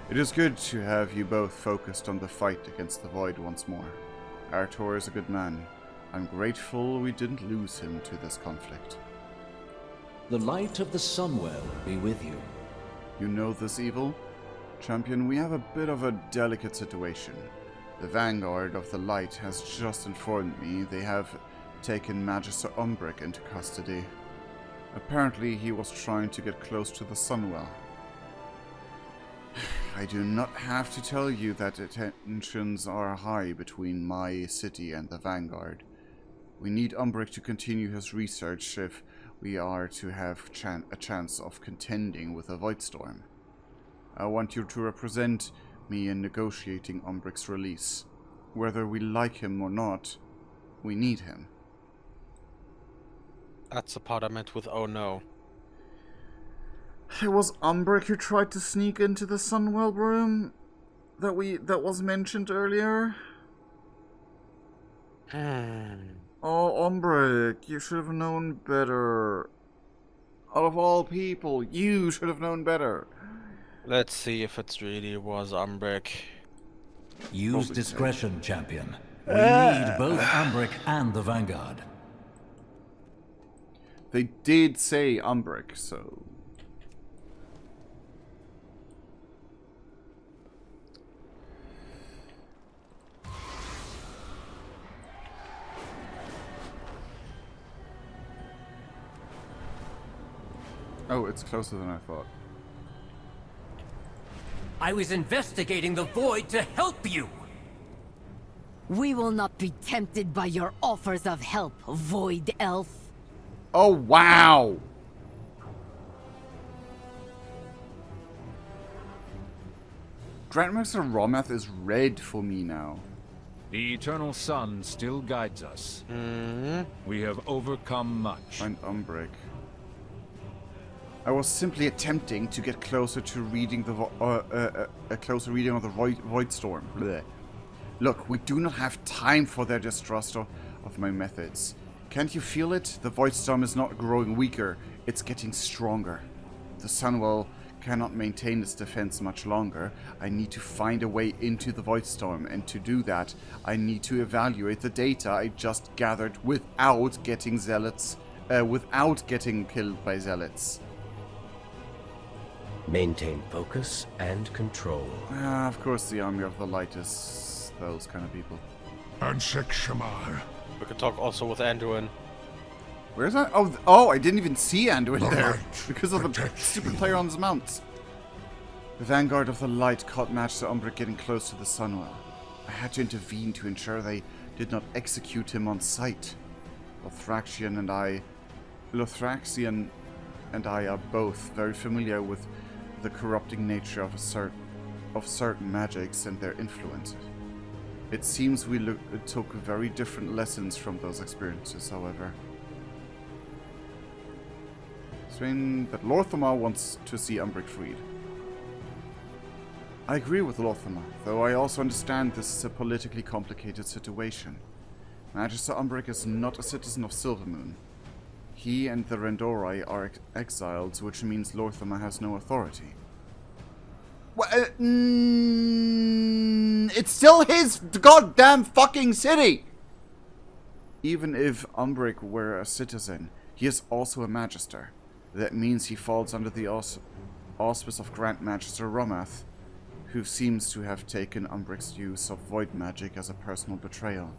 It is good to have you both focused on the fight against the Void once more. Arator is a good man. I'm grateful we didn't lose him to this conflict. The light of the Sunwell be with you. You know this evil? Champion, we have a bit of a delicate situation. The Vanguard of the Light has just informed me they have taken Magister Umbric into custody. Apparently he was trying to get close to the Sunwell. I do not have to tell you that tensions are high between my city and the Vanguard. We need Umbric to continue his research if we are to have a chance of contending with a Voidstorm. I want you to represent me in negotiating Umbric's release. Whether we like him or not, we need him. That's the part I meant with oh no. It was Umbric who tried to sneak into the Sunwell room that was mentioned earlier. Oh, Umbric, you should have known better. Out of all people, you should have known better. Let's see if it really was Umbric. Use discretion, champion. We need both Umbric and the Vanguard. They did say Umbric, so... Oh, it's closer than I thought. I was investigating the void to help you! We will not be tempted by your offers of help, Void Elf. Oh, wow! Grandmaster Romath is red for me now. The Eternal Sun still guides us. We have overcome much. And Umbric. I was simply attempting to get closer to reading the a closer reading of the Voidstorm. Blech. Look, we do not have time for their distrust of my methods. Can't you feel it? The Voidstorm is not growing weaker, it's getting stronger. The Sunwell cannot maintain its defense much longer. I need to find a way into the Voidstorm, and to do that, I need to evaluate the data I just gathered without getting without getting killed by zealots. Maintain focus and control. Of course, the Army of the Light is those kind of people. And Shamar. We could talk also with Anduin. Where's that? Oh, I didn't even see Anduin there because of the stupid player on his mount. The Vanguard of the Light caught Magister Umbric getting close to the Sunwell. I had to intervene to ensure they did not execute him on sight. Lothraxian and I are both very familiar with the corrupting nature of certain magics and their influence. It seems we took very different lessons from those experiences, however. Saying that Lorthama wants to see Umbric freed. I agree with Lorthama, though I also understand this is a politically complicated situation. Magister Umbric is not a citizen of Silvermoon. He and the Rendorai are exiles, which means Lorthama has no authority. It's still his goddamn fucking city! Even if Umbric were a citizen, he is also a magister. That means he falls under the auspice of Grand Magister Romath, who seems to have taken Umbric's use of void magic as a personal betrayal.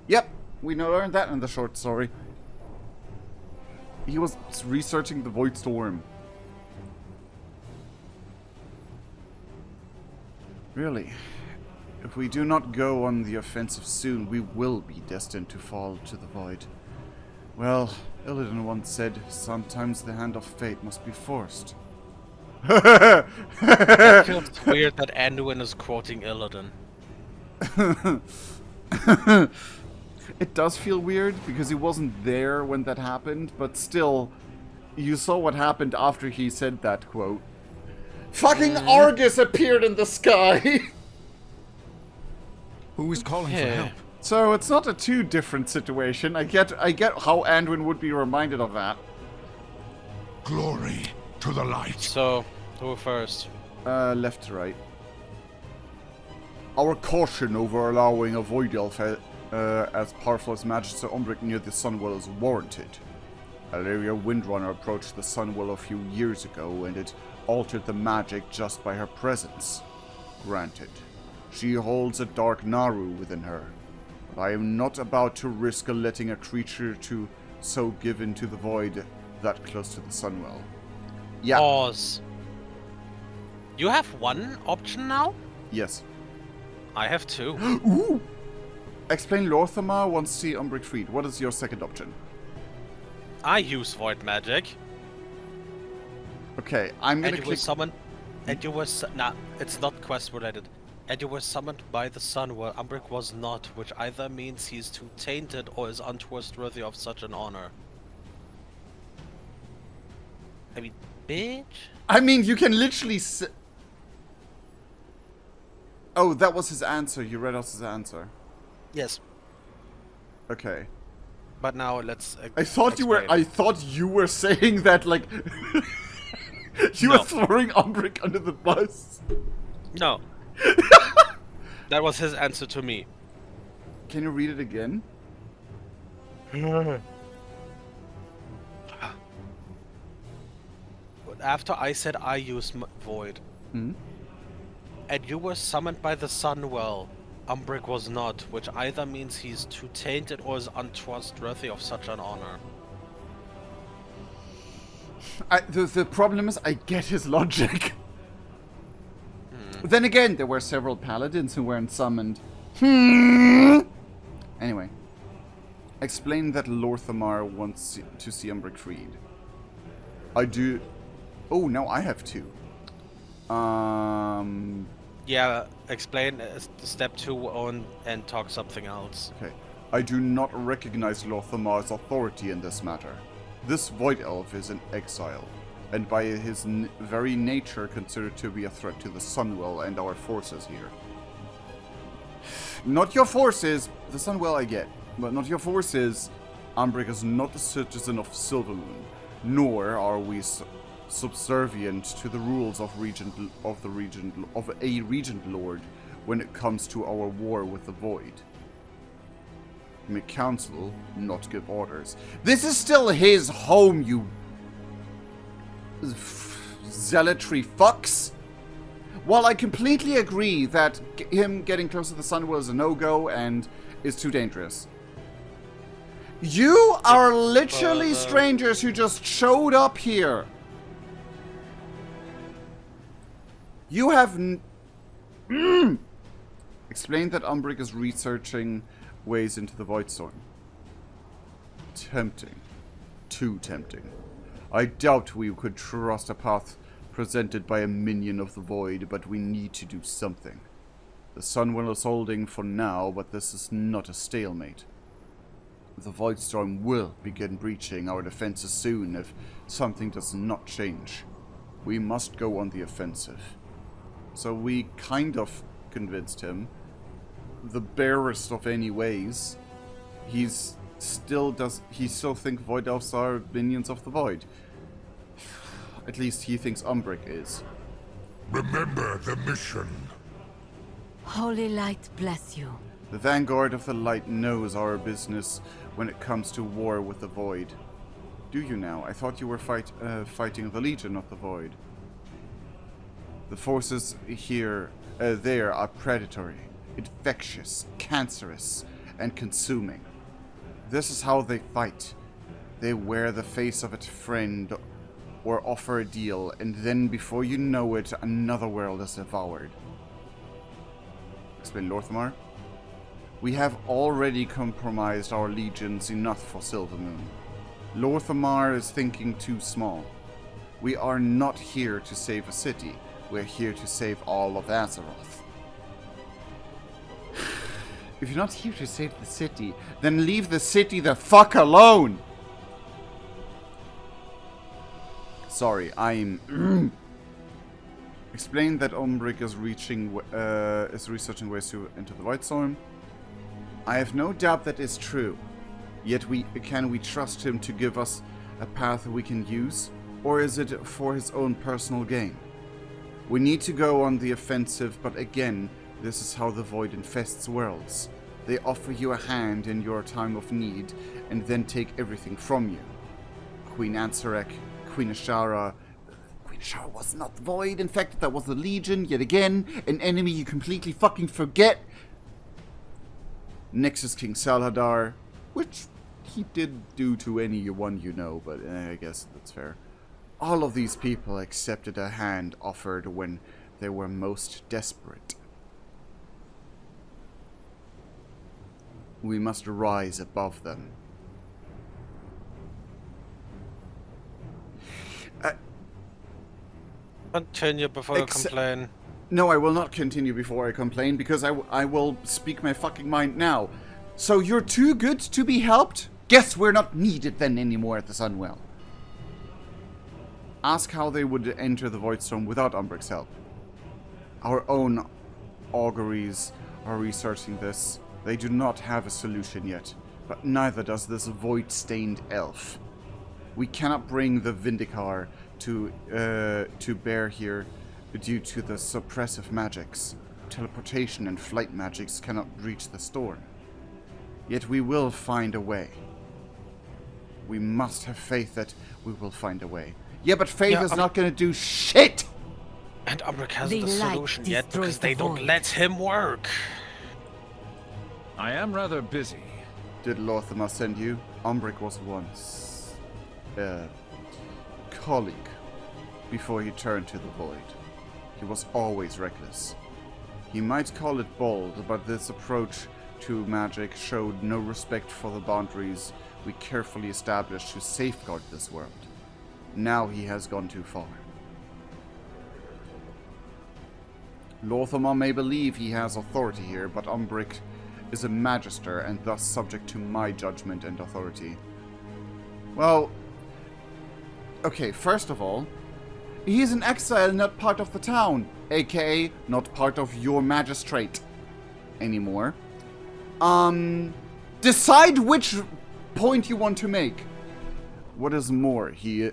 Yep, we learned that in the short story. He was researching the Voidstorm. Really, if we do not go on the offensive soon, we will be destined to fall to the void. Well, Illidan once said, sometimes the hand of fate must be forced. It feels weird that Anduin is quoting Illidan. It does feel weird, because he wasn't there when that happened, but still, you saw what happened after he said that quote. Fucking Argus appeared in the sky! Who is calling for help? So it's not a too different situation. I get how Anduin would be reminded of that. Glory to the light. So, who first? Left to right. Our caution over allowing a Void Elf as powerful as Magister Umbric near the Sunwell is warranted. Alleria Windrunner approached the Sunwell a few years ago, and it altered the magic just by her presence. Granted, she holds a dark Naru within her. But I am not about to risk letting a creature to so give into the void that close to the Sunwell. Yeah. Pause. You have one option now? Yes. I have two. Ooh! Explain Lorthamar wants to see Umbric freed. What is your second option? I use void magic. Okay, I'm gonna and you were summoned. And you were nah, it's not quest related. And you were summoned by the sun, where Umbric was not, which either means he's too tainted or is untrustworthy of such an honor. I mean, bitch. I mean, you can literally. Oh, that was his answer. You read us his answer. Yes. Okay. But now let's. I thought you were saying that like. You were throwing Umbric under the bus. No. That was his answer to me. Can you read it again? After I said I use void, and you were summoned by the Sunwell, Umbric was not, which either means he's too tainted or is untrustworthy of such an honor. The problem is, I get his logic. Then again, there were several paladins who weren't summoned. Anyway. Explain that Lorthamar wants to see Umbric freed. I do... Oh, now I have two. Yeah, explain step 2 and talk something else. Okay. I do not recognize Lorthamar's authority in this matter. This Void Elf is in exile, and by his very nature considered to be a threat to the Sunwell and our forces here. Not your forces, the Sunwell I get, but not your forces. Umbric is not a citizen of Silvermoon, nor are we subservient to the rules of a regent lord when it comes to our war with the Void. May counsel, not give orders. This is still his home, you zealotry fucks. While I completely agree that him getting close to the Sunwell is a no-go and is too dangerous. You are literally strangers who just showed up here. You have explained that Umbric is researching ways into the Voidstorm. Tempting. Too tempting. I doubt we could trust a path presented by a minion of the Void, but we need to do something. The Sunwell is holding for now, but this is not a stalemate. The Voidstorm will begin breaching our defenses soon if something does not change. We must go on the offensive. So we kind of convinced him. The barest of any ways. He still think Void Elves are minions of the Void. At least he thinks Umbric is. Remember the mission. Holy Light bless you. The Vanguard of the Light knows our business when it comes to war with the Void. Do you now? I thought you were fighting the Legion of the Void. The forces there are predatory, infectious, cancerous, and consuming. This is how they fight. They wear the face of a friend or offer a deal, and then before you know it, another world is devoured. Explain Lorthamar. We have already compromised our legions enough for Silvermoon. Lorthamar is thinking too small. We are not here to save a city. We're here to save all of Azeroth. If you're not here to save the city, then leave the city the fuck alone! Sorry, I'm... Explain that Umbric is researching ways to enter the Voidstorm. I have no doubt that is true. Yet can we trust him to give us a path we can use? Or is it for his own personal gain? We need to go on the offensive, but again, this is how the Void infests worlds. They offer you a hand in your time of need, and then take everything from you. Queen Ansarek, Queen Ashara... Queen Ashara was not the Void, in fact, that was the Legion, yet again, an enemy you completely fucking forget. Nexus King Salhadar, which he did do to anyone you know, but I guess that's fair. All of these people accepted a hand offered when they were most desperate. We must rise above them. Continue before you complain. No, I will not continue before I complain, because I will speak my fucking mind now. So you're too good to be helped? Guess we're not needed then anymore at the Sunwell. Ask how they would enter the Voidstorm without Umbric's help. Our own auguries are researching this. They do not have a solution yet, but neither does this void-stained elf. We cannot bring the Vindicar to bear here due to the suppressive magics. Teleportation and flight magics cannot reach the storm. Yet we will find a way. We must have faith that we will find a way. Yeah, but faith is not going to do shit! And Umbric hasn't the solution yet because they don't let him work. I am rather busy. Did Lorthama send you? Umbric was once a colleague before he turned to the void. He was always reckless. He might call it bold, but this approach to magic showed no respect for the boundaries we carefully established to safeguard this world. Now he has gone too far. Lorthama may believe he has authority here, but Umbric is a magister and thus subject to my judgment and authority. Well, okay, first of all, he is an exile, not part of the town, aka not part of your magistrate anymore. Decide which point you want to make. What is more, he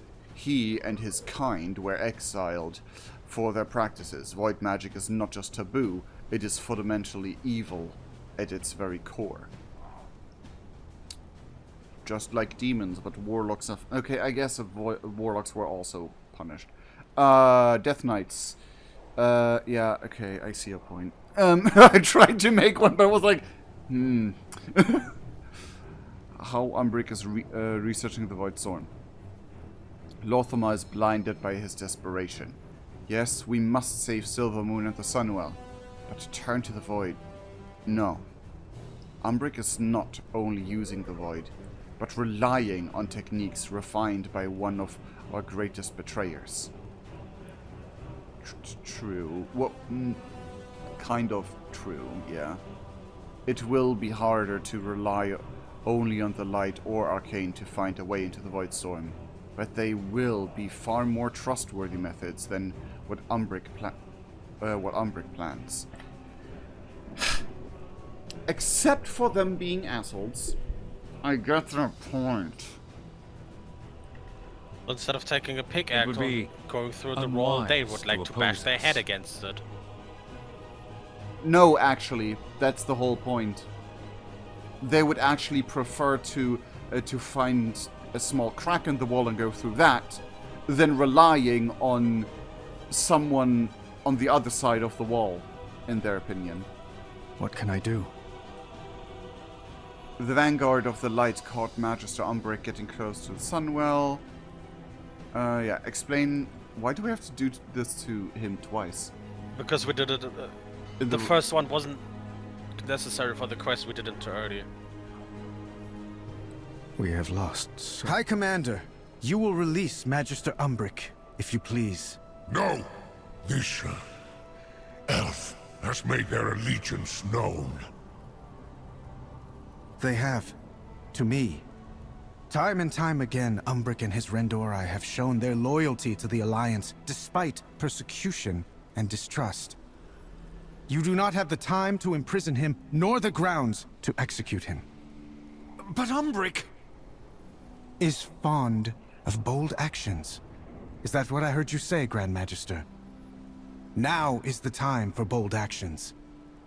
and his kind were exiled for their practices. Void magic is not just taboo, it is fundamentally evil at its very core. Just like demons, but warlocks have... Okay, I guess warlocks were also punished. Death Knights. Yeah, okay, I see a point. I tried to make one, but I was like, How Umbric is researching the Voidstorm. Lorthama is blinded by his desperation. Yes, we must save Silvermoon and the Sunwell, but to turn to the Void, no. Umbric is not only using the Void, but relying on techniques refined by one of our greatest betrayers. True. Well, kind of true, yeah. It will be harder to rely only on the light or arcane to find a way into the Voidstorm, but they will be far more trustworthy methods than what Umbric plans. Except for them being assholes, I get their point. Instead of taking a pickaxe or going through the wall, they would like to bash their head against it. No, actually, that's the whole point. They would actually prefer to find a small crack in the wall and go through that, than relying on someone on the other side of the wall, in their opinion. What can I do? The vanguard of the light caught Magister Umbric getting close to the Sunwell. Yeah, explain, why do we have to do this to him twice? Because we did it, the first one wasn't necessary for the quest, we did it too early. We have lost. High Commander, you will release Magister Umbric, if you please. No! This elf has made their allegiance known. They have. To me. Time and time again, Umbric and his Rendorai have shown their loyalty to the Alliance, despite persecution and distrust. You do not have the time to imprison him, nor the grounds to execute him. But Umbric is fond of bold actions. Is that what I heard you say, Grand Magister? Now is the time for bold actions.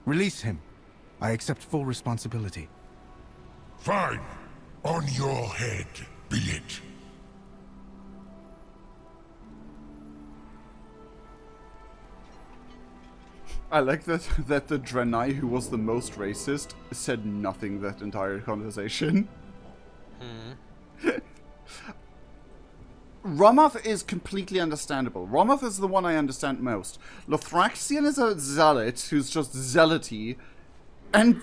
Release him. I accept full responsibility. Fine. On your head, be it. I like that the Draenei, who was the most racist, said nothing that entire conversation. Romoth is completely understandable. Romoth is the one I understand most. Lothraxion is a zealot who's just zealoty. And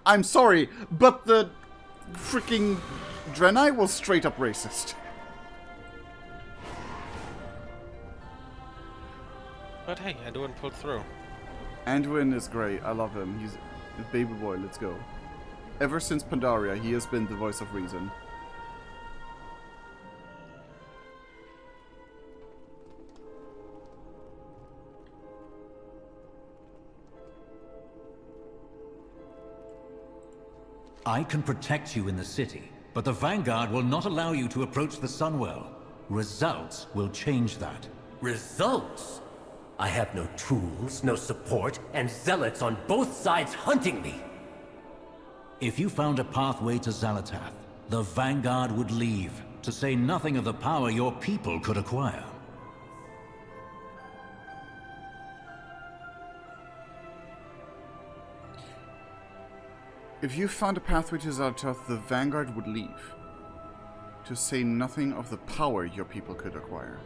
I'm sorry, but the freaking Draenei was straight up racist. But hey, Anduin pulled through. Anduin is great. I love him. He's a baby boy. Let's go. Ever since Pandaria, he has been the voice of reason. I can protect you in the city, but the Vanguard will not allow you to approach the Sunwell. Results will change that. Results? I have no tools, no support, and zealots on both sides hunting me. If you found a pathway to xal'atath, the Vanguard would leave, to say nothing of the power your people could acquire. If you found a pathway to xal'atath, the Vanguard would leave, to say nothing of the power your people could acquire.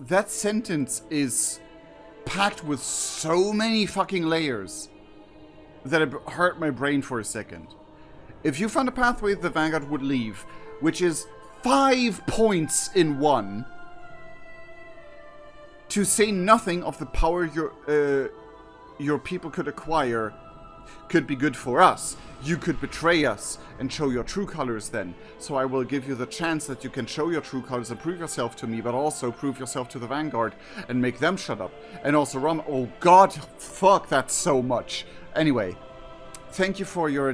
That sentence is packed with so many fucking layers that it hurt my brain for a second. If you found a pathway, the Vanguard would leave, which is 5 points in one, to say nothing of the power your people could acquire, could be good for us. You could betray us and show your true colors then. So I will give you the chance that you can show your true colors and prove yourself to me, but also prove yourself to the Vanguard and make them shut up. And also oh god, fuck, that's so much. Anyway, thank you for your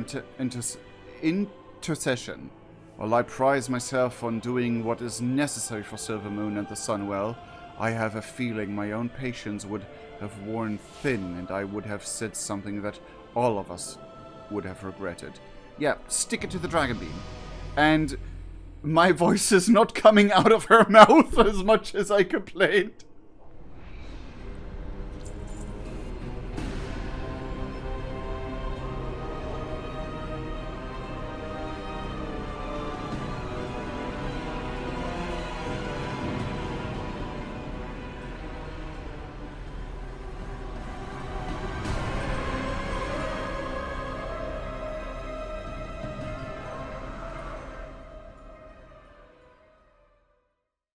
intercession. While I prize myself on doing what is necessary for Silvermoon and the Sunwell, I have a feeling my own patience would have worn thin and I would have said something that all of us would have regretted. Yeah, stick it to the Dragon Beam. And my voice is not coming out of her mouth as much as I complained.